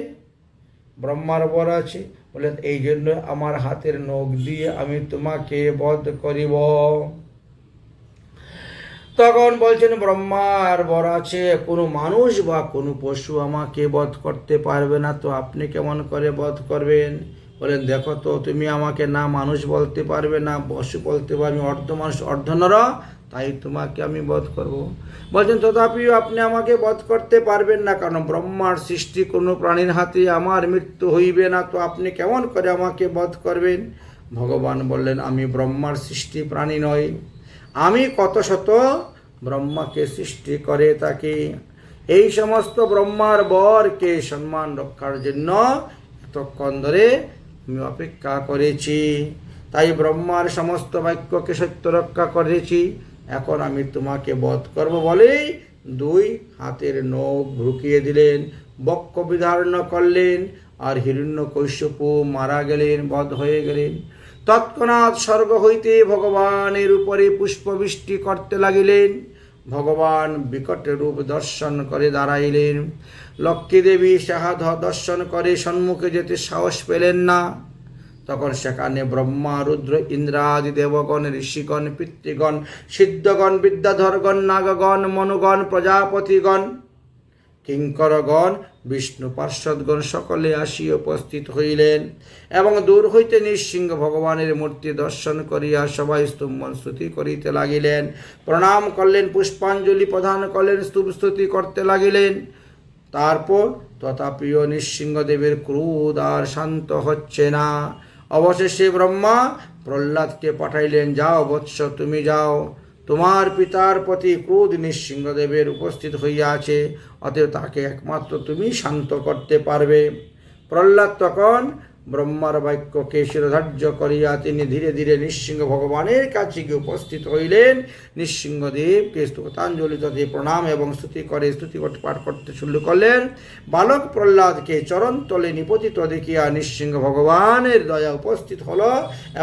ব্রহ্মার বর আছে, বলে এই জন্য আমার হাতের নখ দিয়ে আমি তোমাকে বধ করিব। তখন বলছেন, ব্রহ্মার বর আছে, কোনো মানুষ বা কোনো পশু আমাকে বধ করতে পারবে না, তো আপনি কেমন করে বধ করবেন? বলেন, দেখো তো, তুমি আমাকে না মানুষ বলতে পারবে, না পশু বলতে পারবে, অর্ধ মানুষ অর্ধ নর, তাই তোমাকে আমি বধ করব। বলছেন, তথাপিও আপনি আমাকে বধ করতে পারবেন না, কারণ ব্রহ্মার সৃষ্টি কোনো প্রাণীর হাতে আমার মৃত্যু হইবে না, তো আপনি কেমন করে আমাকে বধ করবেন? ভগবান বললেন, আমি ব্রহ্মার সৃষ্টি প্রাণী নই, আমি কত শত ব্রহ্মাকে সৃষ্টি করে থাকি। এই সমস্ত ব্রহ্মার বরকে সম্মান রক্ষার জন্য এতক্ষণ ধরে আমি অপেক্ষা করেছি, তাই ব্রহ্মার সমস্ত বাক্যকে সত্য রক্ষা করেছি, এখন আমি তোমাকে বধ করব। বলেই 2 হাতের নখ ঢুকিয়ে দিলেন, বক্ষ বিদার্ণ করলেন, আর হিরণ্যকশিপু মারা গেলেন, বধ হয়ে গেলেন। তৎক্ষণাৎ স্বর্গ হইতে ভগবানের উপরে পুষ্পবৃষ্টি করতে লাগিলেন। ভগবান বিকট রূপ দর্শন করে দাঁড়াইলেন। লক্ষ্মী দেবী সাহা দর্শন করে সম্মুখে যেতে সাহস পেলেন না, তখন সেখানে ব্রহ্মা, রুদ্র, ইন্দ্রাদি দেবগণ, ঋষিগণ, পিতৃগণ, সিদ্ধগণ, বিদ্যাধরগণ, নাগগণ, মনুগণ, প্রজাপতিগণ, কিঙ্করগণ, বিষ্ণু পার্ষদগণ সকলে আসিয়া উপস্থিত হইলেন এবং দূর হইতে নৃসিংহ ভগবানের মূর্তি দর্শন করিয়া সবাই স্তম্ভন স্তুতি করিতে লাগিলেন, প্রণাম করলেন, পুষ্পাঞ্জলি প্রদান করলেন, স্তব স্তুতি করতে লাগিলেন। তারপর তথাপিও নৃসিংহদেবের ক্রোধ আর শান্ত হচ্ছে না। অবশেষে ব্রহ্মা প্রহ্লাদকে পাঠাইলেন, যাও বৎস, তুমি যাও, তোমার পিতার প্রতি ক্রোধ নৃসিংহদেবের উপস্থিত হইয়াছে, অতএব তাকে একমাত্র তুমি শান্ত করতে পারবে। প্রহ্লাদ তখন ব্রহ্মার বাক্যকে শিরোধার্য করিয়া তিনি ধীরে ধীরে নৃসিংহ ভগবানের কাছে গিয়ে উপস্থিত হইলেন। নৃসিংহদেবকে স্তোত্রাঞ্জলি তথে প্রণাম এবং স্তুতি পাঠ করতে শুরু করলেন। বালক প্রহ্লাদকে চরণতলে নিপতিত দেখিয়া নৃসিংহ ভগবানের দয়া উপস্থিত হল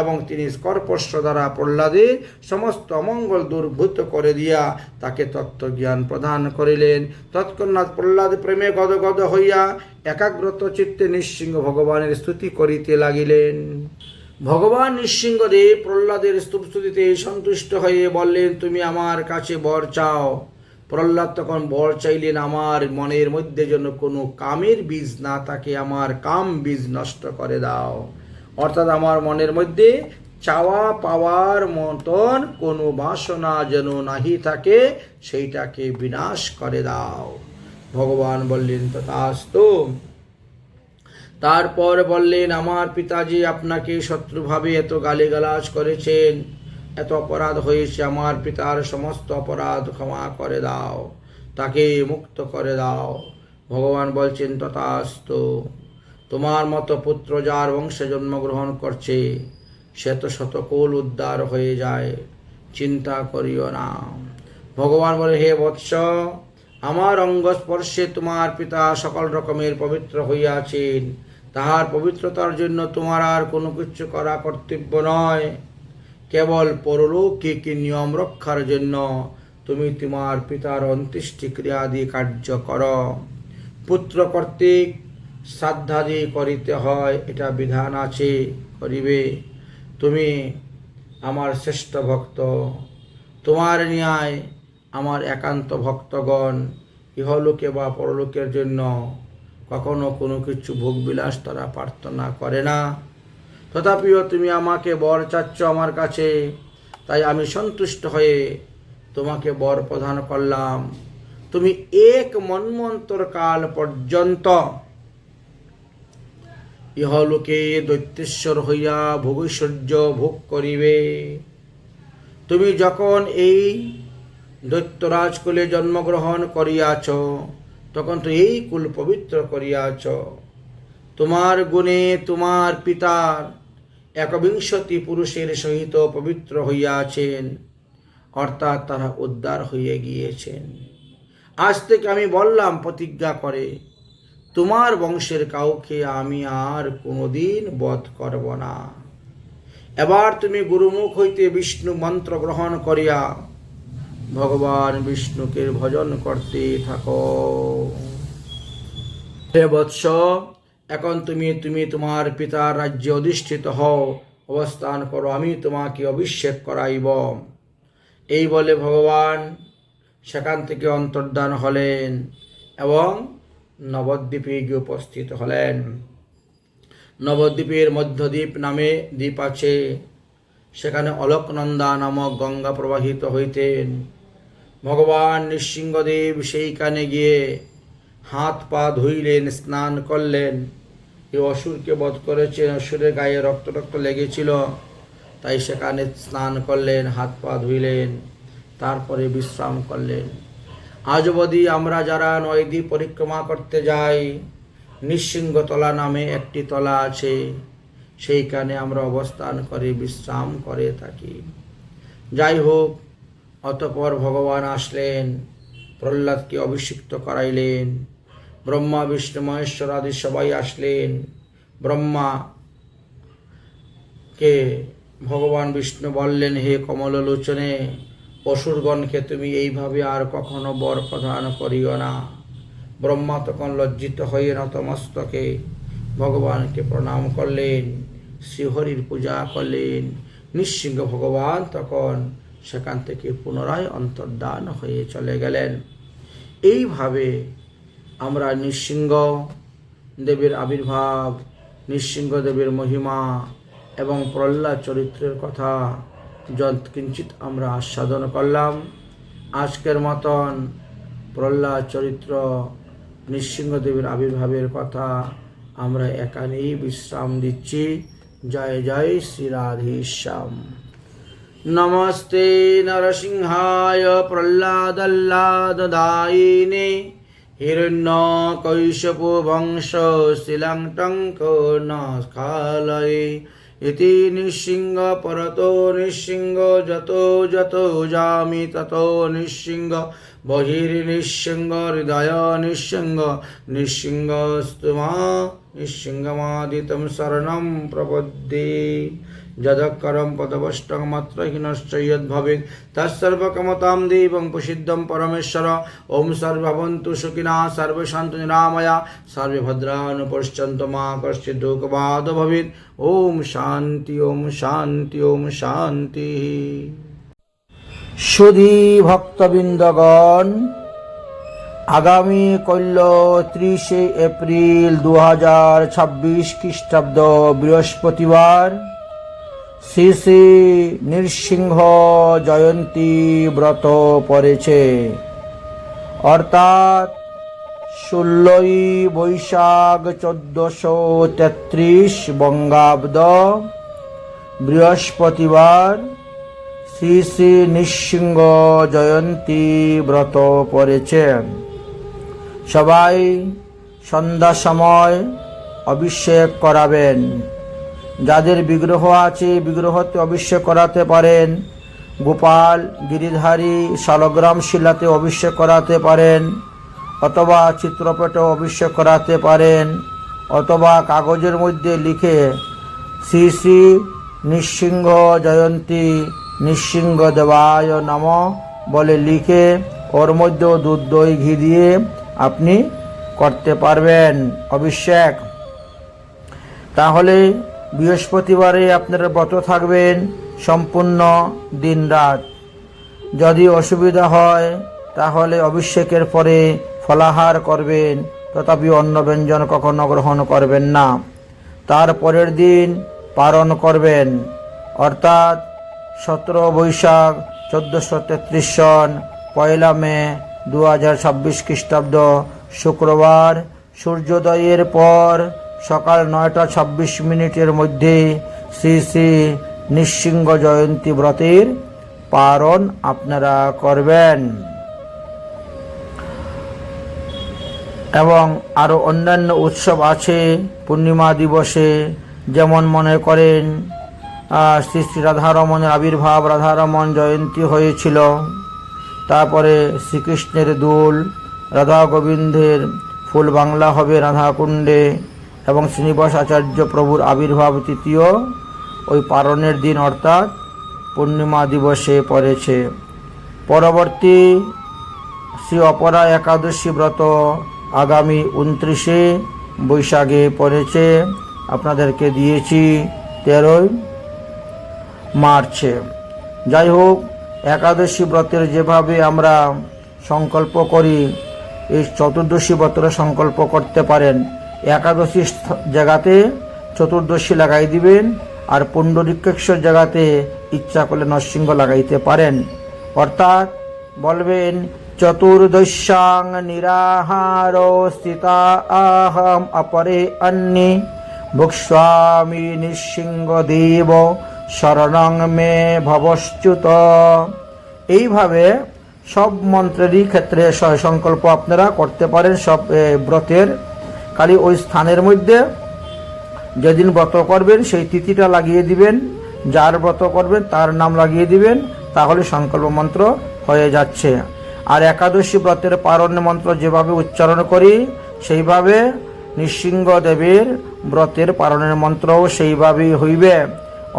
এবং তিনি স্কর্পস্য দ্বারা প্রহ্লাদের সমস্ত অমঙ্গল দূরভূত করে দিয়া তাকে তত্ত্বজ্ঞান প্রদান করিলেন। তৎক্ষণাৎ প্রহ্লাদ প্রেমে গদগদ হইয়া একাগ্রত চিত্তে নৃসিংহ ভগবানের স্তুতি করিতে লাগিলেন। ভগবান নৃসিংহদেব প্রহ্লাদের স্তুতিতে সন্তুষ্ট হয়ে বললেন, তুমি আমার কাছে বর চাও। প্রহ্লাদ তখন বর চাইলেন, আমার মনের মধ্যে যেন কোনো কামের বীজ না থাকে, আমার কাম বীজ নষ্ট করে দাও। অর্থাৎ আমার মনের মধ্যে চাওয়া পাওয়ার মতন কোনো বাসনা যেন নাহি থাকে, সেইটাকে বিনাশ করে দাও। ভগবান বললেন, তথাস্তু। তারপর বললেন, আমার পিতাজি আপনাকে শত্রুভাবে এত গালিগালাজ করেছেন, এত অপরাধ হয়েছে, আমার পিতার সমস্ত অপরাধ ক্ষমা করে দাও, তাকে মুক্ত করে দাও। ভগবান বলছেন, তথাস্তু। তোমার মতো পুত্র যার বংশে জন্মগ্রহণ করছে, সে তো শতকুল উদ্ধার হয়ে যায়, চিন্তা করিও না। ভগবান বলে, হে বৎস, আমার অঙ্গ স্পর্শে তোমার পিতা সকল রকমের পবিত্র হইয়াছেন, তাহার পবিত্রতার জন্য তোমার আর কোনো কিছু করা কর্তব্য নয়। কেবল পরলৌকিক নিয়ম রক্ষার জন্য তুমি তোমার পিতার অন্ত্যেষ্টি ক্রিয়াদি কার্য কর। পুত্র কর্তৃক শ্রাদ্ধাদি করিতে হয়, এটা বিধান আছে, করিবে। তুমি আমার শ্রেষ্ঠ ভক্ত, তোমার ন্যায় আমার একান্ত ভক্তগণ ইহলোকে বা পরলোকের জন্য কখনো কোনো কিছু ভোগবিলাস তারা প্রার্থনা করে না। তথাপিও তুমি আমাকে বর চাচ্ছ আমার কাছে, তাই আমি সন্তুষ্ট হয়ে তোমাকে বর প্রদান করলাম। তুমি 1 মন্বন্তর কাল পর্যন্ত ইহলোকে দৈত্যেশ্বর হইয়া ভোগৈশ্বর্য ভোগ করিবে। তুমি যখন এই দৈত্যরাজকুলে জন্মগ্রহণ করিয়াছ, তখন তো এই কুল পবিত্র করিয়াছ। তোমার গুণে তোমার পিতার 21 পুরুষের সহিত পবিত্র হইয়াছেন, অর্থাৎ তারা উদ্ধার হয়ে গিয়েছেন। আজ থেকে আমি বললাম প্রতিজ্ঞা করে, তোমার বংশের কাউকে আমি আর কোনোদিন বধ করব না। এবার তুমি গুরুমুখ হইতে বিষ্ণু মন্ত্র গ্রহণ করিয়া ভগবান বিষ্ণুকে ভজন করতে থাকো। হে বৎস, এখন তুমি তোমার পিতার রাজ্যে অধিষ্ঠিত হও, অবস্থান করো, আমি তোমাকে অভিষেক করাইব। এই বলে ভগবান সেখান থেকে অন্তর্ধান হলেন এবং নবদ্বীপে গিয়ে উপস্থিত হলেন। নবদ্বীপের মধ্যদ্বীপ নামে দ্বীপ আছে, সেখানে অলকনন্দা নামক গঙ্গা প্রবাহিত হইতেন। ভগবান নৃসিংহদেব সেইখানে গিয়ে হাত পা ধুইলেন, স্নান করলেন। এই অসুরকে বধ করেছেন, অসুরের গায়ে রক্ত লেগেছিল, তাই সেখানে স্নান করলেন, হাত পা ধুইলেন, তারপরে বিশ্রাম করলেন। আজ অবধি আমরা যারা নয়দ্বীপ পরিক্রমা করতে যাই, নৃসিংহতলা নামে একটি তলা আছে, সেইখানে আমরা অবস্থান করে বিশ্রাম করে থাকি। যাই হোক, অতঃপর ভগবান আসলেন, প্রহ্লাদকে অভিষিক্ত করাইলেন। ব্রহ্মা, বিষ্ণু, মহেশ্বর আদি সবাই আসলেন। ব্রহ্মাকে ভগবান বিষ্ণু বললেন, হে কমললোচনে, অসুরগণকে তুমি এইভাবে আর কখনো বর প্রদান করিও না। ব্রহ্মা তখন লজ্জিত হয়ে নতমস্তকে ভগবানকে প্রণাম করলেন। শ্রীহরির পূজা করলেন। নৃসিংহ ভগবান তখন সেখান থেকে পুনরায় অন্তর্ধান হয়ে চলে গেলেন। এইভাবে আমরা নৃসিংহ দেবের আবির্ভাব, নৃসিংহদেবের মহিমা এবং প্রহ্লাদ চরিত্রের কথা কিঞ্চিৎ আমরা আস্বাদন করলাম। আজকের মতন প্রহ্লাদ চরিত্র, নৃসিংহদেবের আবির্ভাবের কথা আমরা এখানেই বিশ্রাম দিচ্ছি। জয় জয় শ্রী রাধেশ্যাম। নমস্তে নরসিংহায় প্রহ্লাদাল্লাদদায়িনে হিরণ্যকৈশপো বংশ শিলাংটঙ্ক নস্খালয়ে ইতি নৃসিংহ পরতো নৃসিংহ যতো যতো যামি ততো নৃসিংহ বহির্নৃসিংহ হৃদয় নৃসিংহ নৃসিংহস্তু মা নৃসিংহমাদিতম শরণং প্রপদ্যে। যদক্ষরম পদবষ্টং মাত্র হীনশ্চ যদ্ভবেৎ তৎসর্বকামতাং দেবং প্রসিদ্ধং পরমেশ্বর। ওম সর্বভবন্তু সুখিনঃ সর্বে সন্তু নিরাময়া সর্বে ভদ্রাণি পশ্যন্তু মা কশ্চিৎ দুঃখভাগ্ ভবেৎ। ওম শান্তি ওম শান্তি ওম শান্তি। সুধী ভক্তবৃন্দগণ, আগামী কল্য 30 এপ্রিল 2026 খ্রিস্টাব্দ বৃহস্পতিবার শ্রী শ্রী নৃসিংহ জয়ন্তী ব্রত পড়েছে, অর্থাৎ 16ই বৈশাখ 1433 বঙ্গাব্দ বৃহস্পতিবার শ্রী শ্রী নৃসিংহ জয়ন্তী ব্রত পড়েছে। সবাই সন্ধ্যা সময় অভিষেক করাবেন। যাদের বিগ্রহ আছে বিগ্রহতে অভিষেক করাতে পারেন। গোপাল, গিরিধারী, শালগ্রাম শিলাতে অভিষেক করাতে পারেন, অথবা চিত্রপটেও অভিষেক করাতে পারেন, অথবা কাগজের মধ্যে লিখে শ্রী শ্রী নৃসিংহ জয়ন্তী নৃসিংহ দেবায় নমঃ বলে লিখে ওর মধ্যেও দুধ দই ঘি দিয়ে আপনি করতে পারবেন অভিষেক। তাহলে বৃহস্পতিবারে আপনারা ব্রত থাকবেন সম্পূর্ণ দিন রাত। যদি অসুবিধা হয় তাহলে অভিষেকের পরে ফলাহার করবেন, তথাপি অন্ন ব্যঞ্জন কখনো গ্রহণ করবেন না। তার পরের দিন পালন করবেন, অর্থাৎ 17 বৈশাখ 1433 সন 1 মে 2026 খ্রিস্টাব্দ শুক্রবার সূর্যোদয়ের পর সকাল 9টা 26 মধ্যে শ্রী শ্রী নৃসিংহ জয়ন্তী ব্রতের পালন আপনারা করবেন। এবং আরও অন্যান্য উৎসব আছে পূর্ণিমা দিবসে, যেমন মনে করেন শ্রী শ্রী রাধারমণের আবির্ভাব, রাধারমণ জয়ন্তী হয়েছিল। তারপরে শ্রীকৃষ্ণের দোল, রাধা গোবিন্দের ফুল বাংলা হবে রাধাকুণ্ডে, এবং শ্রীনিবাস আচার্য প্রভুর আবির্ভাব তৃতীয় ওই পালনের দিন অর্থাৎ পূর্ণিমা দিবসে পড়েছে। পরবর্তী শ্রী অপরা একাদশী ব্রত আগামী 29 বৈশাখে পড়েছে, আপনাদেরকে দিয়েছি 13 মার্চে। যাই হোক, একাদশী ব্রতের যেভাবে আমরা সংকল্প করি, এই চতুর্দশী ব্রতের সংকল্প করতে পারেন। একাদশী জায়গাতে চতুর্দশী লাগাই দিবেন, আর পুণ্ডরীকেশ্বর জায়গাতে ইচ্ছা করলে নরসিংহ লাগাইতে পারেন। অর্থাৎ বলবেন চতুর্দশ্যাং নিরাহার স্থিতা আহম অপরে অন্যে ভুক্ষ্বামি নৃসিংহ দেব শরণং মে ভবশ্চ্যুত। এইভাবে সব মন্ত্রেরই ক্ষেত্রে সংকল্প আপনারা করতে পারেন সব ব্রতের। খালি ওই স্থানের মধ্যে যেদিন ব্রত করবেন সেই তিথিটা লাগিয়ে দিবেন, যার ব্রত করবেন তার নাম লাগিয়ে দিবেন, তাহলে সংকল্প মন্ত্র হয়ে যাচ্ছে। আর একাদশী ব্রতের পারণ্য মন্ত্র যেভাবে উচ্চারণ করি সেইভাবে নৃসিংহ দেবের ব্রতের পারণের মন্ত্রও সেইভাবেই হইবে।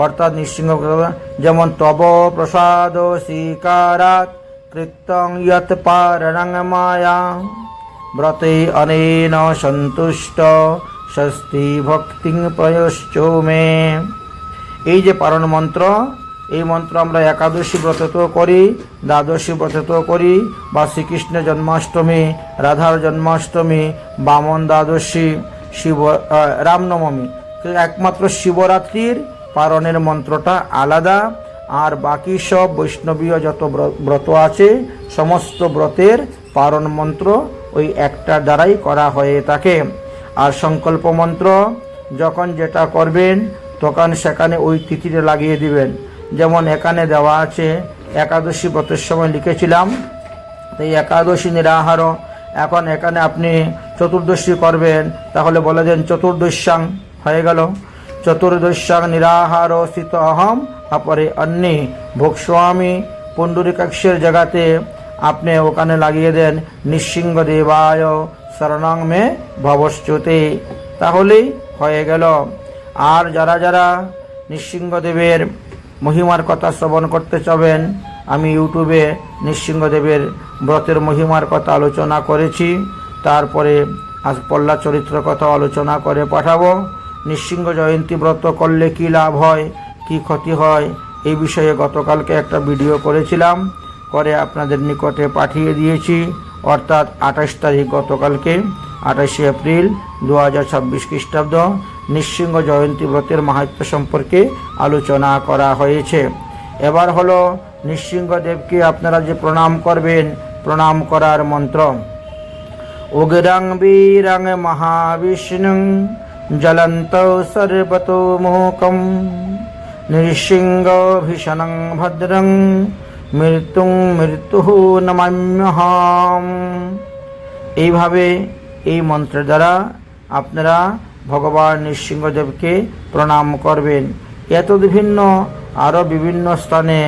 অর্থাৎ নৃসিংহ যেমন তব প্রসাদ স্বীকারাৎ কৃত্যং ইয়ৎ পারণং মায়া ব্রতে অনেন সন্তুষ্ট স্বস্তি ভক্তিং প্রয়শ্চো মে। এই যে পারণ মন্ত্র, এই মন্ত্র আমরা একাদশী ব্রততেও করি, দ্বাদশী ব্রততেও করি, বা শ্রীকৃষ্ণের জন্মাষ্টমী, রাধার জন্মাষ্টমী, বামন দ্বাদশী, রামনবমী। একমাত্র শিবরাত্রির পারণের মন্ত্রটা আলাদা, আর বাকি সব বৈষ্ণবীয় যত ব্রত আছে সমস্ত ব্রতের পারণ মন্ত্র ওই একটার দ্বারাই করা হয়ে থাকে। আর সংকল্প মন্ত্র যখন যেটা করবেন তখন সেখানে ওই তিথিতে লাগিয়ে দিবেন। যেমন এখানে দেওয়া আছে, একাদশী ব্রতের সময় লিখেছিলাম, এই একাদশী নিরাহার। এখন এখানে আপনি চতুর্দশী করবেন, তাহলে বলে দেন চতুর্দশ্যাং, হয়ে গেল। চতুর্দশ্যাং নিরাহার স্থিত অহম অপরে অন্যে ভোগস্বামী। পুণ্ডরিকাক্ষের জায়গাতে আপনি ওখানে লাগিয়ে দেন নৃসিংহ দেবায় শরণং মে ভবশ্চুতে, তাহলেই হয়ে গেল। আর যারা যারা নৃসিংহদেবের মহিমার কথা শ্রবণ করতে চাবেন, আমি ইউটিউবে নৃসিংহদেবের ব্রতের মহিমার কথা আলোচনা করেছি, তারপরে আজ পল্লা চরিত্র কথা আলোচনা করে পাঠাবো। নৃসিংহ জয়ন্তী ব্রত করলে কি লাভ হয়, কি ক্ষতি হয়, এই বিষয়ে গতকালকে একটা ভিডিও করেছিলাম, করে আপনাদের নিকটে পাঠিয়ে দিয়েছি। অর্থাৎ 28 তারিখ, গতকালকে 28 এপ্রিল 2026 খ্রিস্টাব্দ নৃসিংহ জয়ন্তী ব্রতের মাহাত্ম্য সম্পর্কে আলোচনা করা হয়েছে। এবার হলো নৃসিংহদেবকে আপনারা যে প্রণাম করবেন, প্রণাম করার মন্ত্র। উগ্রং বীরং মহাবিষ্ণুং জ্বলন্তৌ সর্বতোমুখং নৃসিংহ ভীষণং ভদ্রং মৃত্যুং মৃত্যুঃ নমাম্যহম। এইভাবে এই মন্ত্রের দ্বারা আপনারা ভগবান নৃসিংহদেবকে প্রণাম করবেন। এত বিভিন্ন আরও বিভিন্ন স্থানে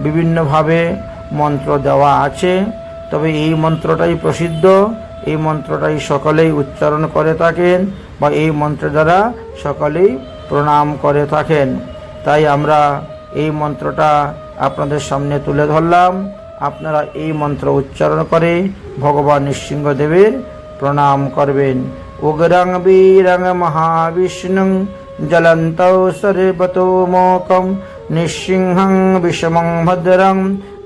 বিভিন্নভাবে মন্ত্র দেওয়া আছে, তবে এই মন্ত্রটাই প্রসিদ্ধ, এই মন্ত্রটাই সকলেই উচ্চারণ করে থাকেন, বা এই মন্ত্রের দ্বারা সকলেই প্রণাম করে থাকেন। তাই আমরা এই মন্ত্রটা আপনাদের সামনে তুলে ধরলাম। আপনারা এই মন্ত্র উচ্চারণ করে ভগবান নৃসিংহদেবের প্রণাম করবেন। উগ্রং বীরং মহাবিষ্ণুং জ্বলন্তৌ সর্বতোমুখং নৃসিংহং বিষমং ভদ্রং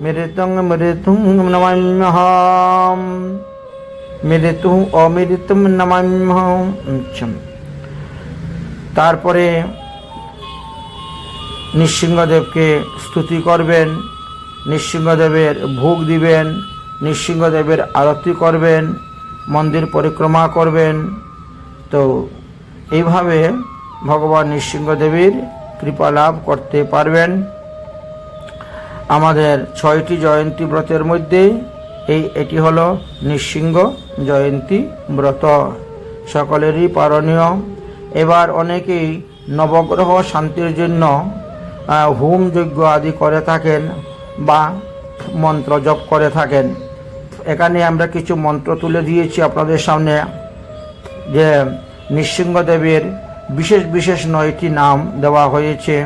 মৃত্যুং মৃত্যুং নমাম্যহম। মৃত্যু অমৃত্যুম নমাম্যহম। তারপরে নৃসিংহদেবকে স্তুতি করবেন, নৃসিংহদেবের ভোগ দিবেন, নৃসিংহদেবের আরতি করবেন, মন্দির পরিক্রমা করবেন। তো এইভাবে ভগবান নৃসিংহদেবের কৃপা লাভ করতে পারবেন। আমাদের 6টি জয়ন্তী ব্রতের মধ্যে এটি হলো নৃসিংহ জয়ন্তী ব্রত, সকলেরই পালনীয়। এবার অনেকেই নবগ্রহ শান্তির জন্য হোম যজ্ঞ আদি করে থাকেন বা মন্ত্র জপ করে থাকেন। এখানে আমরা কিছু মন্ত্র তুলে দিয়েছি আপনাদের সামনে, যে নৃসিংহদেবের বিশেষ বিশেষ 9টি নাম দেওয়া হয়েছে,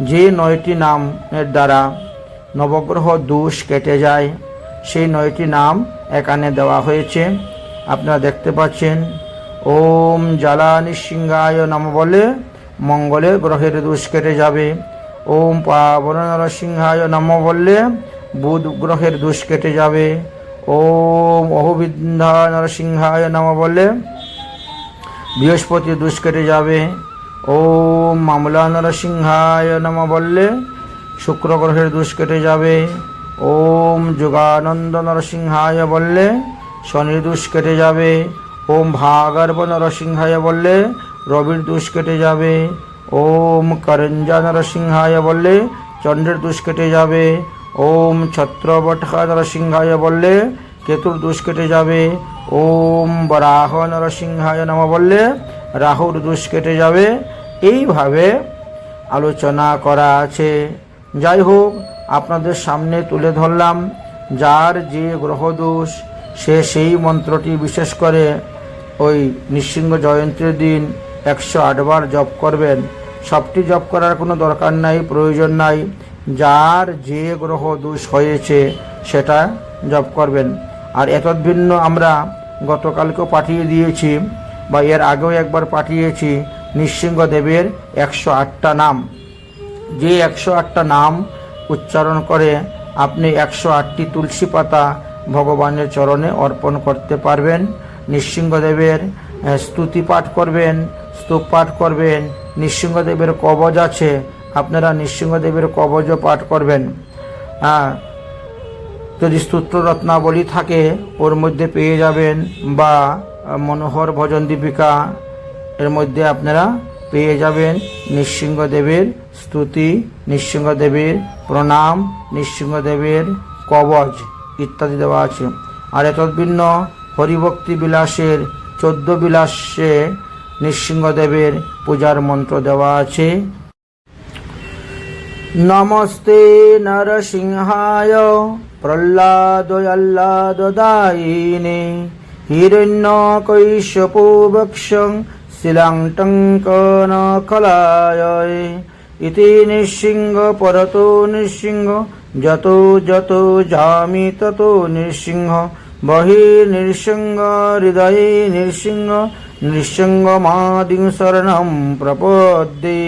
যে 9টি নামের দ্বারা নবগ্রহ দোষ কেটে যায়, সেই 9টি নাম এখানে দেওয়া হয়েছে। আপনারা দেখতে পাচ্ছেন। ওম জ্বালা নৃসিংহায় নমঃ বলে মঙ্গলে গ্রহের দোষ কেটে যাবে। ওম পাবন নরসিংহায় নমঃ বললে বুধ গ্রহের দোষ কেটে যাবে। ওম অহবিন্ধা নরসিংহায় নমঃ বললে বৃহস্পতি দোষ কেটে যাবে। ওম মামলা নরসিংহায় নমঃ বললে শুক্র গ্রহের দোষ কেটে যাবে। ওম যোগানন্দ নরসিংহায় বললে শনির দোষ কেটে যাবে। ওম ভাগর্ভ নরসিংহায় বললে রবির দোষ কেটে যাবে। ওম করঞ্জা নরসিংহায় বললে চন্দ্রের দোষ কেটে যাবে। ওম ছত্রবটকা নরসিংহায় বললে কেতুর দোষ কেটে যাবে। ওম বরাহ নরসিংহায় নমঃ বললে রাহুর দোষ কেটে যাবে। এইভাবে আলোচনা করা আছে। যাই হোক, আপনাদের সামনে তুলে ধরলাম। যার যে গ্রহ দোষ সে সেই মন্ত্রটি বিশেষ করে ওই নৃসিংহ জয়ন্তীর দিন 108 বার জপ করবেন। সবটি জপ করার কোনো দরকার নাই, প্রয়োজন নাই। যার যে গ্রহ দোষ হয়েছে সেটা জপ করবেন। আর এতদ ভিন্ন আমরা গতকালকেও পাঠিয়ে দিয়েছি বা এর আগেও একবার পাঠিয়েছি নৃসিংহদেবের 108টা নাম। যে 108টা নাম উচ্চারণ করে আপনি 108টি তুলসী পাতা ভগবানের চরণে অর্পণ করতে পারবেন। নৃসিংহদেবের স্তুতি পাঠ করবেন, স্তব পাঠ করবেন। নৃসিংহদেবের কবচ আছে, আপনারা নৃসিংহদেবের কবচও পাঠ করবেন। যদি স্তোত্র রত্নাবলী থাকে ওর মধ্যে পেয়ে যাবেন, বা মনোহর ভজন দীপিকা এর মধ্যে আপনারা পেয়ে যাবেন নৃসিংহদেবের স্তুতি, নৃসিংহদেবের প্রণাম, নৃসিংহদেবের কবচ ইত্যাদি দেওয়া আছে। আর এতদ্ভিন্ন হরিভক্তি বিলাসের 14 বিলাসে নৃসিংহদেবের পূজার মন্ত্র দেওয়া আছে। নমস্তে নরসিংহায় প্রহ্লাদয়াল্লাদদায়িনে হিরণ্যকৈশ্যপোবক্ষং শিলাঙ্টঙ্কনকলায় ইতি নৃসিংহ পরতো নৃসিংহ যতো যতো যামি ততো নৃসিংহ বহির্নৃসিংহ হৃদয়ে নৃসিংহ নৃসিংহমাদিং শরণং প্রপদ্যে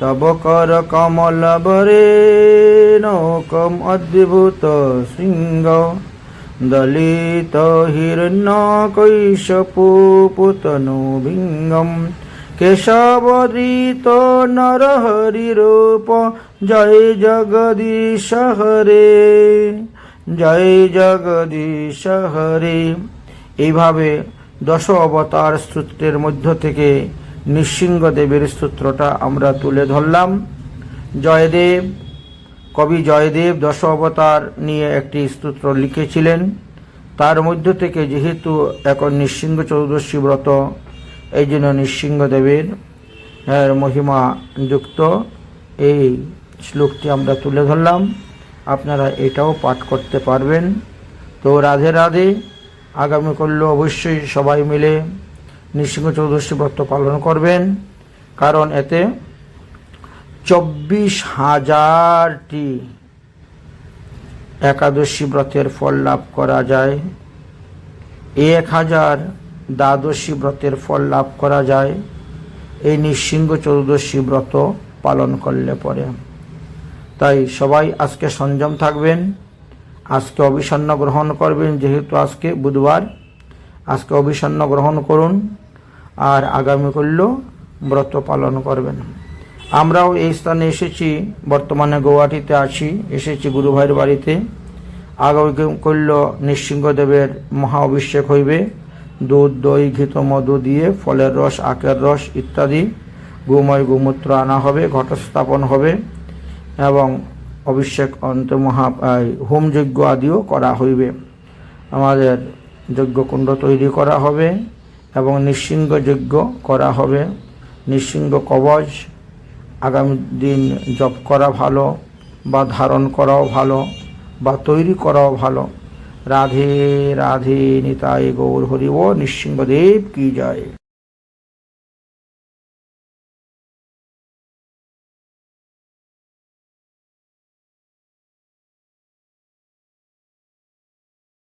তব কর কমল বরেণকম অদ্ভুত সিংহ দলিত হিরণ্যকৈশপুতনো বিঙ্গম কেশবদৃত নরহরিরূপ জয় জগদীশ হরে, জয় জগদীশ হরে। এইভাবে 10 অবতার স্তোত্রের মধ্য থেকে নৃসিংহদেবের স্তোত্রটা আমরা তুলে ধরলাম। জয়দেব, কবি জয়দেব 10 অবতার নিয়ে একটি স্তোত্র লিখেছিলেন। তার মধ্য থেকে যেহেতু এখন নৃসিংহ চতুর্দশী ব্রত, এই জন্য নৃসিংহদেবের মহিমা যুক্ত এই শ্লোকটি আমরা তুলে ধরলাম। আপনারা এটাও পাঠ করতে পারবেন। তো রাধে রাধে। আগামী করলে অবশ্যই সবাই মিলে নৃসিংহ চতুর্দশী ব্রত পালন করবেন, কারণ এতে 24,000টি একাদশী ব্রতের ফল লাভ করা যায়, 1000 দ্বাদশী ব্রতের ফল লাভ করা যায় এই নৃসিংহ চতুর্দশী ব্রত পালন করলে পরে। তাই সবাই আজকে সংযম থাকবেন, আজকে অভিসন্ন গ্রহণ করবেন। যেহেতু আজকে বুধবার, আজকে অভিসন্ন গ্রহণ করুন, আর আগামী করলেও ব্রত পালন করবেন। আমরাও এই স্থানে এসেছি, বর্তমানে গৌহাটিতে আছি, এসেছি গুরু ভাইয়ের বাড়িতে। আগামী করল নৃসিংহদেবের মহা অভিষেক হইবে। দুধ, দই, ঘৃত, মধু দিয়ে, ফলের রস, আখের রস ইত্যাদি গোময় গোমূত্র আনা হবে, ঘটস্থাপন হবে এবং অভিষেক মহা হোম যজ্ঞ আদিও করা হইবে। আমাদের যজ্ঞকুণ্ড তৈরি করা হবে এবং নৃসিংহ যজ্ঞ করা হবে। নৃসিংহ কবচ আগামী দিন জপ করা ভালো, বা ধারণ করাও ভালো, বা তৈরি করাও ভালো। রাধে রাধে। নিতাই গৌর হরি ও। নৃসিংহদেব কি জয়।